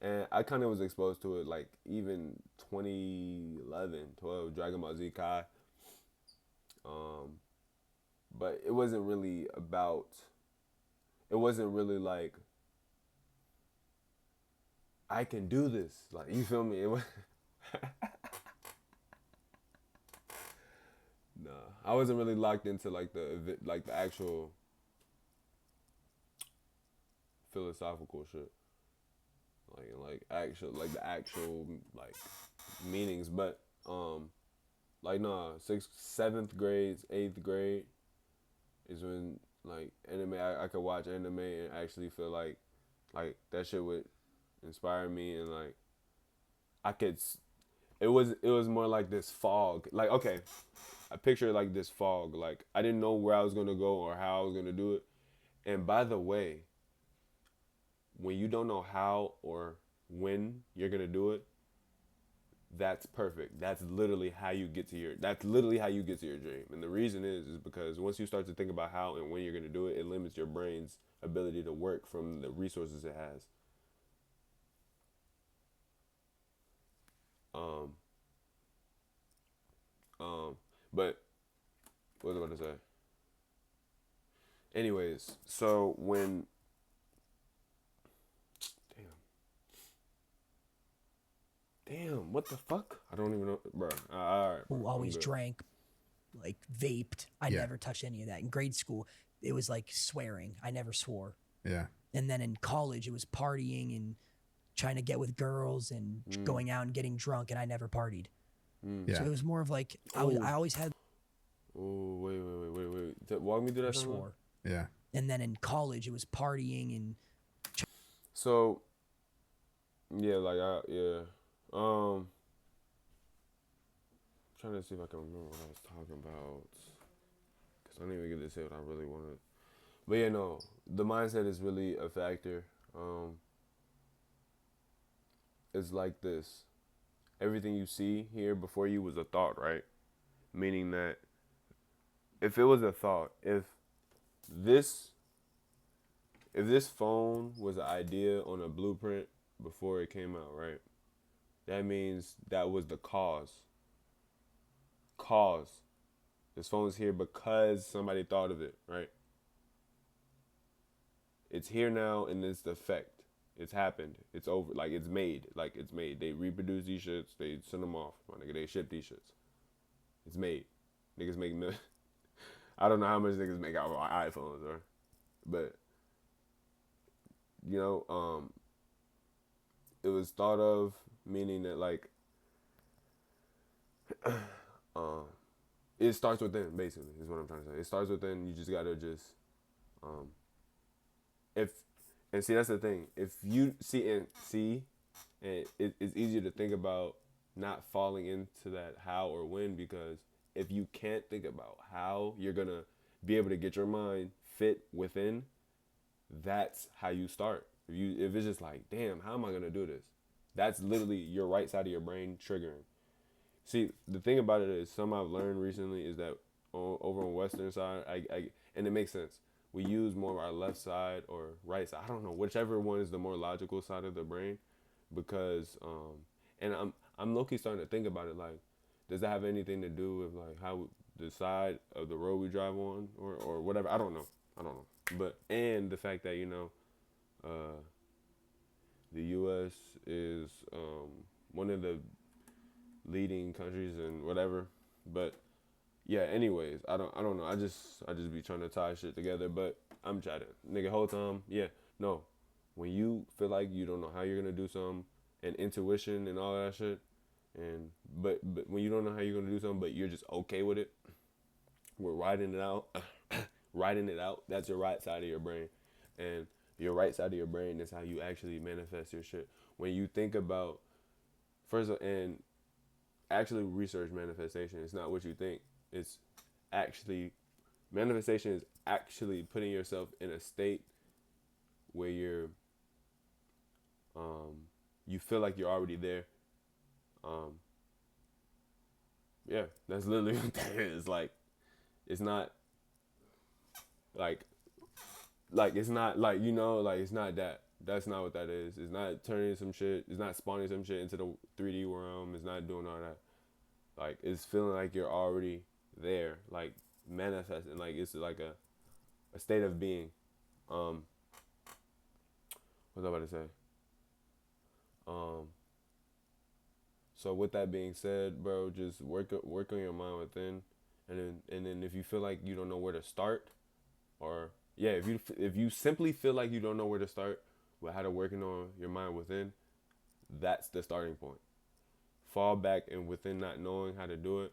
And I kind of was exposed to it like even 2011, 12, Dragon Ball Z Kai. But it wasn't really about. It wasn't really like I can do this. Like you feel me? It was nah, I wasn't really locked into like the actual philosophical shit. Like the actual like meanings, but like nah, 6th, 7th grade, 8th grade is when like anime I could watch anime and actually feel like that shit would inspire me and like I could. It was more like this fog. Like okay, I picture like this fog. Like I didn't know where I was gonna go or how I was gonna do it. And by the way, when you don't know how or when you're gonna do it, that's perfect. That's literally how you get to your dream. And the reason is because once you start to think about how and when you're gonna do it, it limits your brain's ability to work from the resources it has. But what was I about to say? Anyways, so when Damn, what the fuck? I don't even know, bro. All right, bro. Who always drank, like vaped. I never touched any of that. In grade school, it was like swearing. I never swore. Yeah. And then in college, it was partying and trying to get with girls and going out and getting drunk, and I never partied. Yeah. So it was more of like I always had Oh, wait. Walk me through that. swore. Yeah. And then in college, it was partying and So, yeah, trying to see if I can remember what I was talking about. Because I didn't even get to say what I really wanted. But yeah, no, the mindset is really a factor. It's like this. Everything you see here before you was a thought, right? Meaning that if it was a thought, if this phone was an idea on a blueprint before it came out, right? That means that was the cause. This phone's here because somebody thought of it, right? It's here now and it's the effect. It's happened. It's over. Like it's made. They reproduce these shits. They send them off. My nigga, they ship these shits. It's made. Niggas make millions. I don't know how much niggas make out of iPhones, or, but you know, it was thought of, meaning that like, it starts within. Basically, is what I'm trying to say. It starts within. You just gotta see that's the thing. If you see, and it's easier to think about not falling into that how or when, because if you can't think about how you're gonna be able to get your mind fit within, that's how you start. If it's just like, damn, how am I gonna do this? That's literally your right side of your brain triggering. See, the thing about it is, something I've learned recently is that over on Western side, and it makes sense. We use more of our left side or right side. I don't know, whichever one is the more logical side of the brain, because and I'm low-key starting to think about it, like, does that have anything to do with like how the side of the road we drive on or whatever? I don't know. But and the fact that the U.S. is one of the leading countries and whatever. But yeah, anyways, I don't know. I just be trying to tie shit together, but I'm chatting. Nigga, whole time, yeah, no. When you feel like you don't know how you're gonna do something, and intuition and all that shit, and but when you don't know how you're gonna do something, but you're just okay with it, we're riding it out, that's your right side of your brain. And your right side of your brain is how you actually manifest your shit. When you think about, first of all, and actually research manifestation. It's not what you think. It's actually manifestation is actually putting yourself in a state where you feel like you're already there. Yeah, that's literally what that is. Like, it's not like it's not like, you know, like, it's not that. That's not what that is. It's not turning some shit. It's not spawning some shit into the 3D realm. It's not doing all that. Like, it's feeling like you're already there. Like, manifesting. Like, it's like a state of being. What was I about to say? So with that being said, bro, just work on your mind within, and then if you feel like you don't know where to start, or yeah, if you simply feel like you don't know where to start with how to working on your mind within, that's the starting point. Fall back and within not knowing how to do it,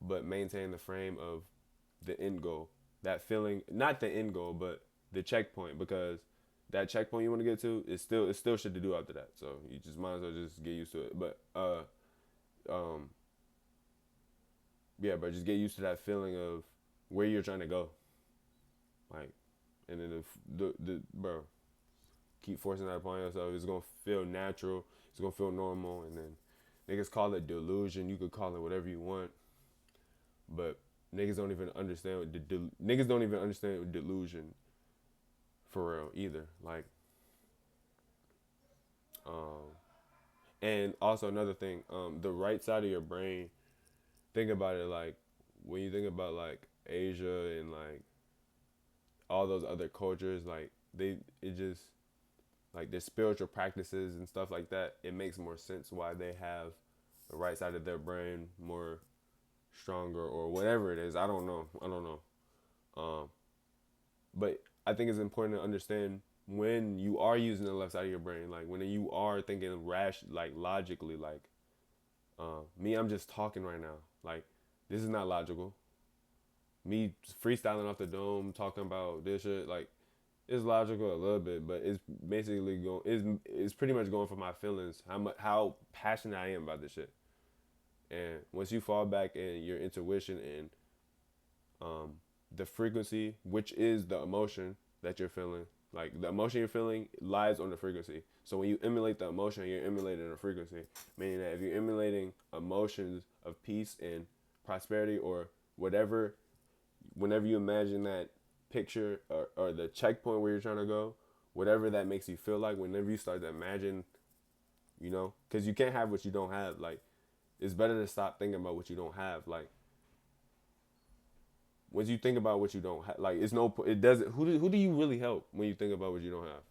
but maintain the frame of the end goal. That feeling, not the end goal, but the checkpoint, because that checkpoint you want to get to is still shit to do after that. So you just might as well just get used to it. But yeah, but just get used to that feeling of where you're trying to go. Like, and then the bro, keep forcing that upon yourself. It's gonna feel natural. It's gonna feel normal. And then niggas call it delusion. You could call it whatever you want. But niggas don't even understand what delusion for real either. Like, and also another thing, the right side of your brain, think about it, like, when you think about like Asia and like all those other cultures, like it just, like, their spiritual practices and stuff like that, it makes more sense why they have the right side of their brain more stronger or whatever it is. I don't know. But I think it's important to understand when you are using the left side of your brain, like when you are thinking like logically, like me, I'm just talking right now. Like, this is not logical. Me freestyling off the dome, talking about this shit, like, it's logical a little bit, but it's basically it's pretty much going for my feelings, how passionate I am about this shit. And once you fall back in your intuition and the frequency, which is the emotion that you're feeling, like, the emotion you're feeling lies on the frequency. So when you emulate the emotion, you're emulating a frequency, meaning that if you're emulating emotions of peace and prosperity or whatever, whenever you imagine that picture or the checkpoint where you're trying to go, whatever that makes you feel like, whenever you start to imagine, you know, because you can't have what you don't have. Like, it's better to stop thinking about what you don't have. Like, once you think about what you don't have, like, it doesn't, who do you really help when you think about what you don't have?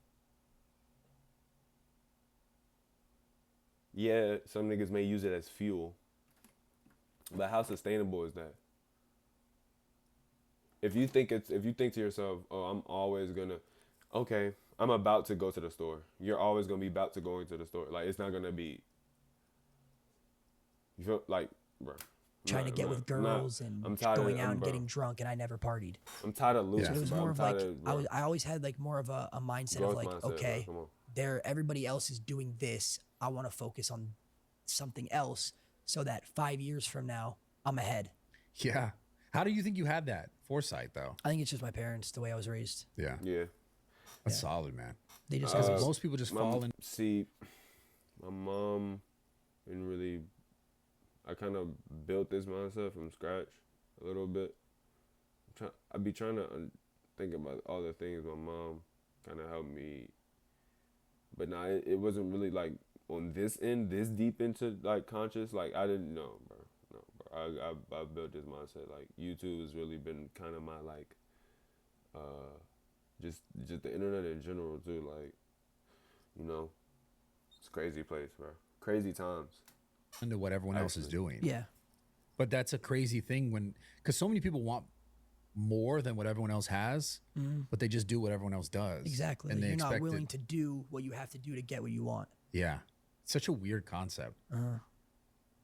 Yeah, some niggas may use it as fuel, but how sustainable is that? If you think to yourself, oh, I'm always gonna, okay, I'm about to go to the store. You're always gonna be about to going to the store. Like, it's not gonna be, you feel like, bro, trying to get with girls and going out and getting drunk, and I never partied. I'm tired of losing. So it was more of like, I always had like more of a mindset of like, okay, everybody else is doing this. I want to focus on something else so that 5 years from now I'm ahead. Yeah. How do you think you had that foresight though? I think it's just my parents, the way I was raised. Yeah. Yeah. That's solid, man. They just most people just fall in. See, my mom didn't really. I kind of built this mindset from scratch a little bit. I be trying to think about all the things my mom kind of helped me, but nah, it wasn't really like on this end, this deep into like conscious. Like, I didn't know, bro. No, bro. I built this mindset. Like, YouTube has really been kind of my like, just the internet in general too. Like, you know, it's a crazy place, bro. Crazy times. Into what everyone else is doing. Yeah. But that's a crazy thing because so many people want more than what everyone else has, but they just do what everyone else does. Exactly. And you're not willing to do what you have to do to get what you want. Yeah. It's such a weird concept.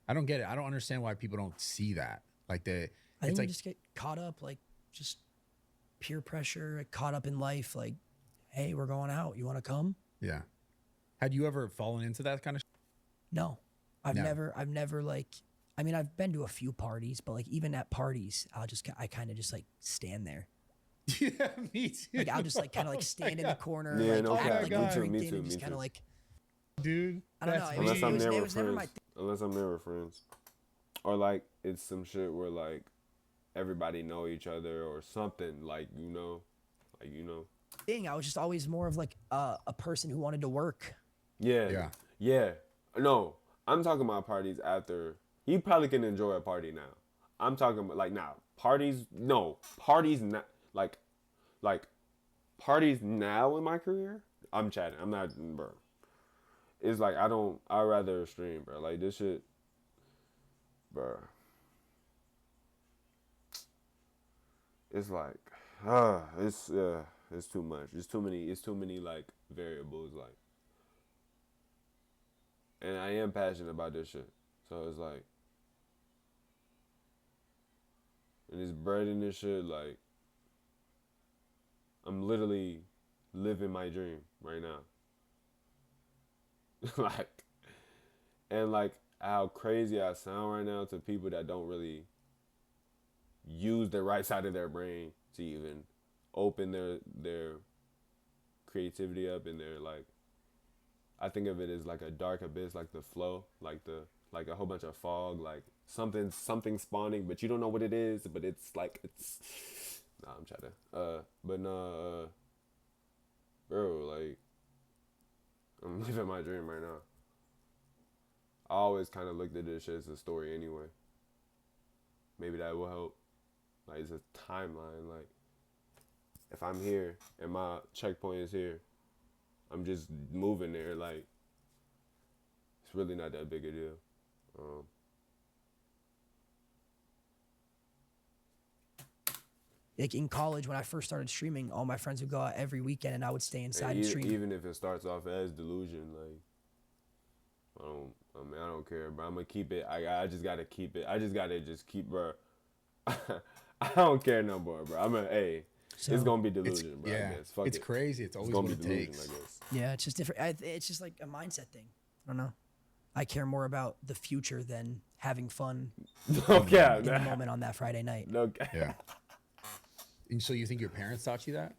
I don't get it. I don't understand why people don't see that. Like, I think you just get caught up, like, just peer pressure, caught up in life. Like, hey, we're going out. You want to come? Yeah. Had you ever fallen into that kind of? No. I've No. never like, I mean, I've been to a few parties, but like even at parties, I kind of just like stand there. Yeah, me too. Like I'll just like kind of like stand in the corner, Yeah, like no act cap. like Me I'm too, me drinking too, and just me kind of too. like, Dude, I don't know. that's It was, Unless I'm there it with was never my friends. Unless I'm there with friends. Or like it's some shit where like everybody know each other or something, like you know. thing. I was just always more of like a person who wanted to work. Yeah. No, I'm talking about parties after. You probably can enjoy a party now. I'm talking about like now parties. No parties not like parties now in my career. I'm chatting. I'm not, bro. It's like I'd rather stream, bro. Like this shit, bro. It's like, it's too much. It's too many like variables, like. And I am passionate about this shit, so it's like, and it's bread in this shit. Like, I'm literally living my dream right now. Like, and like how crazy I sound right now to people that don't really use the right side of their brain to even open their creativity up, and their like, I think of it as like a dark abyss, like the flow, like a whole bunch of fog, like something spawning, but you don't know what it is, but it's like nah, I'm trying to but no, bro, like I'm living my dream right now. I always kind of looked at this shit as a story anyway. Maybe that will help. Like it's a timeline. Like if I'm here and my checkpoint is here, I'm just moving there. Like it's really not that big a deal. Like in college, when I first started streaming, all my friends would go out every weekend, and I would stay inside and stream. Even if it starts off as delusion, like I don't care, but I'm gonna keep it. I just gotta keep it. I just gotta keep, bro. I don't care no more, bro. So, it's gonna be delusion, bro. Yeah, I guess. Fuck it's it. crazy. It's always gonna what be it delusion, takes. I guess. Yeah, it's just different. It's just like a mindset thing. I don't know. I care more about the future than having fun Okay, in the moment on that Friday night. Okay. Yeah. And so you think your parents taught you that?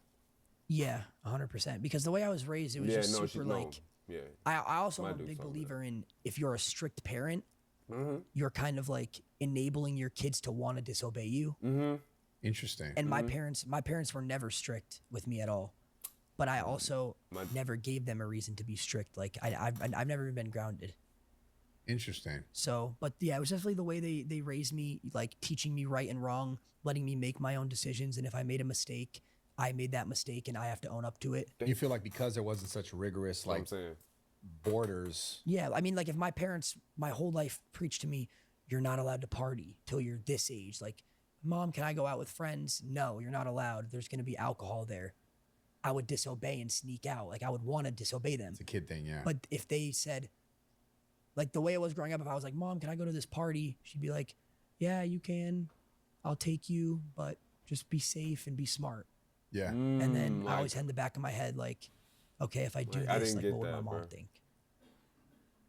Yeah, 100%. Because the way I was raised, it was Yeah, just no, super no. like. Yeah. I also My am a dude's big taught me believer in if you're a strict parent, Mm-hmm. you're kind of like enabling your kids to want to disobey you. Mm-hmm. Interesting. And my parents were never strict with me at all, but I also never gave them a reason to be strict. Like I've never been grounded. Interesting. So, but yeah, it was definitely the way they raised me, like teaching me right and wrong, letting me make my own decisions. And if I made a mistake, I made that mistake and I have to own up to it. You feel like because there wasn't such rigorous Like like I'm saying. borders. Yeah, I mean, like if my parents, my whole life preached to me, you're not allowed to party till you're this age. Like, Mom, can I go out with friends? No, you're not allowed. There's going to be alcohol there. I would disobey and sneak out. Like I would want to disobey them. It's a kid thing, yeah. But if they said, like the way I was growing up, if I was like, Mom, can I go to this party? She'd be like, yeah, you can. I'll take you, but just be safe and be smart. yeah. And then I always had in the back of my head, like, okay, if I do Like, I this, didn't like, get what would my that, mom bro. think?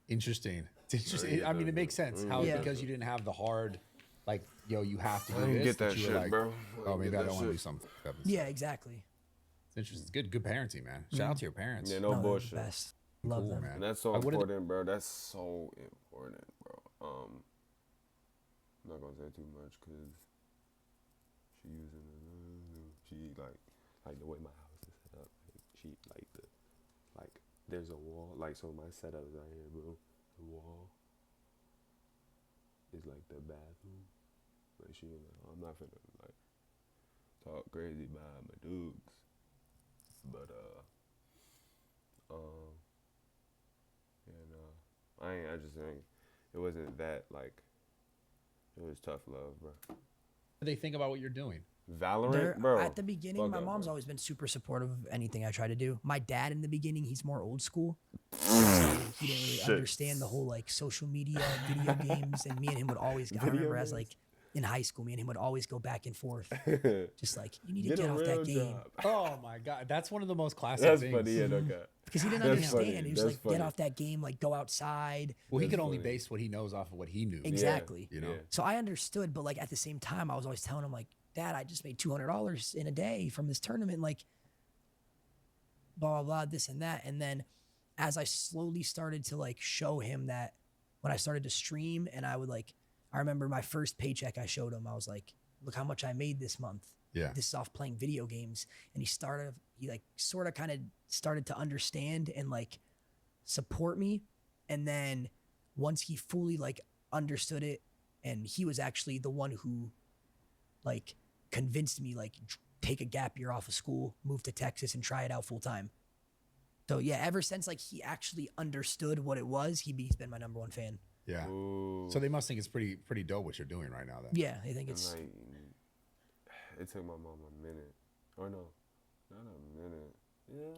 Interesting. It's interesting. Yeah, I mean, yeah, it makes sense. yeah. How Yeah. because you didn't have the hard, like, yo, you have to do I didn't this. get that you were shit, like, bro. Oh, maybe get I that don't want to do shit. something. Yeah, exactly. It's interesting. It's good parenting, man. Shout out to your parents. Yeah, No, no they're the bullshit. best. Love Cool, them. man. And that's so I would've- important, bro. That's so important, bro. I'm not gonna say too much because she using she like the way my house is set up. Like, she like there's a wall. Like so, my setup is right here, bro. The wall is like the bathroom. Like she was like, I'm not finna like talk crazy about my dudes, but and I just think it wasn't that like it was tough love, bro. What do they think about what you're doing? Valorant, bro. At the beginning, fuck my up, mom's bro. always been super supportive of anything I try to do. My dad in the beginning, he's more old school. So he didn't really understand the whole like social media, video games, and me and him would always. I remember as like in high school, me and him would always go back and forth, just like, you need to Get get a off real that game. job. Oh my god, that's one of the most classic That's things. funny. Yeah, okay. Because he didn't That's funny. understand. He was That's like, funny. get off that game, like go outside. Well, he That's could only funny. base what he knows off of what he knew. Exactly. You know? Yeah. So I understood, but like at the same time, I was always telling him like, Dad, I just made $200 in a day from this tournament, like blah, blah, blah, this and that. And then as I slowly started to like show him that when I started to stream and I would like, I remember my first paycheck I showed him, I was like, look how much I made this month. Yeah. This is off playing video games. And he like sort of kind of started to understand and like support me. And then once he fully like understood it, and he was actually the one who like convinced me like take a gap year off of school, move to Texas and try it out full time. So yeah, ever since like he actually understood what it was, he's been my number one fan. Yeah. Ooh. So they must think it's pretty dope what you're doing right now then. Yeah, I think And, it's like, it took my mom a minute. Or no, not a minute. Yeah,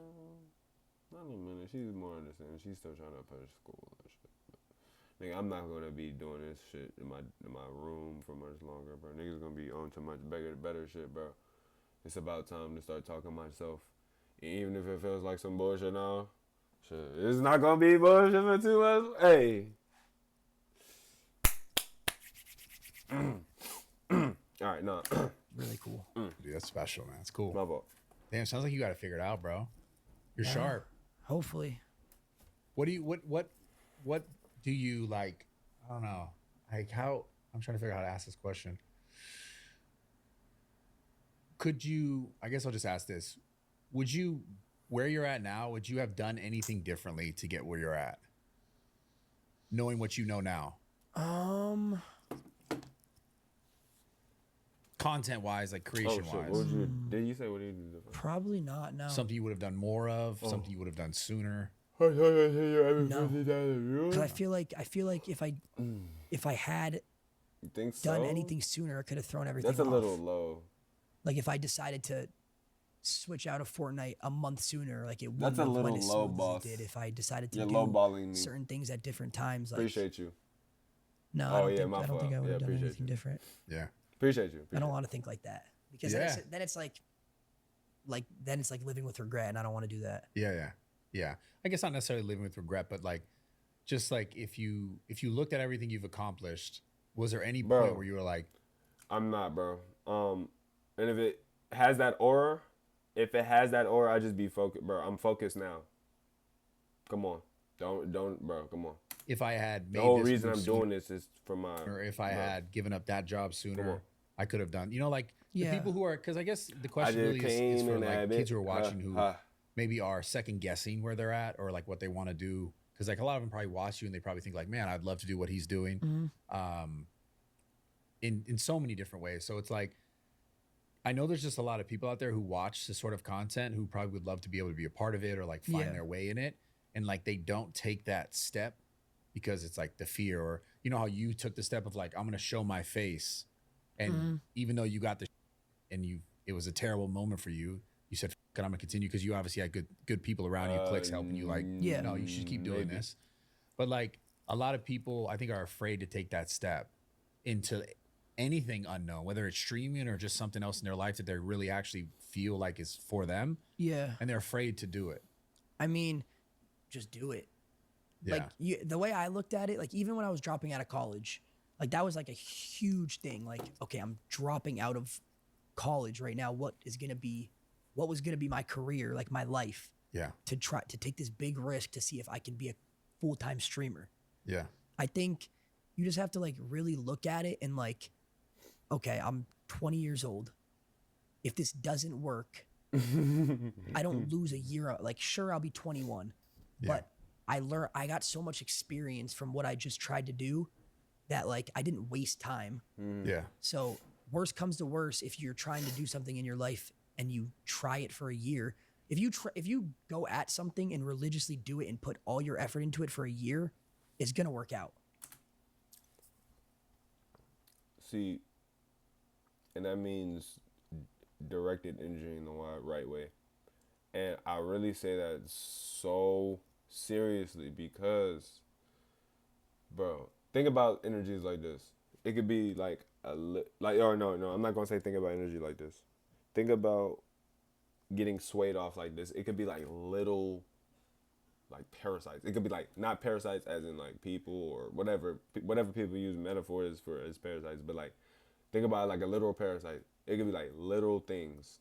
not a minute. She's more understanding. She's still trying to push school and shit. But, nigga, I'm not gonna be doing this shit in my room for much longer, bro. Niggas gonna be on to much better shit, bro. It's about time to start talking myself. Even if it feels like some bullshit now, shit, it's not gonna be bullshit for 2 months. Hey. All right, no. really cool. Dude, that's special, man. It's cool. My fault. Damn, sounds like you got it figured out, bro. You're sharp. Hopefully. What do you like? I don't know. Like how I'm trying to figure out how to ask this question. Could you, I guess I'll just ask this. Would you, where you're at now, would you have done anything differently to get where you're at? Knowing what you know now. Content wise, like Oh creation shit! wise. What would you? Did you say what did you do different? Probably not. No. Something you would have done more of, something you would have done sooner. No. Because I feel like if I had You think so? done anything sooner, I could have thrown everything That's a off. little low. Like if I decided to switch out of Fortnite a month sooner, like it That's wouldn't a have little went as low, smooth boss. as it did if I decided to You're do lowballing me. certain things at different times. Like, Appreciate you. No, Oh, yeah, I my don't think fault. I would Yeah, have done appreciate anything you. different. Yeah. Appreciate you. I don't want to think like that because Yeah. then it's like then it's like living with regret, and I don't want to do that. Yeah. I guess not necessarily living with regret, but like, just like if you looked at everything you've accomplished, was there any Bro. point where you were like, I'm not, bro. And if it has that aura, I just be focused, bro. I'm focused now. Come on, don't, bro. Come on. if I had made The whole this reason move I'm sooner, doing this is for my. or if I bro. had given up that job on. sooner, I could have done. Like Yeah. the people who are, because I guess the I question just really is came for and like had kids it. who are watching who Ha. maybe are second guessing where they're at or like what they want to do. Because like a lot of them probably watch you and they probably think like, man, I'd love to do what he's doing. In so many different ways. So it's like, I know there's just a lot of people out there who watch this sort of content who probably would love to be able to be a part of it or like find Yeah. their way in it. And like they don't take that step because it's like the fear, or you know how you took the step of like, I'm gonna show my face. And even though you got the and it was a terrible moment for you, you said, "F it, I'm gonna continue," because you obviously had good people around you, clicks helping you, like, Yeah. no, you should keep doing Maybe. this. But like a lot of people I think are afraid to take that step into anything unknown, whether it's streaming or just something else in their life that they really actually feel like is for them, Yeah. and they're afraid to do it. I mean, just do it. Yeah. Like the way I looked at it, like even when I was dropping out of college, like that was like a huge thing. Like, okay, I'm dropping out of college right now. What was gonna be my career, like my life, Yeah. to try to take this big risk to see if I can be a full-time streamer. Yeah. I think you just have to like really look at it and like, okay, I'm 20 years old. If this doesn't work, I don't lose a year. Like, sure, I'll be 21, but I got so much experience from what I just tried to do that like I didn't waste time. Yeah. So worst comes to worst, if you're trying to do something in your life and you try it for a year, if you go at something and religiously do it and put all your effort into it for a year, it's gonna work out. See, and that means directed energy in the right way. And I really say that so seriously because, bro, think about energies like this. It could be like like, or no, I'm not gonna say think about energy like this. Think about getting swayed off like this. It could be like little, like parasites. It could be like not parasites as in like people or whatever people use metaphors for as parasites, but like think about it like a literal parasite. It could be like little things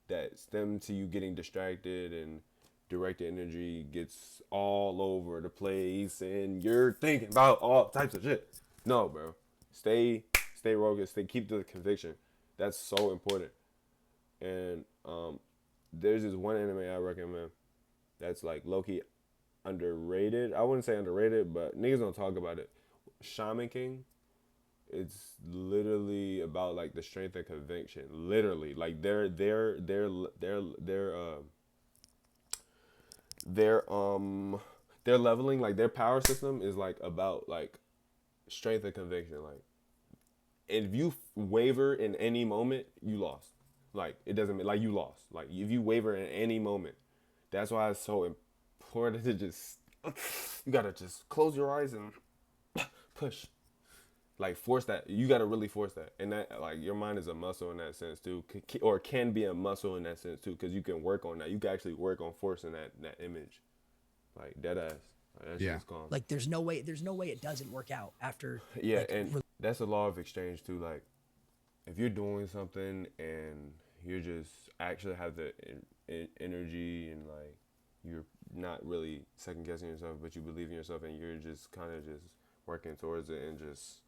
that stem to you getting distracted and directed energy gets all over the place and you're thinking about all types of shit. No, bro. Stay focused. Keep the conviction. That's so important. And there's this one anime I recommend that's like low-key underrated. I wouldn't say underrated, but niggas don't talk about it. Shaman King. It's literally about like the strength and conviction. Literally, like they're leveling, like their power system is like about like strength and conviction. Like if you waver in any moment, you lost. Like it doesn't mean like you lost. Like if you waver in any moment, that's why it's so important to just you gotta just close your eyes and push. Like force that. You gotta really force that, and that like your mind is a muscle in that sense too, or can be a muscle in that sense too, because you can work on that. You can actually work on forcing that image, like dead ass. Like, that shit's gone. Like there's no way it doesn't work out after. Yeah, like, and that's a law of exchange too. Like if you're doing something and you just actually have the energy and like you're not really second guessing yourself, but you believe in yourself and you're just kind of just working towards it and just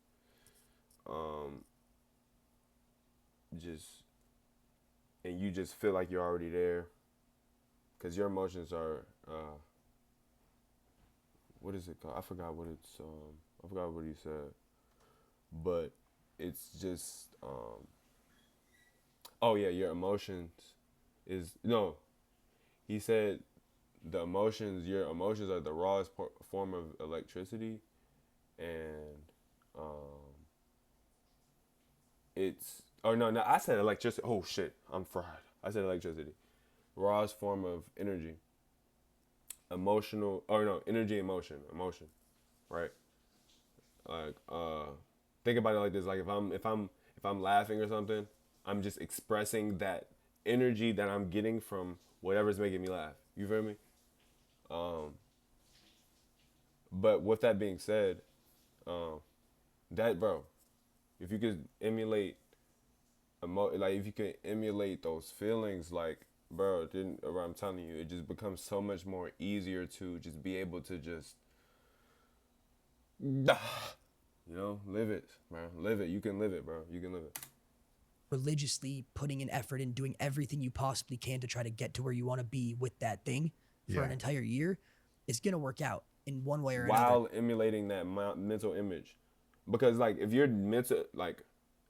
and you just feel like you're already there because your emotions are what is it called? I forgot what he said, but it's just oh yeah, your emotions is no, he said your emotions are the rawest form of electricity, and it's no, I said electricity. Oh shit, I'm fried. I said electricity. Rawest form of energy. Energy, emotion, right? Like think about it like this. Like if I'm laughing or something, I'm just expressing that energy that I'm getting from whatever's making me laugh. You feel me? But with that being said, that bro, if you could emulate if you can emulate those feelings, like bro, I'm telling you, it just becomes so much more easier to just be able to just live it, bro. Live it. You can live it, bro. You can live it. Religiously putting in effort and doing everything you possibly can to try to get to where you want to be with that thing for an entire year, it's gonna work out in one way or another. While emulating that mental image, because like if you're mental, like,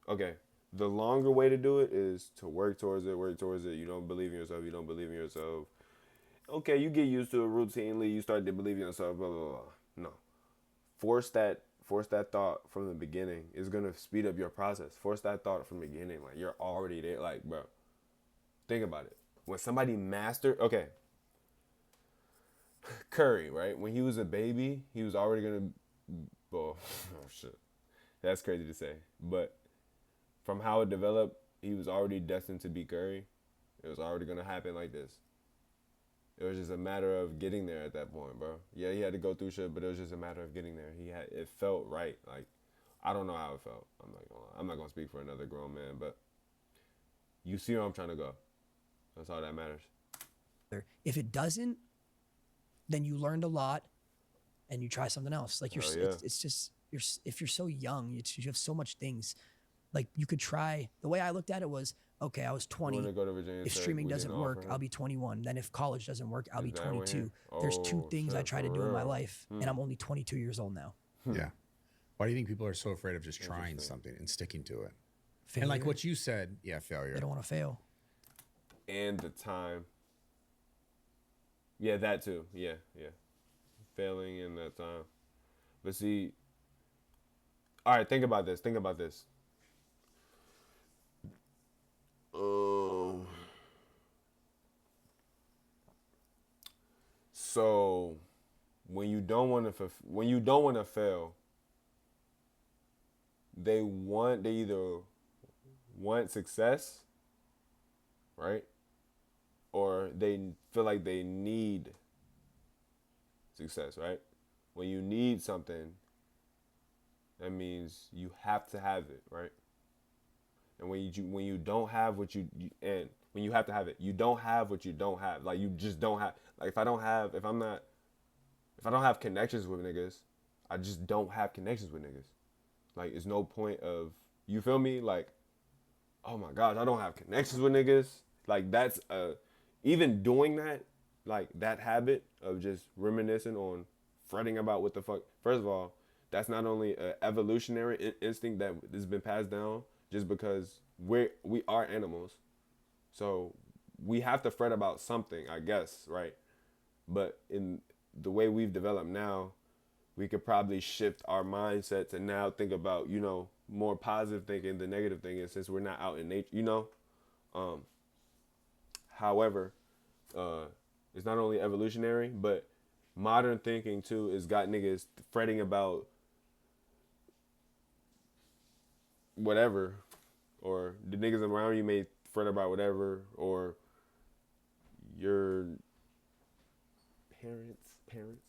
okay, the longer way to do it is to work towards it. You don't believe in yourself. Okay, you get used to it routinely. You start to believe in yourself. Blah blah blah. No, force that thought from the beginning. It's gonna speed up your process. Force that thought from the beginning. Like you're already there. Like bro, think about it. When somebody okay, Curry, right? When he was a baby, he was already gonna. Oh shit, that's crazy to say, but from how it developed, he was already destined to be Curry. It was already gonna happen like this. It was just a matter of getting there at that point, bro. Yeah, he had to go through shit, but it was just a matter of getting there. It felt right. Like, I don't know how it felt. I'm not gonna speak for another grown man, but you see where I'm trying to go. That's all that matters. If it doesn't, then you learned a lot, and you try something else. Like it's just if you're so young, you have so much things. Like you could try. The way I looked at it was, okay, I was 20. If streaming doesn't work, I'll be 21. Then if college doesn't work, I'll be 22. There's two things I try to do in my life, and I'm only 22 years old now. Yeah. Why do you think people are so afraid of just trying something and sticking to it? Failure. And like what you said, failure. They don't want to fail. And the time. Yeah, that too. Yeah. Failing in that time. But see, all right, think about this. So when you don't want to fail, they either want success, right? Or they feel like they need success, right? When you need something, that means you have to have it, right? And when you don't have what you and when you have to have it, you don't have what you don't have. Like you just don't have. Like if I don't have connections with niggas, I just don't have connections with niggas. Like it's no point of, you feel me? Like, oh my gosh, I don't have connections with niggas. Like that's even doing that, like that habit of just reminiscing on fretting about what the fuck. First of all, that's not only an evolutionary instinct that has been passed down just because we are animals. So we have to fret about something, I guess, right? But in the way we've developed now, we could probably shift our mindset to now think about, you know, more positive thinking than negative thinking, since we're not out in nature, you know? However, it's not only evolutionary, but modern thinking too has got niggas fretting about whatever, or the niggas around you may fret about whatever, or your parents,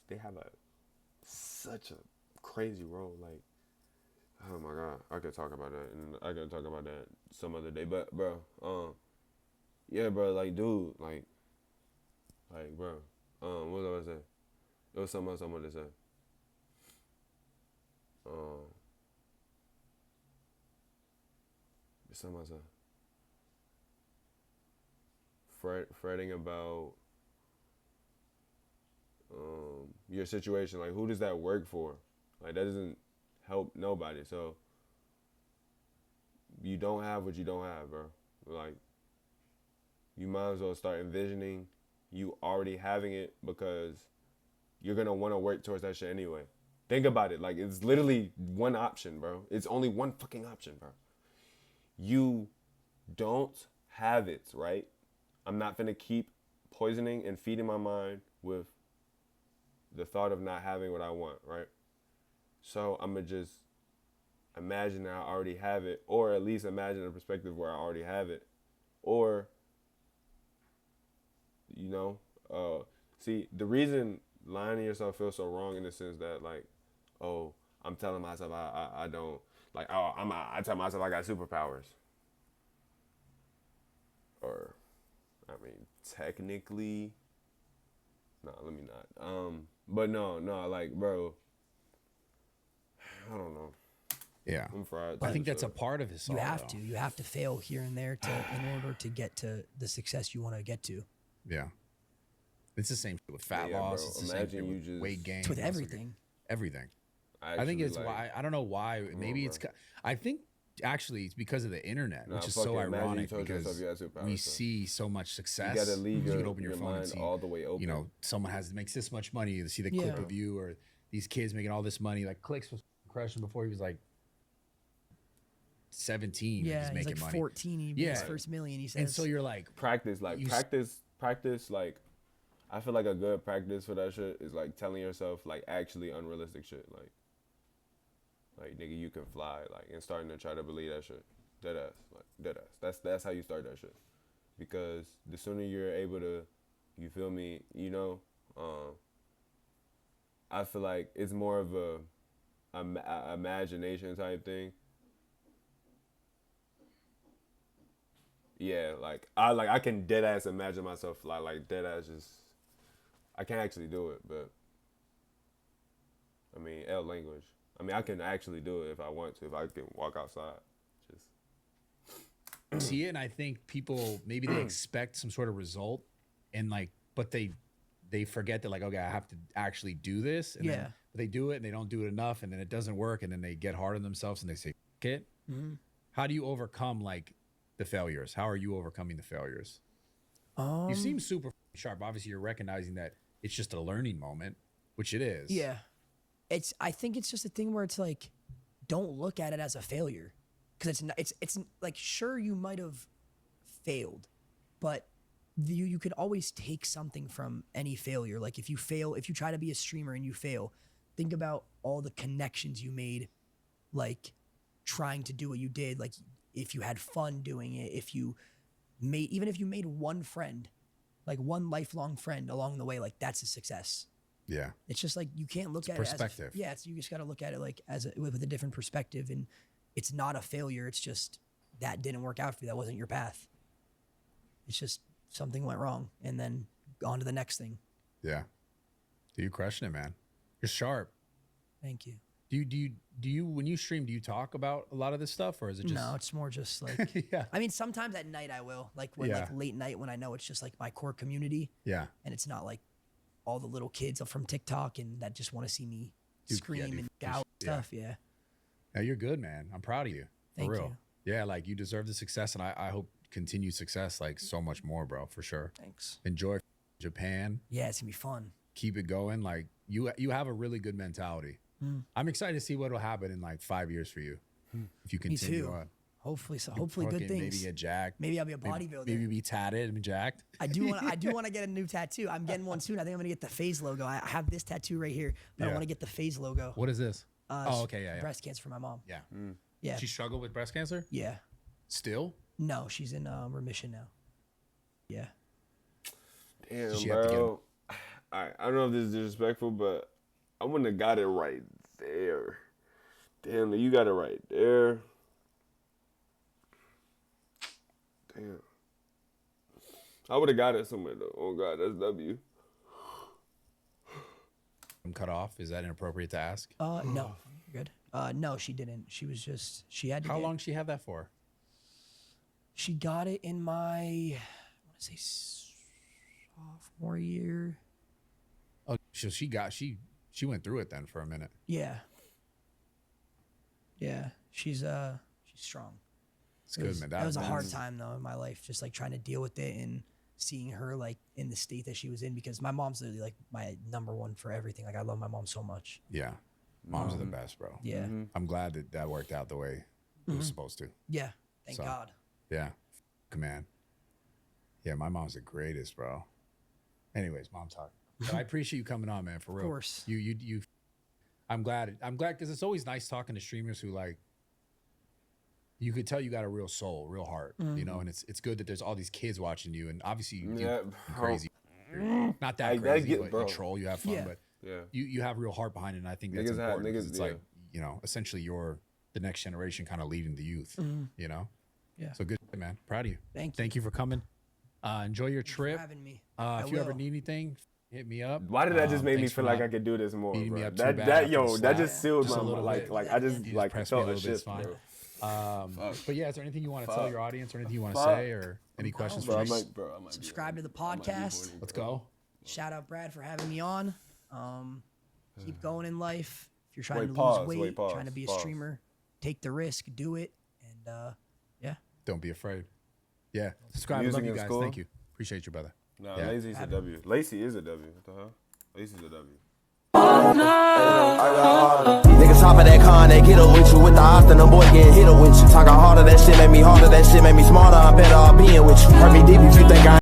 they have such a crazy role. Like, oh my god, I could talk about that, and I could talk about that some other day. But bro, yeah, bro, like, dude, like, bro, what was I gonna say? It was something else I wanted to say. Something else. Fretting about your situation. Like, who does that work for? Like, that doesn't help nobody. So you don't have what you don't have, bro. Like, you might as well start envisioning you already having it, because you're gonna want to work towards that shit anyway. Think about it. Like, it's literally one option, bro. It's only one fucking option, bro. You don't have it, right? I'm not gonna keep poisoning and feeding my mind with the thought of not having what I want, right? So I'm gonna just imagine that I already have it, or at least imagine a perspective where I already have it. Or, you know, see, the reason lying to yourself feels so wrong in the sense that, like, oh, I'm telling myself I don't, like, oh, I tell myself I got superpowers. Or, I mean, technically, no, let me not. But no, like, bro, I don't know. Yeah. I'm fried. I think that's a part of his. You have to fail here and there in order to get to the success you want to get to. Yeah. It's the same shit with fat Yeah, loss. bro. It's the same Imagine shit you with just- weight gain. It's with muscle everything. gain, everything. I think Actually, it's like, why, I don't know why. Maybe on, it's, bro. I think actually it's because of the internet, Nah, which is fuck so it. Imagine you ironic told yourself because you had superpowers, we bro. see so much success. You gotta leave you your, can open your phone and mind see, all the way open. you know, someone makes this much money. You see the clip Yeah. of you, or these kids making all this money. Like Clicks was crushing before he was like 17. Yeah, he's he's making like money. 14. He made his Yeah. first million. He says. And so you're like, practice, like, You practice, like, I feel like a good practice for that shit is, like, telling yourself, like, actually unrealistic shit. Like, nigga, you can fly, like, and starting to try to believe that shit. Dead ass. That's how you start that shit. Because the sooner you're able to, you feel me, you know, I feel like it's more of a imagination type thing. Yeah, I can dead ass imagine myself fly, like dead ass just, I can't actually do it, but I mean, L language. I mean, I can actually do it if I want to, if I can walk outside. Just see it, and I think people maybe they expect some sort of result, and like, but they forget that, like, okay, I have to actually do this, and Yeah. then they do it and they don't do it enough, and then it doesn't work, and then they get hard on themselves and they say, "F it." How do you overcome like the failures? How are you overcoming the failures? You seem super sharp. Obviously, you're recognizing that it's just a learning moment, which it is. Yeah. I think it's just a thing where it's like, don't look at it as a failure. Because it's like, sure, you might have failed, but you could always take something from any failure. Like if you try to be a streamer and you fail, think about all the connections you made, like trying to do what you did, like if you had fun doing it, even if you made one friend, like one lifelong friend along the way, like that's a success. Yeah. It's just like, you can't look at perspective. it as you just got to look at it like with a different perspective. And it's not a failure. It's just that didn't work out for you. That wasn't your path. It's just something went wrong, and then on to the next thing. Yeah. You crushing it, man. You're sharp. Thank you. Do you when you stream, do you talk about a lot of this stuff, or is it just No, it's more just like yeah. I mean, sometimes at night I will, like when like late night when I know it's just like my core community. Yeah. And it's not like all the little kids from TikTok and that just want to see me scream and shout stuff. Yeah. No, you're good, man. I'm proud of you. For Thank real. you. Yeah, like you deserve the success, and I hope continued success, like so much more, bro, for sure. Thanks. Enjoy Japan. Yeah, it's gonna be fun. Keep it going. Like you have a really good mentality. I'm excited to see what will happen in like 5 years for you if you continue Me too. on. Hopefully, hopefully good things. Maybe get jacked. Maybe I'll be a bodybuilder. Maybe be tatted and jacked. I do want to get a new tattoo. I'm getting one soon. I think I'm gonna get the FaZe logo. I have this tattoo right here, but I want to get the FaZe logo. What is this? Oh, okay, yeah. Breast cancer for my mom. Yeah. Yeah. She struggled with breast cancer? Yeah. Still? No, she's in remission now. Yeah. Damn, Did she have to get bro. I don't know if this is disrespectful, but I wouldn't have got it right there. Damn, you got it right there. Damn. I would have got it somewhere though. Oh God, that's W. I'm cut off. Is that inappropriate to ask? No, you're good. No, she didn't. She was just, she had to How long she have that for? She got it in my, I want to say sophomore year. Oh, so she went through it then for a minute. Yeah. Yeah. She's strong. It's good, man. That was a hard time though in my life, just like trying to deal with it and seeing her like in the state that she was in, because my mom's literally like my number one for everything. Like I love my mom so much. Yeah. Moms are the best, bro. Yeah. I'm glad that worked out the way it was supposed to. Yeah. Thank God. Yeah. Man. Yeah, my mom's the greatest, bro. Anyways, mom talk. But I appreciate you coming on, man, for real. Of course. You I'm glad because it's always nice talking to streamers who like, you could tell you got a real soul, real heart, you know, and it's good that there's all these kids watching you, and obviously you do crazy. Not that crazy, but you troll, you have fun, but you have real heart behind it, and I think that's important. It's like, you know, essentially you're the next generation kind of leading the youth, you know? Yeah. So good, man. Proud of you. Thank you for coming. Enjoy your trip. For having me. If you ever need anything, hit me up. Why did that just make me feel like I could do this more, beating me bro? up too bad That just sealed just my a little mind. bit. Like I just like press me a felt a little bit, it's shift, fine. bro. But yeah, is there anything you want to tell your audience, or anything you want to say, or any questions for me? Subscribe to the podcast. Let's go. Shout out Brad for having me on. Keep going in life. If you're trying to lose weight, trying to be a streamer, take the risk, do it, and yeah. Don't be afraid. Yeah. Subscribe. I love you guys. Thank you. Appreciate you, brother. Nah, Lacy's a W. Lacy is a W. What the hell? Lacy's a W. Niggas hop of that con, they get up with you with the Austin, them boys getting hit up with you. Talking harder, that shit make me smarter, I'm better off being with you. Hurt me deep if you think I